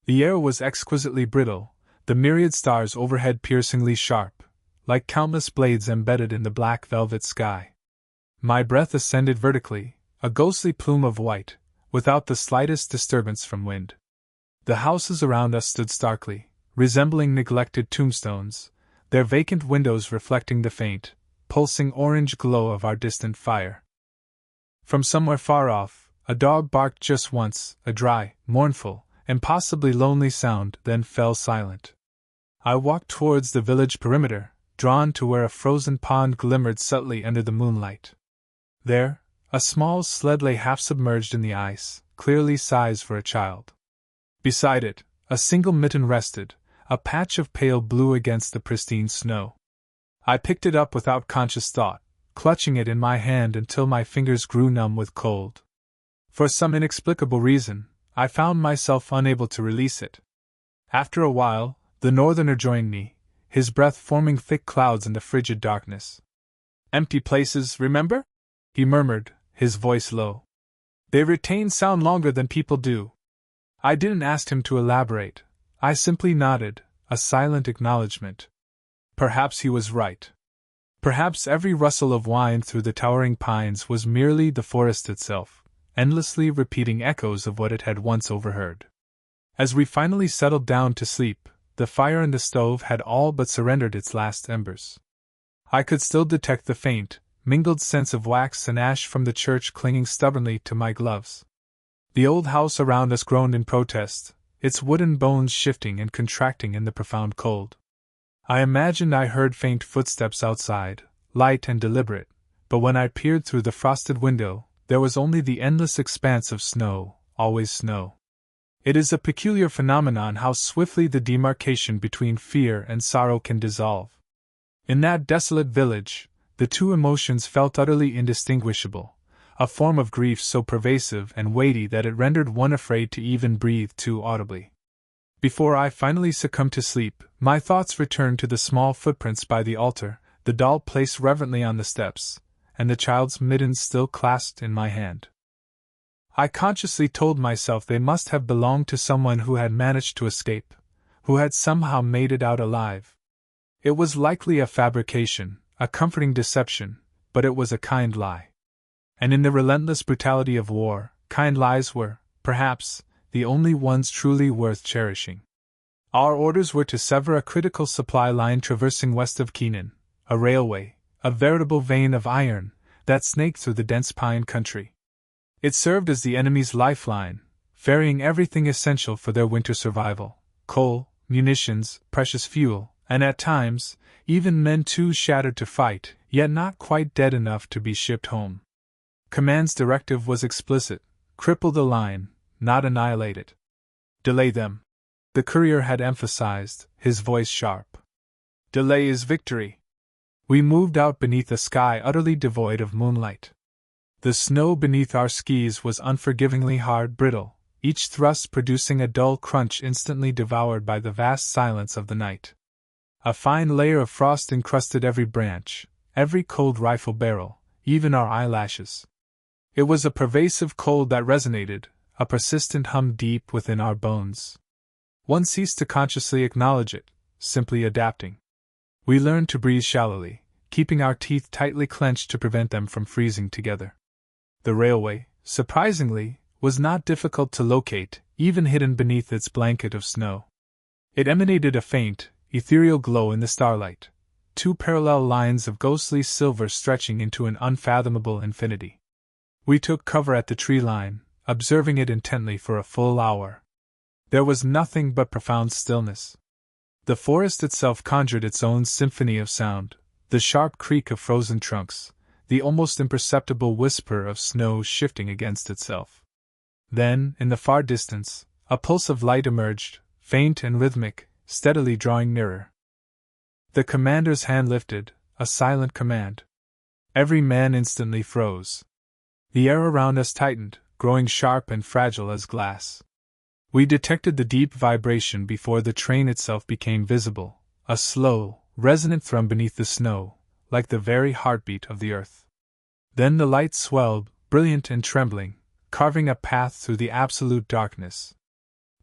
The air was exquisitely brittle, the myriad stars overhead piercingly sharp, like countless blades embedded in the black velvet sky. My breath ascended vertically, a ghostly plume of white, without the slightest disturbance from wind. The houses around us stood starkly, resembling neglected tombstones, their vacant windows reflecting the faint, pulsing orange glow of our distant fire. From somewhere far off, a dog barked just once, a dry, mournful, impossibly lonely sound, then fell silent. I walked towards the village perimeter, drawn to where a frozen pond glimmered subtly under the moonlight. There, a small sled lay half submerged in the ice, clearly sized for a child. Beside it, a single mitten rested, a patch of pale blue against the pristine snow. I picked it up without conscious thought, clutching it in my hand until my fingers grew numb with cold. For some inexplicable reason, I found myself unable to release it. After a while, the northerner joined me, his breath forming thick clouds in the frigid darkness. "Empty places, remember?" he murmured, his voice low. "They retain sound longer than people do." I didn't ask him to elaborate. I simply nodded, a silent acknowledgement. Perhaps he was right. Perhaps every rustle of wind through the towering pines was merely the forest itself, endlessly repeating echoes of what it had once overheard. As we finally settled down to sleep, the fire in the stove had all but surrendered its last embers. I could still detect the faint, mingled scents of wax and ash from the church clinging stubbornly to my gloves. The old house around us groaned in protest, its wooden bones shifting and contracting in the profound cold. I imagined I heard faint footsteps outside, light and deliberate, but when I peered through the frosted window, there was only the endless expanse of snow, always snow. It is a peculiar phenomenon how swiftly the demarcation between fear and sorrow can dissolve. In that desolate village, the two emotions felt utterly indistinguishable, a form of grief so pervasive and weighty that it rendered one afraid to even breathe too audibly. Before I finally succumbed to sleep, my thoughts returned to the small footprints by the altar, the doll placed reverently on the steps, and the child's mittens still clasped in my hand. I consciously told myself they must have belonged to someone who had managed to escape, who had somehow made it out alive. It was likely a fabrication, a comforting deception, but it was a kind lie. And in the relentless brutality of war, kind lies were, perhaps, the only ones truly worth cherishing. Our orders were to sever a critical supply line traversing west of Keenan, a railway, a veritable vein of iron, that snaked through the dense pine country. It served as the enemy's lifeline, ferrying everything essential for their winter survival: coal, munitions, precious fuel, and at times, even men too shattered to fight, yet not quite dead enough to be shipped home. Command's directive was explicit: cripple the line, not annihilate it. Delay them. The courier had emphasized, his voice sharp. Delay is victory. We moved out beneath a sky utterly devoid of moonlight. The snow beneath our skis was unforgivingly hard, brittle, each thrust producing a dull crunch instantly devoured by the vast silence of the night. A fine layer of frost encrusted every branch, every cold rifle barrel, even our eyelashes. It was a pervasive cold that resonated, a persistent hum deep within our bones. One ceased to consciously acknowledge it, simply adapting. We learned to breathe shallowly, keeping our teeth tightly clenched to prevent them from freezing together. The railway, surprisingly, was not difficult to locate, even hidden beneath its blanket of snow. It emanated a faint, ethereal glow in the starlight, two parallel lines of ghostly silver stretching into an unfathomable infinity. We took cover at the tree line, observing it intently for a full hour. There was nothing but profound stillness. The forest itself conjured its own symphony of sound, the sharp creak of frozen trunks, the almost imperceptible whisper of snow shifting against itself. Then, in the far distance, a pulse of light emerged, faint and rhythmic, steadily drawing nearer. The commander's hand lifted, a silent command. Every man instantly froze. The air around us tightened, growing sharp and fragile as glass. We detected the deep vibration before the train itself became visible, a slow, resonant thrum beneath the snow, like the very heartbeat of the earth. Then the light swelled, brilliant and trembling, carving a path through the absolute darkness.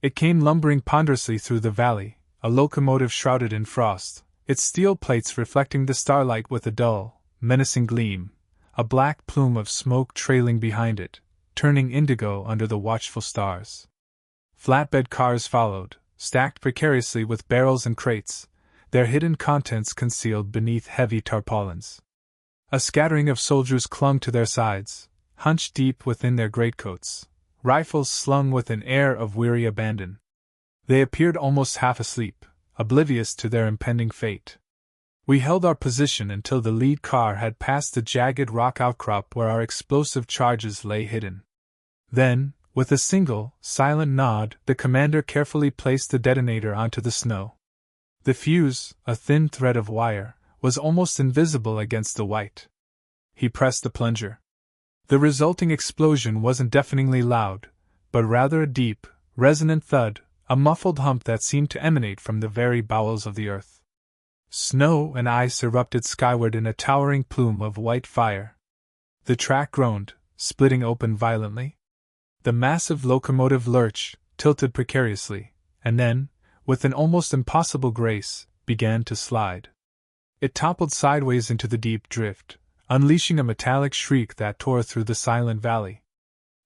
It came lumbering ponderously through the valley, a locomotive shrouded in frost, its steel plates reflecting the starlight with a dull, menacing gleam, a black plume of smoke trailing behind it, turning indigo under the watchful stars. Flatbed cars followed, stacked precariously with barrels and crates, their hidden contents concealed beneath heavy tarpaulins. A scattering of soldiers clung to their sides, hunched deep within their greatcoats, rifles slung with an air of weary abandon. They appeared almost half asleep, oblivious to their impending fate. We held our position until the lead car had passed the jagged rock outcrop where our explosive charges lay hidden. Then, with a single, silent nod, the commander carefully placed the detonator onto the snow. The fuse, a thin thread of wire, was almost invisible against the white. He pressed the plunger. The resulting explosion wasn't deafeningly loud, but rather a deep, resonant thud, a muffled hump that seemed to emanate from the very bowels of the earth. Snow and ice erupted skyward in a towering plume of white fire. The track groaned, splitting open violently. The massive locomotive lurched, tilted precariously, and then, with an almost impossible grace, began to slide. It toppled sideways into the deep drift, unleashing a metallic shriek that tore through the silent valley.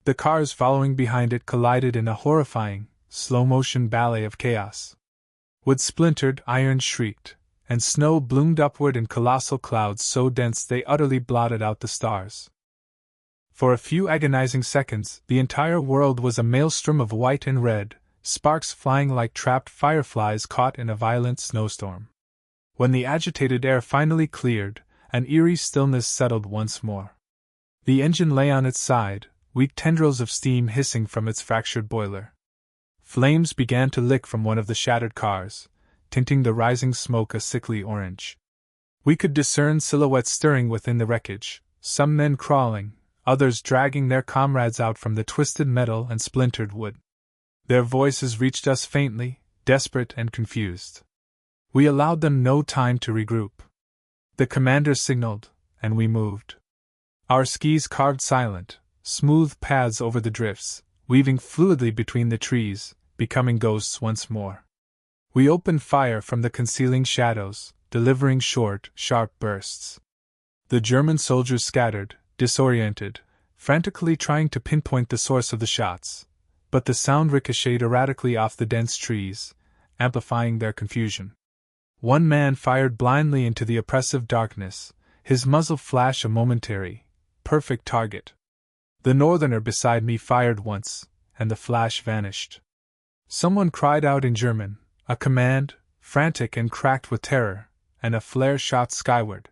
The cars following behind it collided in a horrifying, slow-motion ballet of chaos. Wood splintered, iron shrieked, and snow bloomed upward in colossal clouds so dense they utterly blotted out the stars. For a few agonizing seconds, the entire world was a maelstrom of white and red, sparks flying like trapped fireflies caught in a violent snowstorm. When the agitated air finally cleared, an eerie stillness settled once more. The engine lay on its side, weak tendrils of steam hissing from its fractured boiler. Flames began to lick from one of the shattered cars, tinting the rising smoke a sickly orange. We could discern silhouettes stirring within the wreckage, some men crawling, others dragging their comrades out from the twisted metal and splintered wood. Their voices reached us faintly, desperate and confused. We allowed them no time to regroup. The commander signaled, and we moved. Our skis carved silent, smooth paths over the drifts, weaving fluidly between the trees, becoming ghosts once more. We opened fire from the concealing shadows, delivering short, sharp bursts. The German soldiers scattered, disoriented, frantically trying to pinpoint the source of the shots, but the sound ricocheted erratically off the dense trees, amplifying their confusion. One man fired blindly into the oppressive darkness, his muzzle flash a momentary, perfect target. The northerner beside me fired once, and the flash vanished. Someone cried out in German, a command, frantic and cracked with terror, and a flare shot skyward.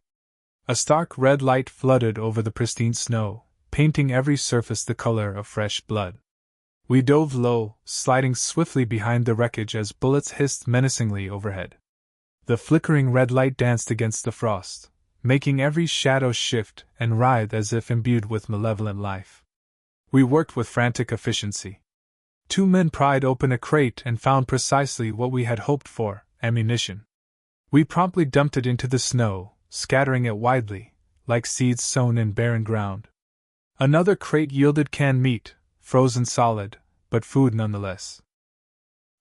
A stark red light flooded over the pristine snow, painting every surface the color of fresh blood. We dove low, sliding swiftly behind the wreckage as bullets hissed menacingly overhead. The flickering red light danced against the frost, making every shadow shift and writhe as if imbued with malevolent life. We worked with frantic efficiency. 2 men pried open a crate and found precisely what we had hoped for: ammunition. We promptly dumped it into the snow, scattering it widely, like seeds sown in barren ground. Another crate yielded canned meat, frozen solid, but food nonetheless.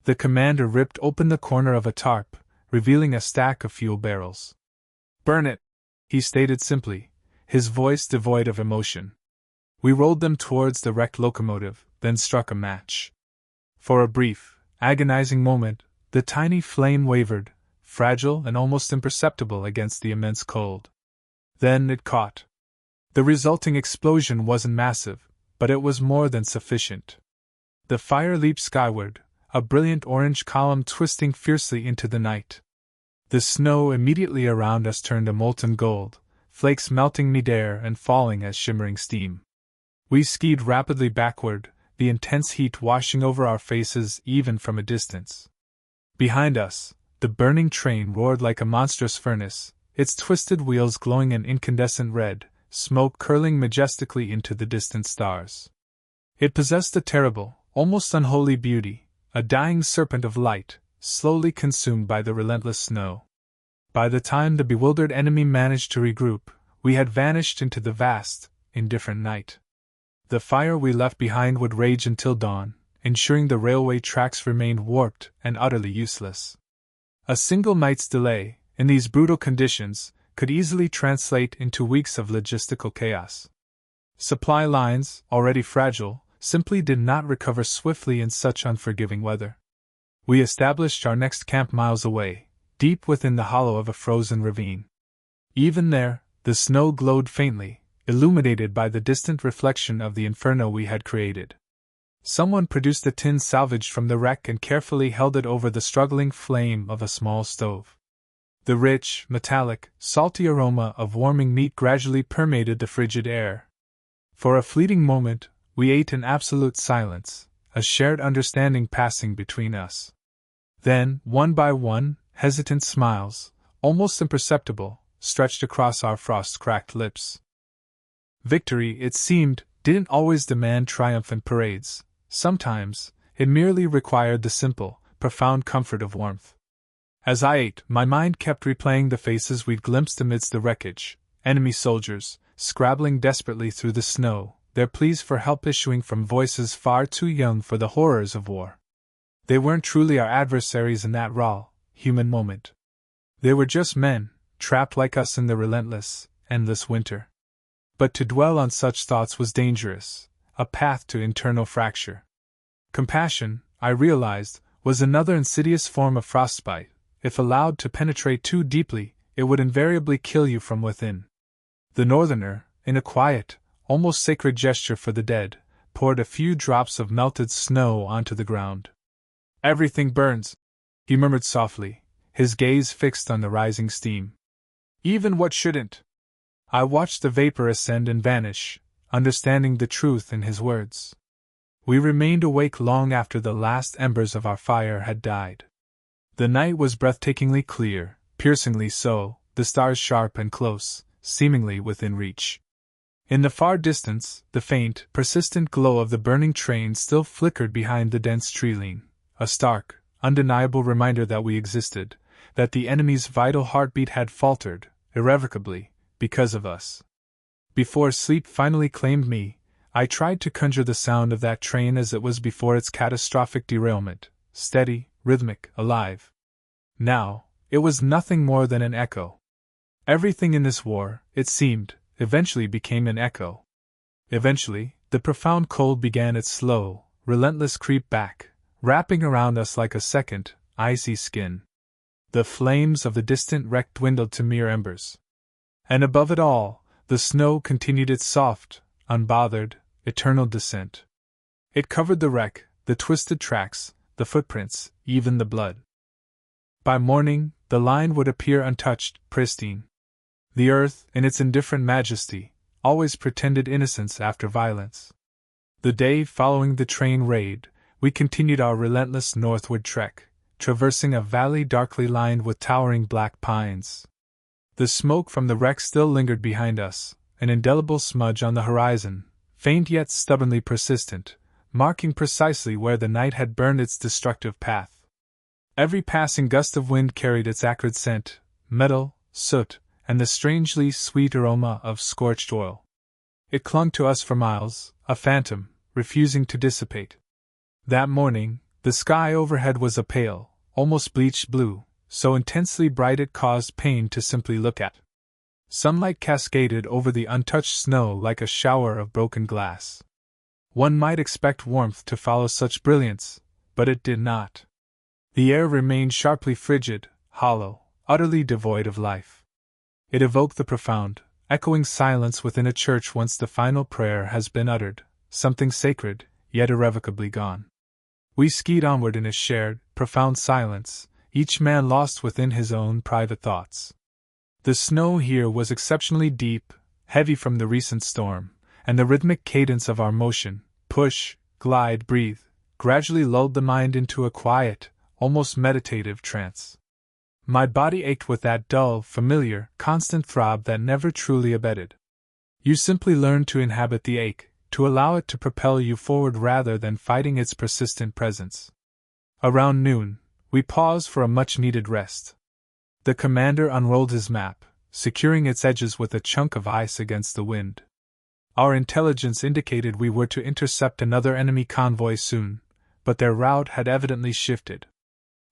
The commander ripped open the corner of a tarp, revealing a stack of fuel barrels. "Burn it," he stated simply, his voice devoid of emotion. We rolled them towards the wrecked locomotive, then struck a match. For a brief, agonizing moment, the tiny flame wavered, fragile and almost imperceptible against the immense cold. Then it caught. The resulting explosion wasn't massive, but it was more than sufficient. The fire leaped skyward, a brilliant orange column twisting fiercely into the night. The snow immediately around us turned a molten gold, flakes melting midair and falling as shimmering steam. We skied rapidly backward, the intense heat washing over our faces even from a distance. Behind us, the burning train roared like a monstrous furnace, its twisted wheels glowing an incandescent red, smoke curling majestically into the distant stars. It possessed a terrible, almost unholy beauty, a dying serpent of light, slowly consumed by the relentless snow. By the time the bewildered enemy managed to regroup, we had vanished into the vast, indifferent night. The fire we left behind would rage until dawn, ensuring the railway tracks remained warped and utterly useless. A single night's delay, in these brutal conditions, could easily translate into weeks of logistical chaos. Supply lines, already fragile, simply did not recover swiftly in such unforgiving weather. We established our next camp miles away, deep within the hollow of a frozen ravine. Even there, the snow glowed faintly, illuminated by the distant reflection of the inferno we had created. Someone produced a tin salvaged from the wreck and carefully held it over the struggling flame of a small stove. The rich, metallic, salty aroma of warming meat gradually permeated the frigid air. For a fleeting moment, we ate in absolute silence, a shared understanding passing between us. Then, one by one, hesitant smiles, almost imperceptible, stretched across our frost-cracked lips. Victory, it seemed, didn't always demand triumphant parades. Sometimes, it merely required the simple, profound comfort of warmth. As I ate, my mind kept replaying the faces we'd glimpsed amidst the wreckage, enemy soldiers, scrabbling desperately through the snow, their pleas for help issuing from voices far too young for the horrors of war. They weren't truly our adversaries in that raw, human moment. They were just men, trapped like us in the relentless, endless winter. But to dwell on such thoughts was dangerous, a path to internal fracture. Compassion, I realized, was another insidious form of frostbite. If allowed to penetrate too deeply, it would invariably kill you from within. The northerner, in a quiet, almost sacred gesture for the dead, poured a few drops of melted snow onto the ground. "Everything burns," he murmured softly, his gaze fixed on the rising steam. "Even what shouldn't." I watched the vapor ascend and vanish, understanding the truth in his words. We remained awake long after the last embers of our fire had died. The night was breathtakingly clear, piercingly so, the stars sharp and close, seemingly within reach. In the far distance, the faint, persistent glow of the burning train still flickered behind the dense tree-line, a stark, undeniable reminder that we existed, that the enemy's vital heartbeat had faltered, irrevocably, because of us. Before sleep finally claimed me, I tried to conjure the sound of that train as it was before its catastrophic derailment, steady, rhythmic, alive. Now, it was nothing more than an echo. Everything in this war, it seemed, eventually became an echo. Eventually, the profound cold began its slow, relentless creep back, wrapping around us like a second, icy skin. The flames of the distant wreck dwindled to mere embers. And above it all, the snow continued its soft, unbothered, eternal descent. It covered the wreck, the twisted tracks, the footprints, even the blood. By morning, the line would appear untouched, pristine. The earth, in its indifferent majesty, always pretended innocence after violence. The day following the train raid, we continued our relentless northward trek, traversing a valley darkly lined with towering black pines. The smoke from the wreck still lingered behind us, an indelible smudge on the horizon, faint yet stubbornly persistent, marking precisely where the night had burned its destructive path. Every passing gust of wind carried its acrid scent, metal, soot, and the strangely sweet aroma of scorched oil. It clung to us for miles, a phantom, refusing to dissipate. That morning, the sky overhead was a pale, almost bleached blue, so intensely bright it caused pain to simply look at. Sunlight cascaded over the untouched snow like a shower of broken glass. One might expect warmth to follow such brilliance, but it did not. The air remained sharply frigid, hollow, utterly devoid of life. It evoked the profound, echoing silence within a church once the final prayer has been uttered, something sacred, yet irrevocably gone. We skied onward in a shared, profound silence, each man lost within his own private thoughts. The snow here was exceptionally deep, heavy from the recent storm, and the rhythmic cadence of our motion, push, glide, breathe, gradually lulled the mind into a quiet, almost meditative trance. My body ached with that dull, familiar, constant throb that never truly abated. You simply learn to inhabit the ache, to allow it to propel you forward rather than fighting its persistent presence. Around noon, we paused for a much-needed rest. The commander unrolled his map, securing its edges with a chunk of ice against the wind. Our intelligence indicated we were to intercept another enemy convoy soon, but their route had evidently shifted.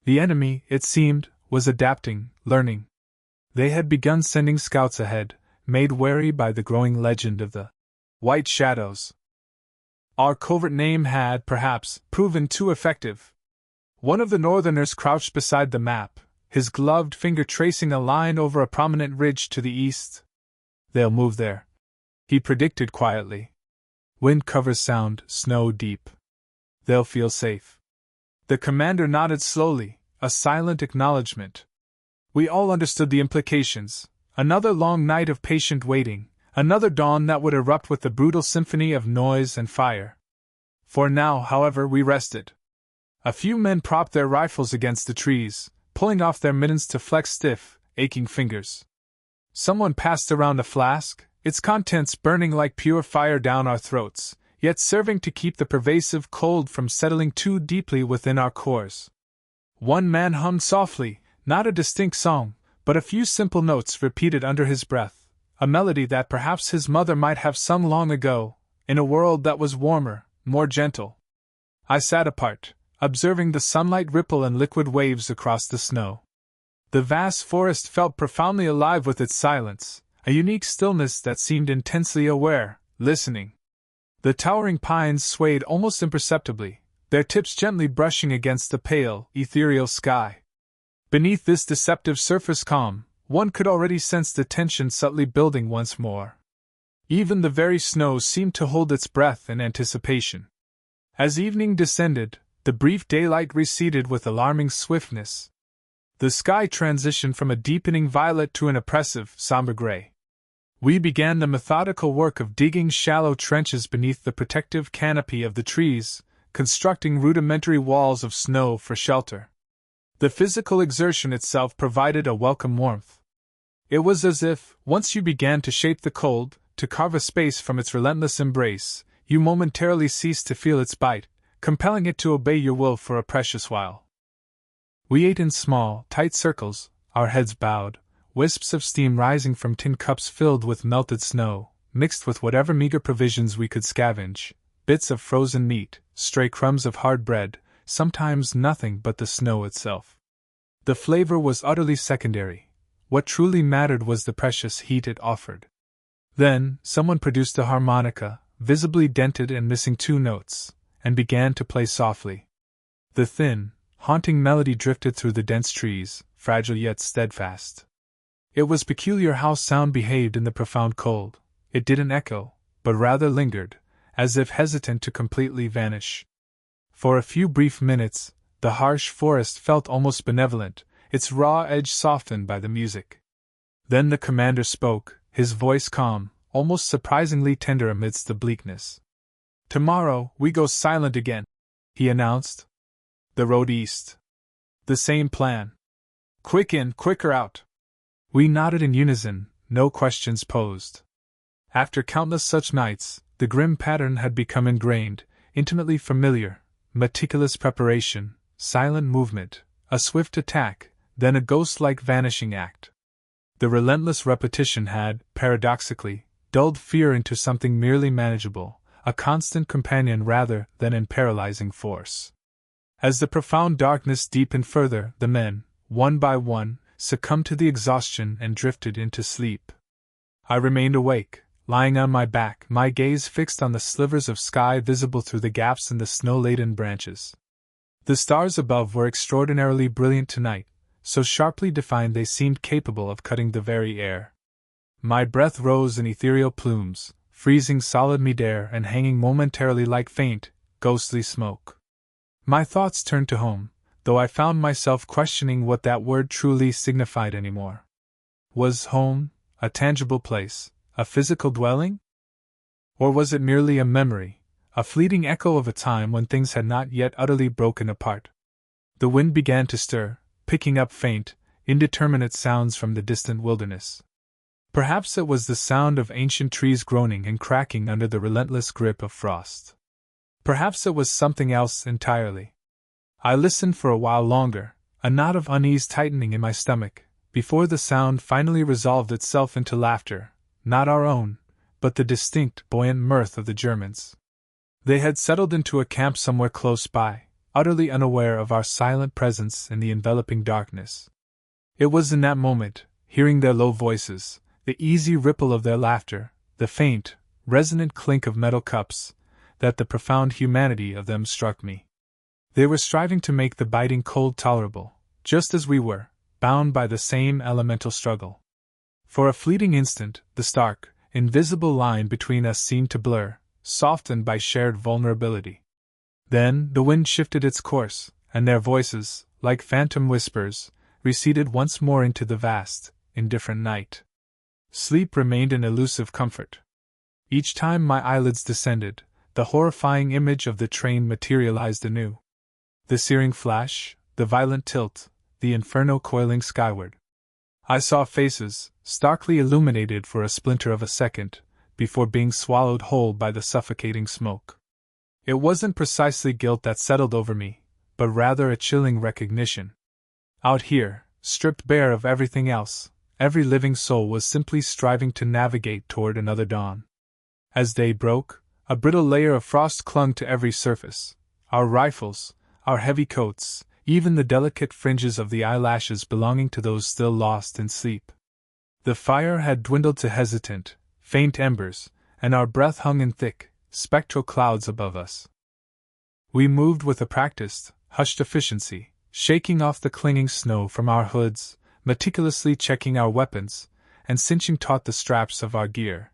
The enemy, it seemed, was adapting, learning. They had begun sending scouts ahead, made wary by the growing legend of the White Shadows. Our covert name had, perhaps, proven too effective. One of the northerners crouched beside the map, his gloved finger tracing a line over a prominent ridge to the east. "They'll move there," he predicted quietly. "Wind covers sound, snow deep. They'll feel safe." The commander nodded slowly, a silent acknowledgement. We all understood the implications. Another long night of patient waiting, another dawn that would erupt with the brutal symphony of noise and fire. For now, however, we rested. A few men propped their rifles against the trees, pulling off their mittens to flex stiff, aching fingers. Someone passed around a flask, its contents burning like pure fire down our throats, yet serving to keep the pervasive cold from settling too deeply within our cores. One man hummed softly, not a distinct song, but a few simple notes repeated under his breath, a melody that perhaps his mother might have sung long ago, in a world that was warmer, more gentle. I sat apart, observing the sunlight ripple and liquid waves across the snow. The vast forest felt profoundly alive with its silence, a unique stillness that seemed intensely aware, listening. The towering pines swayed almost imperceptibly, their tips gently brushing against the pale, ethereal sky. Beneath this deceptive surface calm, one could already sense the tension subtly building once more. Even the very snow seemed to hold its breath in anticipation. As evening descended, the brief daylight receded with alarming swiftness. The sky transitioned from a deepening violet to an oppressive, somber gray. We began the methodical work of digging shallow trenches beneath the protective canopy of the trees, constructing rudimentary walls of snow for shelter. The physical exertion itself provided a welcome warmth. It was as if, once you began to shape the cold, to carve a space from its relentless embrace, you momentarily ceased to feel its bite, compelling it to obey your will for a precious while. We ate in small, tight circles, our heads bowed, wisps of steam rising from tin cups filled with melted snow, mixed with whatever meager provisions we could scavenge, bits of frozen meat, stray crumbs of hard bread, sometimes nothing but the snow itself. The flavor was utterly secondary. What truly mattered was the precious heat it offered. Then, someone produced a harmonica, visibly dented and missing two notes, and began to play softly. The thin, haunting melody drifted through the dense trees, fragile yet steadfast. It was peculiar how sound behaved in the profound cold. It didn't echo, but rather lingered, as if hesitant to completely vanish. For a few brief minutes, the harsh forest felt almost benevolent, its raw edge softened by the music. Then the commander spoke, his voice calm, almost surprisingly tender amidst the bleakness. "Tomorrow, we go silent again," he announced. "The road east. The same plan. Quick in, quicker out." We nodded in unison, no questions posed. After countless such nights, the grim pattern had become ingrained, intimately familiar: meticulous preparation, silent movement, a swift attack, then a ghost-like vanishing act. The relentless repetition had, paradoxically, dulled fear into something merely manageable, a constant companion rather than an paralyzing force. As the profound darkness deepened further, the men, one by one, succumbed to the exhaustion and drifted into sleep. I remained awake, lying on my back, my gaze fixed on the slivers of sky visible through the gaps in the snow-laden branches. The stars above were extraordinarily brilliant tonight, so sharply defined they seemed capable of cutting the very air. My breath rose in ethereal plumes, freezing solid mid-air and hanging momentarily like faint, ghostly smoke. My thoughts turned to home, though I found myself questioning what that word truly signified anymore. Was home a tangible place, a physical dwelling? Or was it merely a memory, a fleeting echo of a time when things had not yet utterly broken apart? The wind began to stir, picking up faint, indeterminate sounds from the distant wilderness. Perhaps it was the sound of ancient trees groaning and cracking under the relentless grip of frost. Perhaps it was something else entirely. I listened for a while longer, a knot of unease tightening in my stomach, before the sound finally resolved itself into laughter, not our own, but the distinct, buoyant mirth of the Germans. They had settled into a camp somewhere close by, utterly unaware of our silent presence in the enveloping darkness. It was in that moment, hearing their low voices, the easy ripple of their laughter, the faint, resonant clink of metal cups, that the profound humanity of them struck me. They were striving to make the biting cold tolerable, just as we were, bound by the same elemental struggle. For a fleeting instant, the stark, invisible line between us seemed to blur, softened by shared vulnerability. Then the wind shifted its course, and their voices, like phantom whispers, receded once more into the vast, indifferent night. Sleep remained an elusive comfort. Each time my eyelids descended, the horrifying image of the train materialized anew. The searing flash, the violent tilt, the inferno coiling skyward. I saw faces, starkly illuminated for a splinter of a second, before being swallowed whole by the suffocating smoke. It wasn't precisely guilt that settled over me, but rather a chilling recognition. Out here, stripped bare of everything else, every living soul was simply striving to navigate toward another dawn. As day broke, a brittle layer of frost clung to every surface. Our rifles, our heavy coats, even the delicate fringes of the eyelashes belonging to those still lost in sleep. The fire had dwindled to hesitant, faint embers, and our breath hung in thick, spectral clouds above us. We moved with a practiced, hushed efficiency, shaking off the clinging snow from our hoods, meticulously checking our weapons, and cinching taut the straps of our gear.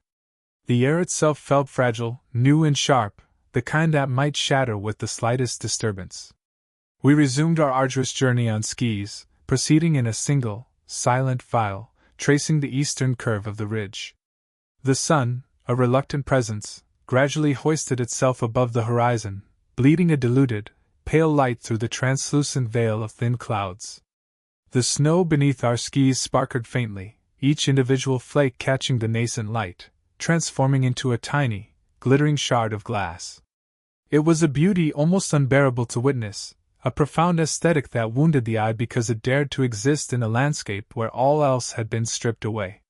The air itself felt fragile, new and sharp, the kind that might shatter with the slightest disturbance. We resumed our arduous journey on skis, proceeding in a single, silent file, tracing the eastern curve of the ridge. The sun, a reluctant presence, gradually hoisted itself above the horizon, bleeding a diluted, pale light through the translucent veil of thin clouds. The snow beneath our skis sparkled faintly, each individual flake catching the nascent light, transforming into a tiny, glittering shard of glass. It was a beauty almost unbearable to witness, a profound aesthetic that wounded the eye because it dared to exist in a landscape where all else had been stripped away.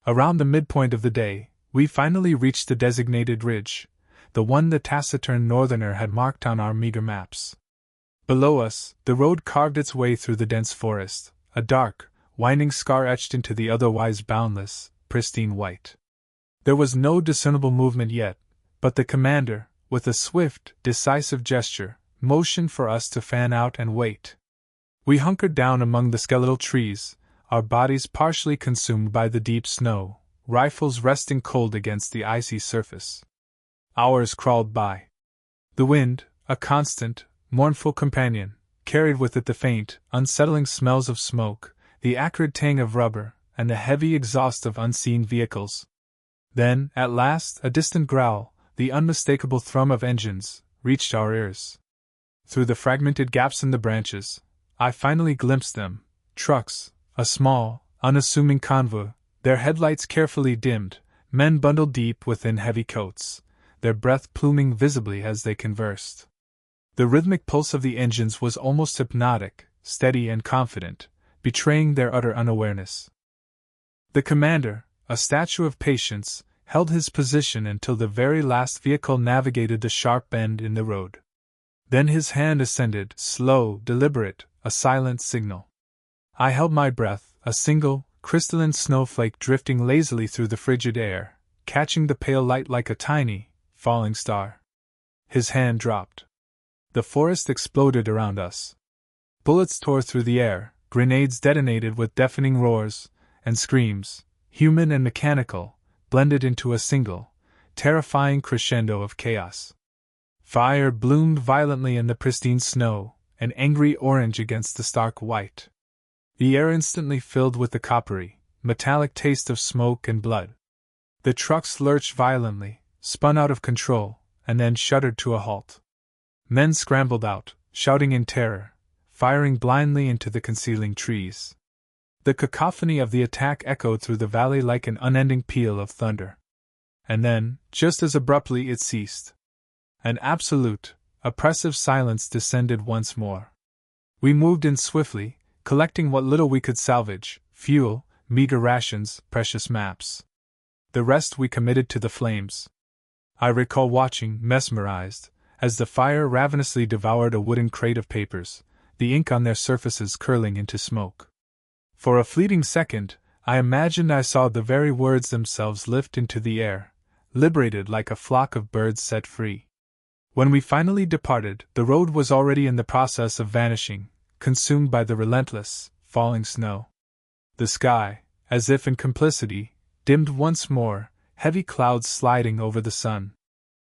Around the midpoint of the day, we finally reached the designated ridge, the one the taciturn northerner had marked on our meager maps. Below us, the road carved its way through the dense forest, a dark, winding scar etched into the otherwise boundless, pristine white. There was no discernible movement yet, but the commander, with a swift, decisive gesture, motioned for us to fan out and wait. We hunkered down among the skeletal trees, our bodies partially consumed by the deep snow, rifles resting cold against the icy surface. Hours crawled by. The wind, a constant, mournful companion, carried with it the faint, unsettling smells of smoke, the acrid tang of rubber, and the heavy exhaust of unseen vehicles. Then, at last, a distant growl, the unmistakable thrum of engines, reached our ears. Through the fragmented gaps in the branches, I finally glimpsed them, trucks, a small, unassuming convoy, their headlights carefully dimmed, men bundled deep within heavy coats, their breath pluming visibly as they conversed. The rhythmic pulse of the engines was almost hypnotic, steady and confident, betraying their utter unawareness. The commander, a statue of patience, held his position until the very last vehicle navigated the sharp bend in the road. Then his hand ascended, slow, deliberate, a silent signal. I held my breath, a single, crystalline snowflake drifting lazily through the frigid air, catching the pale light like a tiny, falling star. His hand dropped. The forest exploded around us. Bullets tore through the air, grenades detonated with deafening roars, and screams, human and mechanical, blended into a single, terrifying crescendo of chaos. Fire bloomed violently in the pristine snow, an angry orange against the stark white. The air instantly filled with the coppery, metallic taste of smoke and blood. The trucks lurched violently, spun out of control, and then shuddered to a halt. Men scrambled out, shouting in terror, firing blindly into the concealing trees. The cacophony of the attack echoed through the valley like an unending peal of thunder. And then, just as abruptly, it ceased. An absolute, oppressive silence descended once more. We moved in swiftly, collecting what little we could salvage: fuel, meager rations, precious maps. The rest we committed to the flames. I recall watching, mesmerized, as the fire ravenously devoured a wooden crate of papers, the ink on their surfaces curling into smoke. For a fleeting second, I imagined I saw the very words themselves lift into the air, liberated like a flock of birds set free. When we finally departed, the road was already in the process of vanishing, consumed by the relentless, falling snow. The sky, as if in complicity, dimmed once more, heavy clouds sliding over the sun.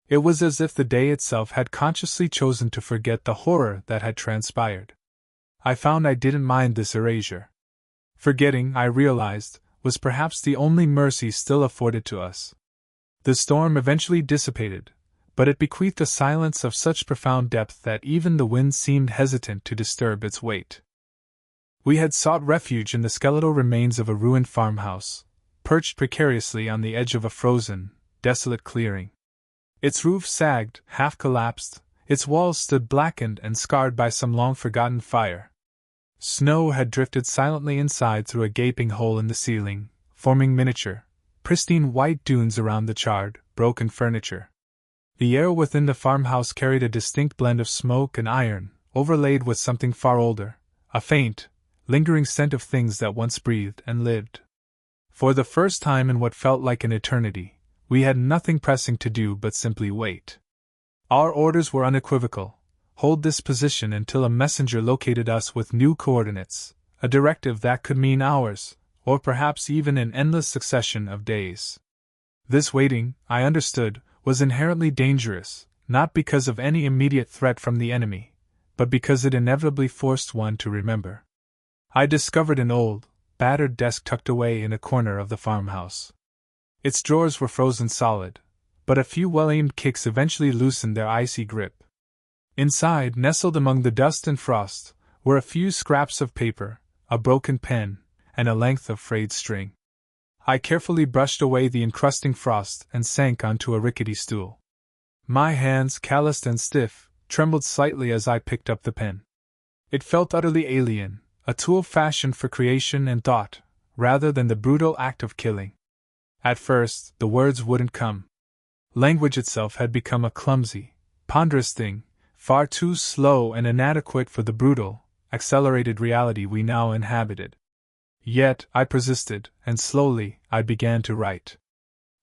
It was as if the day itself had consciously chosen to forget the horror that had transpired. I found I didn't mind this erasure. Forgetting, I realized, was perhaps the only mercy still afforded to us. The storm eventually dissipated, but it bequeathed a silence of such profound depth that even the wind seemed hesitant to disturb its weight. We had sought refuge in the skeletal remains of a ruined farmhouse, perched precariously on the edge of a frozen, desolate clearing. Its roof sagged, half collapsed, its walls stood blackened and scarred by some long-forgotten fire. Snow had drifted silently inside through a gaping hole in the ceiling, forming miniature, pristine white dunes around the charred, broken furniture. The air within the farmhouse carried a distinct blend of smoke and iron, overlaid with something far older, a faint, lingering scent of things that once breathed and lived. For the first time in what felt like an eternity, we had nothing pressing to do but simply wait. Our orders were unequivocal: hold this position until a messenger located us with new coordinates, a directive that could mean hours, or perhaps even an endless succession of days. This waiting, I understood, was inherently dangerous, not because of any immediate threat from the enemy, but because it inevitably forced one to remember. I discovered an old, battered desk tucked away in a corner of the farmhouse. Its drawers were frozen solid, but a few well-aimed kicks eventually loosened their icy grip. Inside, nestled among the dust and frost, were a few scraps of paper, a broken pen, and a length of frayed string. I carefully brushed away the encrusting frost and sank onto a rickety stool. My hands, calloused and stiff, trembled slightly as I picked up the pen. It felt utterly alien, a tool fashioned for creation and thought, rather than the brutal act of killing. At first, the words wouldn't come. Language itself had become a clumsy, ponderous thing, far too slow and inadequate for the brutal, accelerated reality we now inhabited. Yet, I persisted, and slowly, I began to write.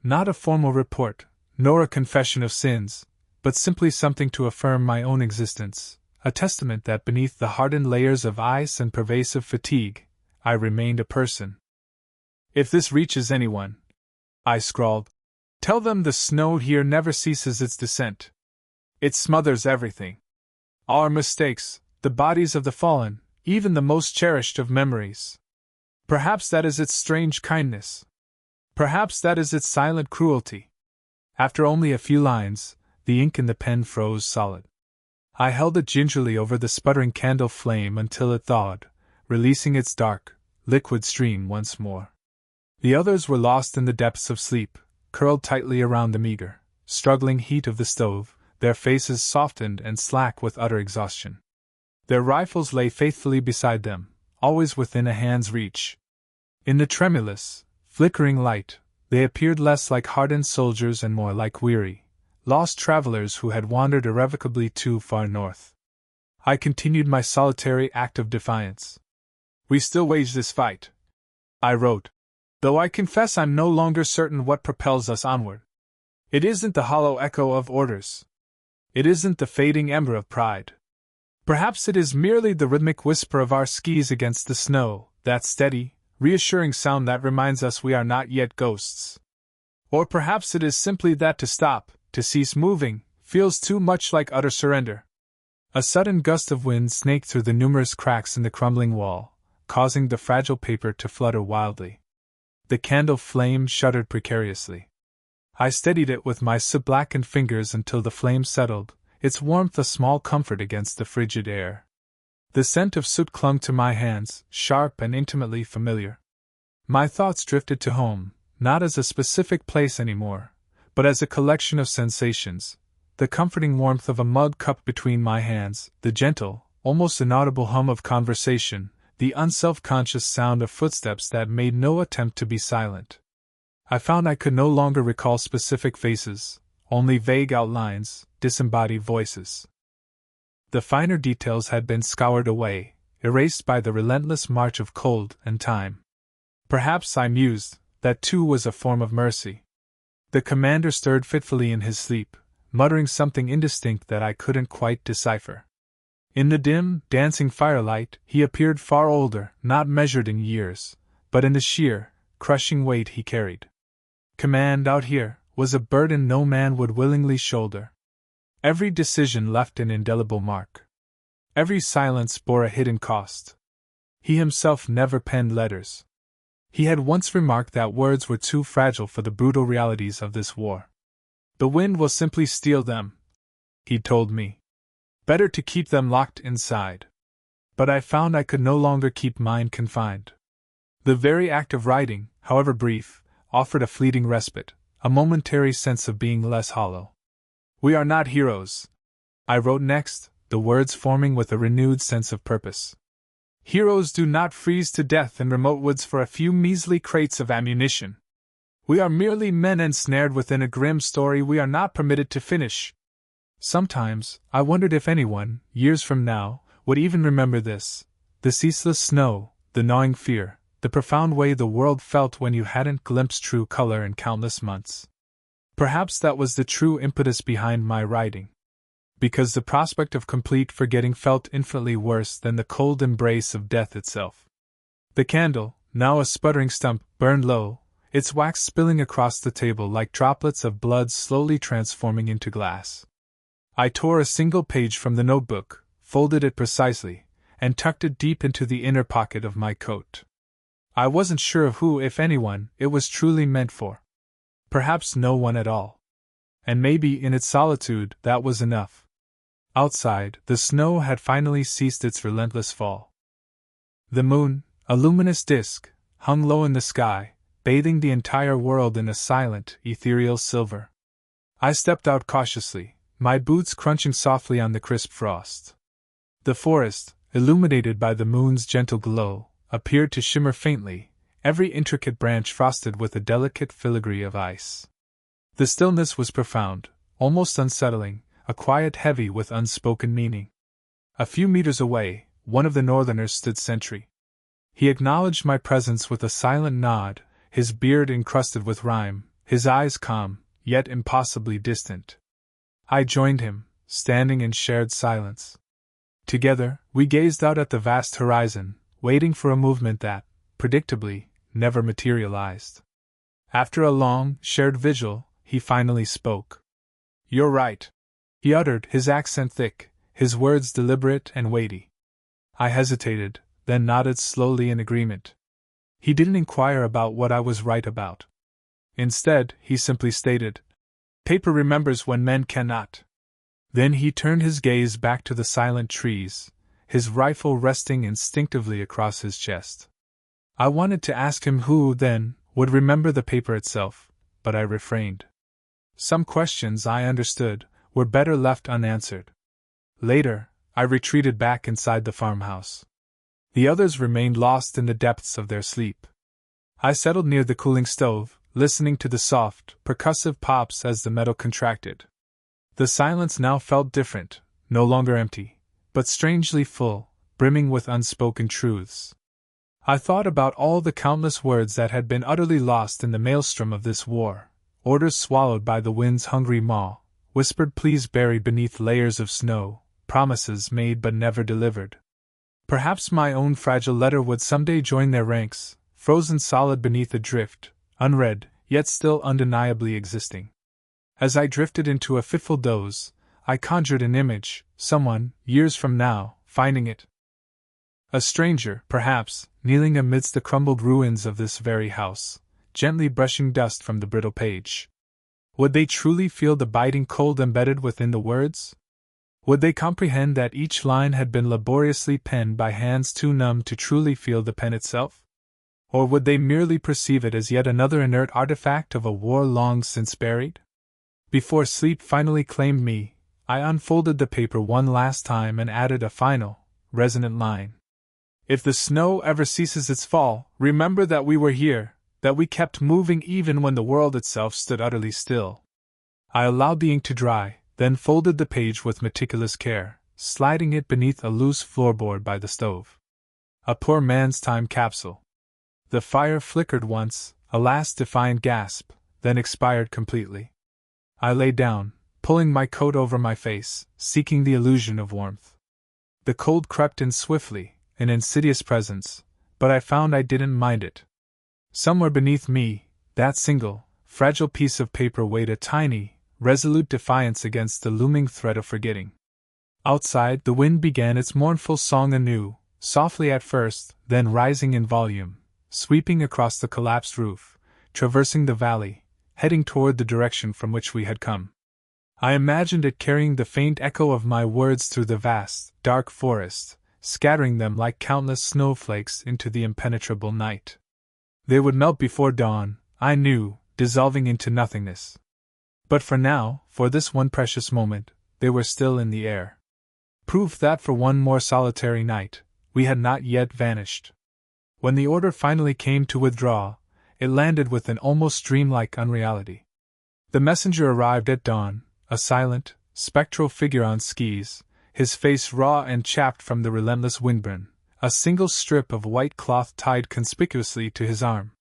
Not a formal report, nor a confession of sins, but simply something to affirm my own existence, a testament that beneath the hardened layers of ice and pervasive fatigue, I remained a person. If this reaches anyone, I scrawled, tell them the snow here never ceases its descent. It smothers everything. Our mistakes, the bodies of the fallen, even the most cherished of memories. Perhaps that is its strange kindness. Perhaps that is its silent cruelty. After only a few lines, the ink in the pen froze solid. I held it gingerly over the sputtering candle flame until it thawed, releasing its dark, liquid stream once more. The others were lost in the depths of sleep, curled tightly around the meager, struggling heat of the stove, their faces softened and slack with utter exhaustion. Their rifles lay faithfully beside them, always within a hand's reach. In the tremulous, flickering light, they appeared less like hardened soldiers and more like weary, lost travelers who had wandered irrevocably too far north. I continued my solitary act of defiance. We still wage this fight, I wrote, though I confess I'm no longer certain what propels us onward. It isn't the hollow echo of orders. It isn't the fading ember of pride. Perhaps it is merely the rhythmic whisper of our skis against the snow, that steady, reassuring sound that reminds us we are not yet ghosts. Or perhaps it is simply that to stop, to cease moving, feels too much like utter surrender. A sudden gust of wind snaked through the numerous cracks in the crumbling wall, causing the fragile paper to flutter wildly. The candle flame shuddered precariously. I steadied it with my soot-blackened fingers until the flame settled, its warmth a small comfort against the frigid air. The scent of soot clung to my hands, sharp and intimately familiar. My thoughts drifted to home, not as a specific place anymore, but as a collection of sensations, the comforting warmth of a mug cup between my hands, the gentle, almost inaudible hum of conversation, the unself-conscious sound of footsteps that made no attempt to be silent. I found I could no longer recall specific faces, only vague outlines, disembodied voices. The finer details had been scoured away, erased by the relentless march of cold and time. Perhaps, I mused, that too was a form of mercy. The commander stirred fitfully in his sleep, muttering something indistinct that I couldn't quite decipher. In the dim, dancing firelight, he appeared far older, not measured in years, but in the sheer, crushing weight he carried. Command out here was a burden no man would willingly shoulder. Every decision left an indelible mark. Every silence bore a hidden cost. He himself never penned letters. He had once remarked that words were too fragile for the brutal realities of this war. The wind will simply steal them, he'd told me. Better to keep them locked inside. But I found I could no longer keep mine confined. The very act of writing, however brief, offered a fleeting respite, a momentary sense of being less hollow. We are not heroes, I wrote next, the words forming with a renewed sense of purpose. Heroes do not freeze to death in remote woods for a few measly crates of ammunition. We are merely men ensnared within a grim story we are not permitted to finish. Sometimes, I wondered if anyone, years from now, would even remember this, the ceaseless snow, the gnawing fear, the profound way the world felt when you hadn't glimpsed true color in countless months. Perhaps that was the true impetus behind my writing. Because the prospect of complete forgetting felt infinitely worse than the cold embrace of death itself. The candle, now a sputtering stump, burned low, its wax spilling across the table like droplets of blood slowly transforming into glass. I tore a single page from the notebook, folded it precisely, and tucked it deep into the inner pocket of my coat. I wasn't sure of who, if anyone, it was truly meant for. Perhaps no one at all. And maybe in its solitude that was enough. Outside, the snow had finally ceased its relentless fall. The moon, a luminous disk, hung low in the sky, bathing the entire world in a silent, ethereal silver. I stepped out cautiously, my boots crunching softly on the crisp frost. The forest, illuminated by the moon's gentle glow, appeared to shimmer faintly, every intricate branch frosted with a delicate filigree of ice. The stillness was profound, almost unsettling, a quiet heavy with unspoken meaning. A few meters away, one of the northerners stood sentry. He acknowledged my presence with a silent nod, his beard encrusted with rime, his eyes calm, yet impossibly distant. I joined him, standing in shared silence. Together, we gazed out at the vast horizon, waiting for a movement that, predictably, never materialized. After a long, shared vigil, he finally spoke. "You're right," he uttered, his accent thick, his words deliberate and weighty. I hesitated, then nodded slowly in agreement. He didn't inquire about what I was right about. Instead, he simply stated, "Paper remembers when men cannot." Then he turned his gaze back to the silent trees, his rifle resting instinctively across his chest. I wanted to ask him who, then, would remember the paper itself, but I refrained. Some questions, I understood, were better left unanswered. Later, I retreated back inside the farmhouse. The others remained lost in the depths of their sleep. I settled near the cooling stove, listening to the soft, percussive pops as the metal contracted. The silence now felt different, no longer empty, but strangely full, brimming with unspoken truths. I thought about all the countless words that had been utterly lost in the maelstrom of this war, orders swallowed by the wind's hungry maw, whispered pleas buried beneath layers of snow, promises made but never delivered. Perhaps my own fragile letter would someday join their ranks, frozen solid beneath a drift, unread, yet still undeniably existing. As I drifted into a fitful doze, I conjured an image, someone, years from now, finding it. A stranger, perhaps, kneeling amidst the crumbled ruins of this very house, gently brushing dust from the brittle page. Would they truly feel the biting cold embedded within the words? Would they comprehend that each line had been laboriously penned by hands too numb to truly feel the pen itself? Or would they merely perceive it as yet another inert artifact of a war long since buried? Before sleep finally claimed me, I unfolded the paper one last time and added a final, resonant line. If the snow ever ceases its fall, remember that we were here, that we kept moving even when the world itself stood utterly still. I allowed the ink to dry, then folded the page with meticulous care, sliding it beneath a loose floorboard by the stove. A poor man's time capsule. The fire flickered once, a last defiant gasp, then expired completely. I lay down, pulling my coat over my face, seeking the illusion of warmth. The cold crept in swiftly, an insidious presence, but I found I didn't mind it. Somewhere beneath me, that single, fragile piece of paper weighed a tiny, resolute defiance against the looming threat of forgetting. Outside, the wind began its mournful song anew, softly at first, then rising in volume, sweeping across the collapsed roof, traversing the valley, heading toward the direction from which we had come. I imagined it carrying the faint echo of my words through the vast, dark forest, scattering them like countless snowflakes into the impenetrable night. They would melt before dawn, I knew, dissolving into nothingness. But for now, for this one precious moment, they were still in the air. Proof that for one more solitary night, we had not yet vanished. When the order finally came to withdraw, it landed with an almost dreamlike unreality. The messenger arrived at dawn, a silent, spectral figure on skis, his face raw and chapped from the relentless windburn, a single strip of white cloth tied conspicuously to his arm.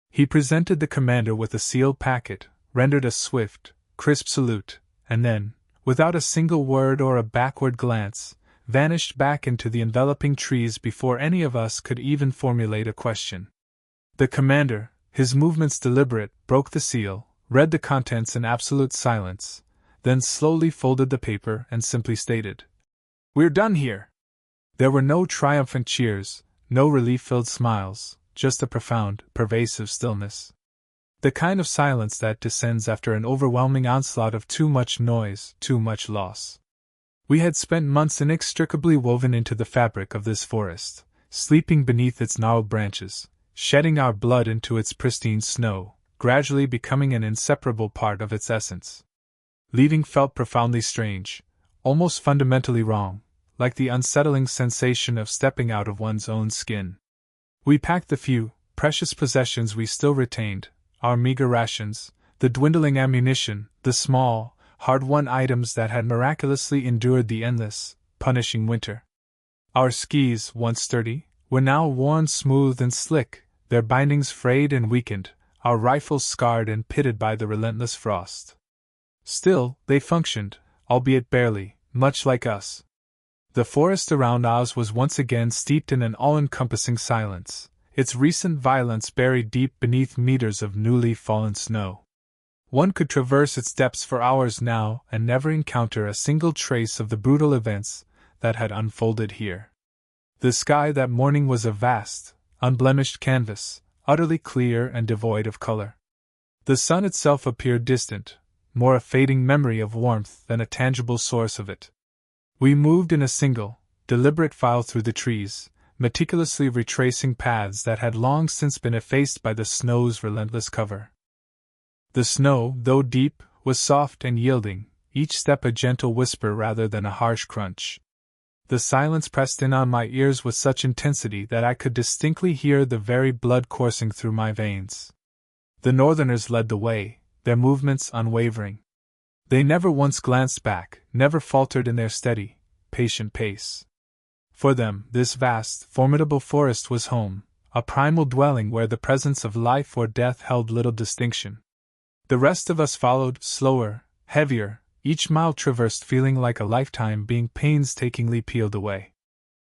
He presented the commander with a sealed packet, rendered a swift, crisp salute, and then, without a single word or a backward glance, vanished back into the enveloping trees before any of us could even formulate a question. The commander, his movements deliberate, broke the seal, read the contents in absolute silence, then slowly folded the paper and simply stated, "We're done here." There were no triumphant cheers, no relief-filled smiles, just a profound, pervasive stillness. The kind of silence that descends after an overwhelming onslaught of too much noise, too much loss. We had spent months inextricably woven into the fabric of this forest, sleeping beneath its gnarled branches, shedding our blood into its pristine snow, gradually becoming an inseparable part of its essence. Leaving felt profoundly strange, almost fundamentally wrong, like the unsettling sensation of stepping out of one's own skin. We packed the few, precious possessions we still retained, our meager rations, the dwindling ammunition, the small, hard-won items that had miraculously endured the endless, punishing winter. Our skis, once sturdy, were now worn smooth and slick, their bindings frayed and weakened, our rifles scarred and pitted by the relentless frost. Still, they functioned, albeit barely, much like us. The forest around Oz was once again steeped in an all-encompassing silence, its recent violence buried deep beneath meters of newly fallen snow. One could traverse its depths for hours now and never encounter a single trace of the brutal events that had unfolded here. The sky that morning was a vast, unblemished canvas, utterly clear and devoid of color. The sun itself appeared distant, more a fading memory of warmth than a tangible source of it. We moved in a single, deliberate file through the trees, meticulously retracing paths that had long since been effaced by the snow's relentless cover. The snow, though deep, was soft and yielding, each step a gentle whisper rather than a harsh crunch. The silence pressed in on my ears with such intensity that I could distinctly hear the very blood coursing through my veins. The Northerners led the way, their movements unwavering. They never once glanced back, never faltered in their steady, patient pace. For them, this vast, formidable forest was home, a primal dwelling where the presence of life or death held little distinction. The rest of us followed, slower, heavier, each mile traversed feeling like a lifetime being painstakingly peeled away.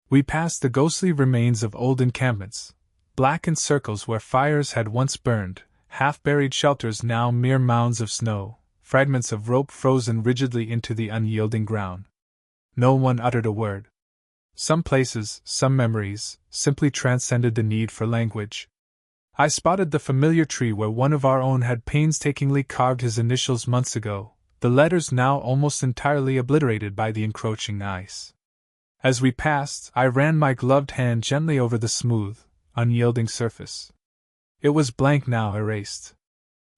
We passed the ghostly remains of old encampments, blackened circles where fires had once burned, half-buried shelters now mere mounds of snow, fragments of rope frozen rigidly into the unyielding ground. No one uttered a word. Some places, some memories, simply transcended the need for language. I spotted the familiar tree where one of our own had painstakingly carved his initials months ago, the letters now almost entirely obliterated by the encroaching ice. As we passed, I ran my gloved hand gently over the smooth, unyielding surface. It was blank now, erased.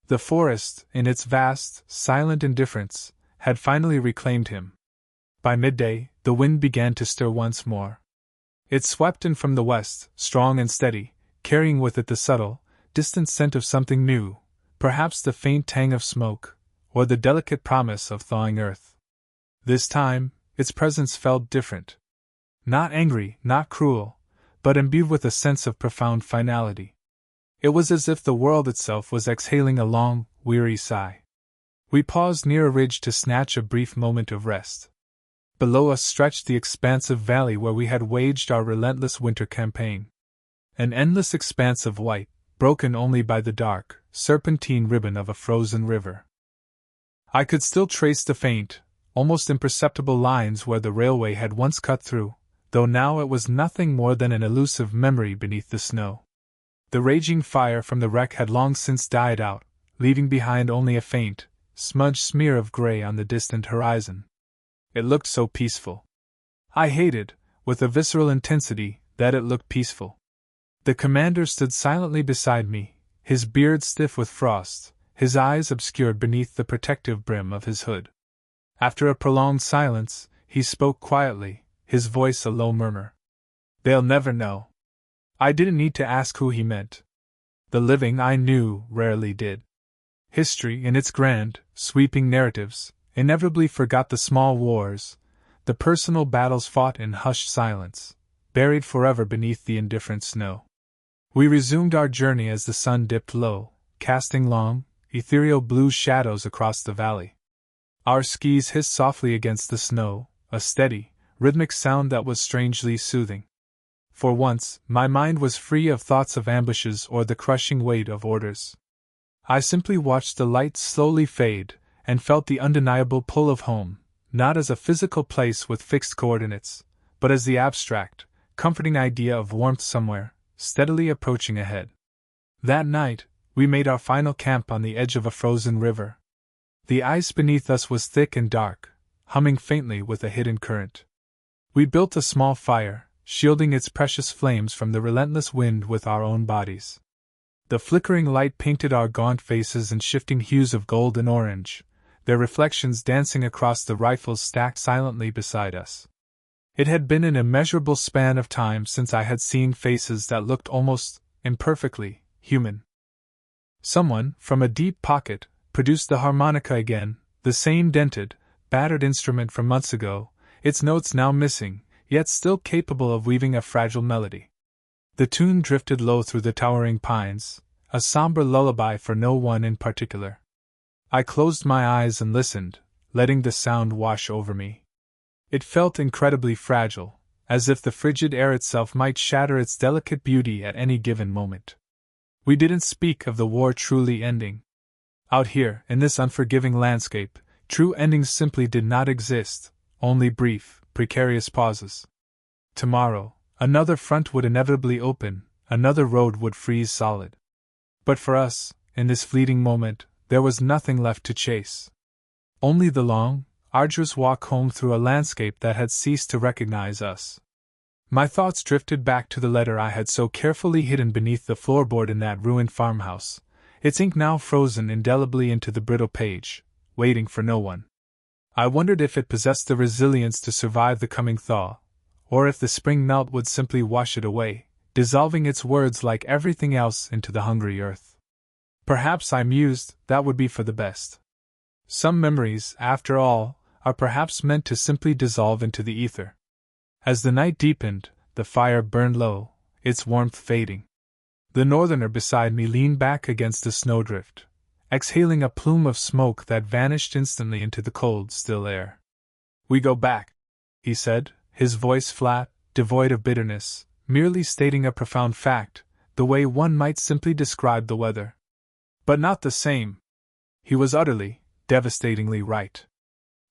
The forest, in its vast, silent indifference, had finally reclaimed him. By midday, the wind began to stir once more. It swept in from the west, strong and steady, carrying with it the subtle, distant scent of something new, perhaps the faint tang of smoke, or the delicate promise of thawing earth. This time, its presence felt different. Not angry, not cruel, but imbued with a sense of profound finality. It was as if the world itself was exhaling a long, weary sigh. We paused near a ridge to snatch a brief moment of rest. Below us stretched the expansive valley where we had waged our relentless winter campaign. An endless expanse of white, broken only by the dark, serpentine ribbon of a frozen river. I could still trace the faint, almost imperceptible lines where the railway had once cut through, though now it was nothing more than an elusive memory beneath the snow. The raging fire from the wreck had long since died out, leaving behind only a faint, smudged smear of gray on the distant horizon. It looked so peaceful. I hated, with a visceral intensity, that it looked peaceful. The commander stood silently beside me, his beard stiff with frost, his eyes obscured beneath the protective brim of his hood. After a prolonged silence, he spoke quietly, his voice a low murmur. "They'll never know." I didn't need to ask who he meant. The living, I knew, rarely did. History, in its grand, sweeping narratives, inevitably forgot the small wars, the personal battles fought in hushed silence, buried forever beneath the indifferent snow. We resumed our journey as the sun dipped low, casting long, ethereal blue shadows across the valley. Our skis hissed softly against the snow, a steady, rhythmic sound that was strangely soothing. For once, my mind was free of thoughts of ambushes or the crushing weight of orders. I simply watched the light slowly fade, and felt the undeniable pull of home, not as a physical place with fixed coordinates, but as the abstract, comforting idea of warmth somewhere, steadily approaching ahead. That night, we made our final camp on the edge of a frozen river. The ice beneath us was thick and dark, humming faintly with a hidden current. We built a small fire, shielding its precious flames from the relentless wind with our own bodies. The flickering light painted our gaunt faces in shifting hues of gold and orange, their reflections dancing across the rifles stacked silently beside us. It had been an immeasurable span of time since I had seen faces that looked almost, imperfectly, human. Someone, from a deep pocket, produced the harmonica again, the same dented, battered instrument from months ago, its notes now missing, yet still capable of weaving a fragile melody. The tune drifted low through the towering pines, a somber lullaby for no one in particular. I closed my eyes and listened, letting the sound wash over me. It felt incredibly fragile, as if the frigid air itself might shatter its delicate beauty at any given moment. We didn't speak of the war truly ending. Out here, in this unforgiving landscape, true endings simply did not exist, only brief, precarious pauses. Tomorrow, another front would inevitably open, another road would freeze solid. But for us, in this fleeting moment, there was nothing left to chase. Only the long, arduous walk home through a landscape that had ceased to recognize us. My thoughts drifted back to the letter I had so carefully hidden beneath the floorboard in that ruined farmhouse, its ink now frozen indelibly into the brittle page, waiting for no one. I wondered if it possessed the resilience to survive the coming thaw, or if the spring melt would simply wash it away, dissolving its words like everything else into the hungry earth. Perhaps, I mused, that would be for the best. Some memories, after all, are perhaps meant to simply dissolve into the ether. As the night deepened, the fire burned low, its warmth fading. The northerner beside me leaned back against the snowdrift, exhaling a plume of smoke that vanished instantly into the cold, still air. "We go back," he said, his voice flat, devoid of bitterness, merely stating a profound fact, the way one might simply describe the weather. But not the same. He was utterly, devastatingly right.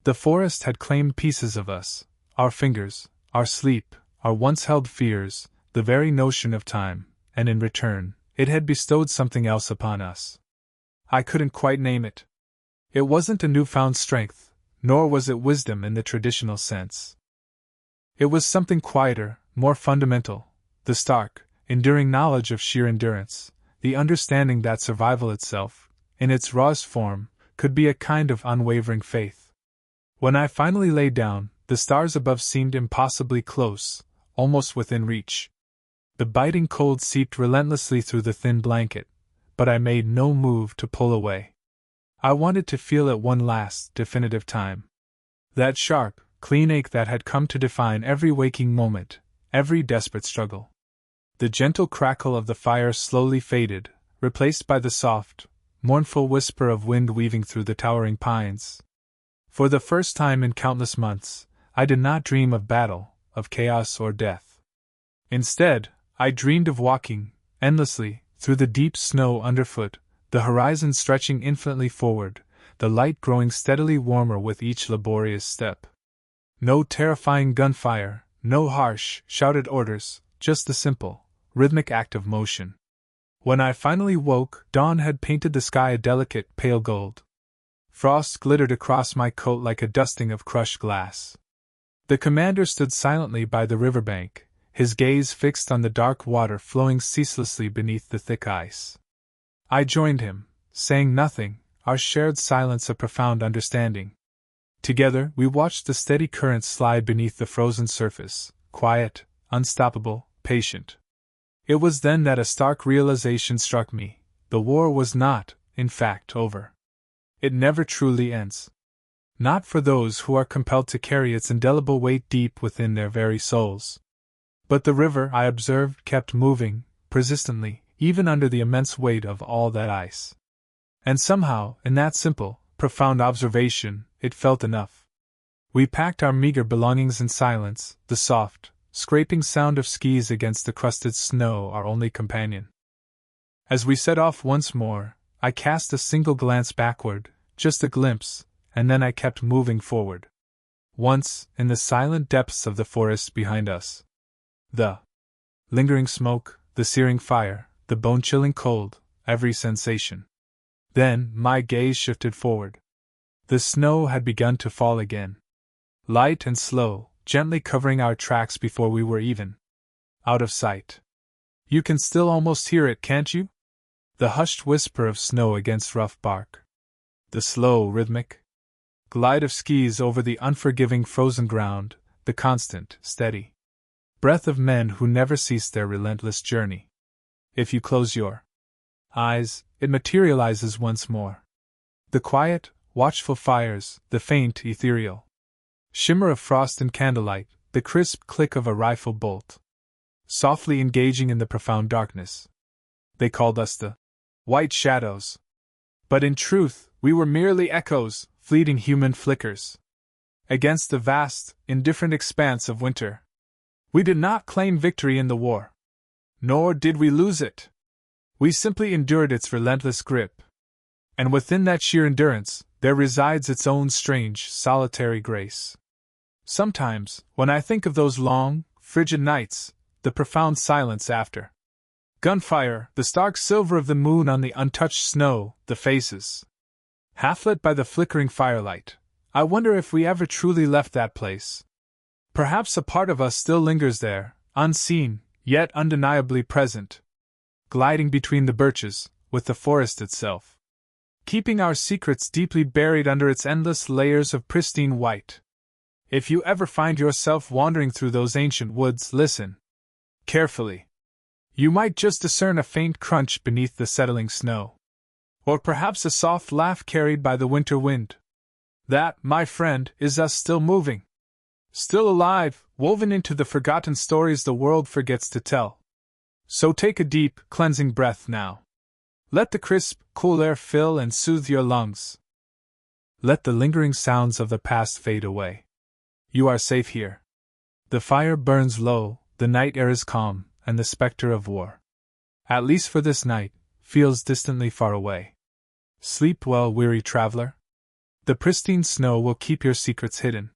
The forest had claimed pieces of us, our fingers, our sleep, our once-held fears, the very notion of time, and in return, it had bestowed something else upon us. I couldn't quite name it. It wasn't a newfound strength, nor was it wisdom in the traditional sense. It was something quieter, more fundamental, the stark, enduring knowledge of sheer endurance, the understanding that survival itself, in its rawest form, could be a kind of unwavering faith. When I finally lay down, the stars above seemed impossibly close, almost within reach. The biting cold seeped relentlessly through the thin blanket, but I made no move to pull away. I wanted to feel it one last, definitive time. That sharp, clean ache that had come to define every waking moment, every desperate struggle. The gentle crackle of the fire slowly faded, replaced by the soft, mournful whisper of wind weaving through the towering pines. For the first time in countless months, I did not dream of battle, of chaos or death. Instead, I dreamed of walking, endlessly, through the deep snow underfoot, the horizon stretching infinitely forward, the light growing steadily warmer with each laborious step. No terrifying gunfire, no harsh, shouted orders, just the simple, rhythmic act of motion. When I finally woke, dawn had painted the sky a delicate, pale gold. Frost glittered across my coat like a dusting of crushed glass. The commander stood silently by the riverbank, his gaze fixed on the dark water flowing ceaselessly beneath the thick ice. I joined him, saying nothing, our shared silence a profound understanding. Together, we watched the steady current slide beneath the frozen surface, quiet, unstoppable, patient. It was then that a stark realization struck me: the war was not, in fact, over. It never truly ends. Not for those who are compelled to carry its indelible weight deep within their very souls. But the river, I observed, kept moving, persistently, even under the immense weight of all that ice. And somehow, in that simple, profound observation, it felt enough. We packed our meager belongings in silence, the soft, scraping sound of skis against the crusted snow our only companion. As we set off once more, I cast a single glance backward, just a glimpse, and then I kept moving forward. Once, in the silent depths of the forest behind us, the lingering smoke, the searing fire, the bone-chilling cold, every sensation. Then, my gaze shifted forward. The snow had begun to fall again. Light and slow, gently covering our tracks before we were even out of sight. You can still almost hear it, can't you? The hushed whisper of snow against rough bark. The slow, rhythmic glide of skis over the unforgiving frozen ground, the constant, steady breath of men who never cease their relentless journey. If you close your eyes, it materializes once more. The quiet, watchful fires, the faint, ethereal shimmer of frost and candlelight, the crisp click of a rifle bolt, softly engaging in the profound darkness. They called us the White Shadows. But in truth, we were merely echoes, fleeting human flickers, against the vast, indifferent expanse of winter. We did not claim victory in the war. Nor did we lose it. We simply endured its relentless grip. And within that sheer endurance, there resides its own strange, solitary grace. Sometimes, when I think of those long, frigid nights, the profound silence after gunfire, the stark silver of the moon on the untouched snow, the faces half lit by the flickering firelight, I wonder if we ever truly left that place. Perhaps a part of us still lingers there, unseen, yet undeniably present, gliding between the birches, with the forest itself, keeping our secrets deeply buried under its endless layers of pristine white. If you ever find yourself wandering through those ancient woods, listen carefully. You might just discern a faint crunch beneath the settling snow. Or perhaps a soft laugh carried by the winter wind. That, my friend, is us still moving. Still alive, woven into the forgotten stories the world forgets to tell. So take a deep, cleansing breath now. Let the crisp, cool air fill and soothe your lungs. Let the lingering sounds of the past fade away. You are safe here. The fire burns low, the night air is calm, and the specter of war, at least for this night, feels distantly far away. Sleep well, weary traveler. The pristine snow will keep your secrets hidden.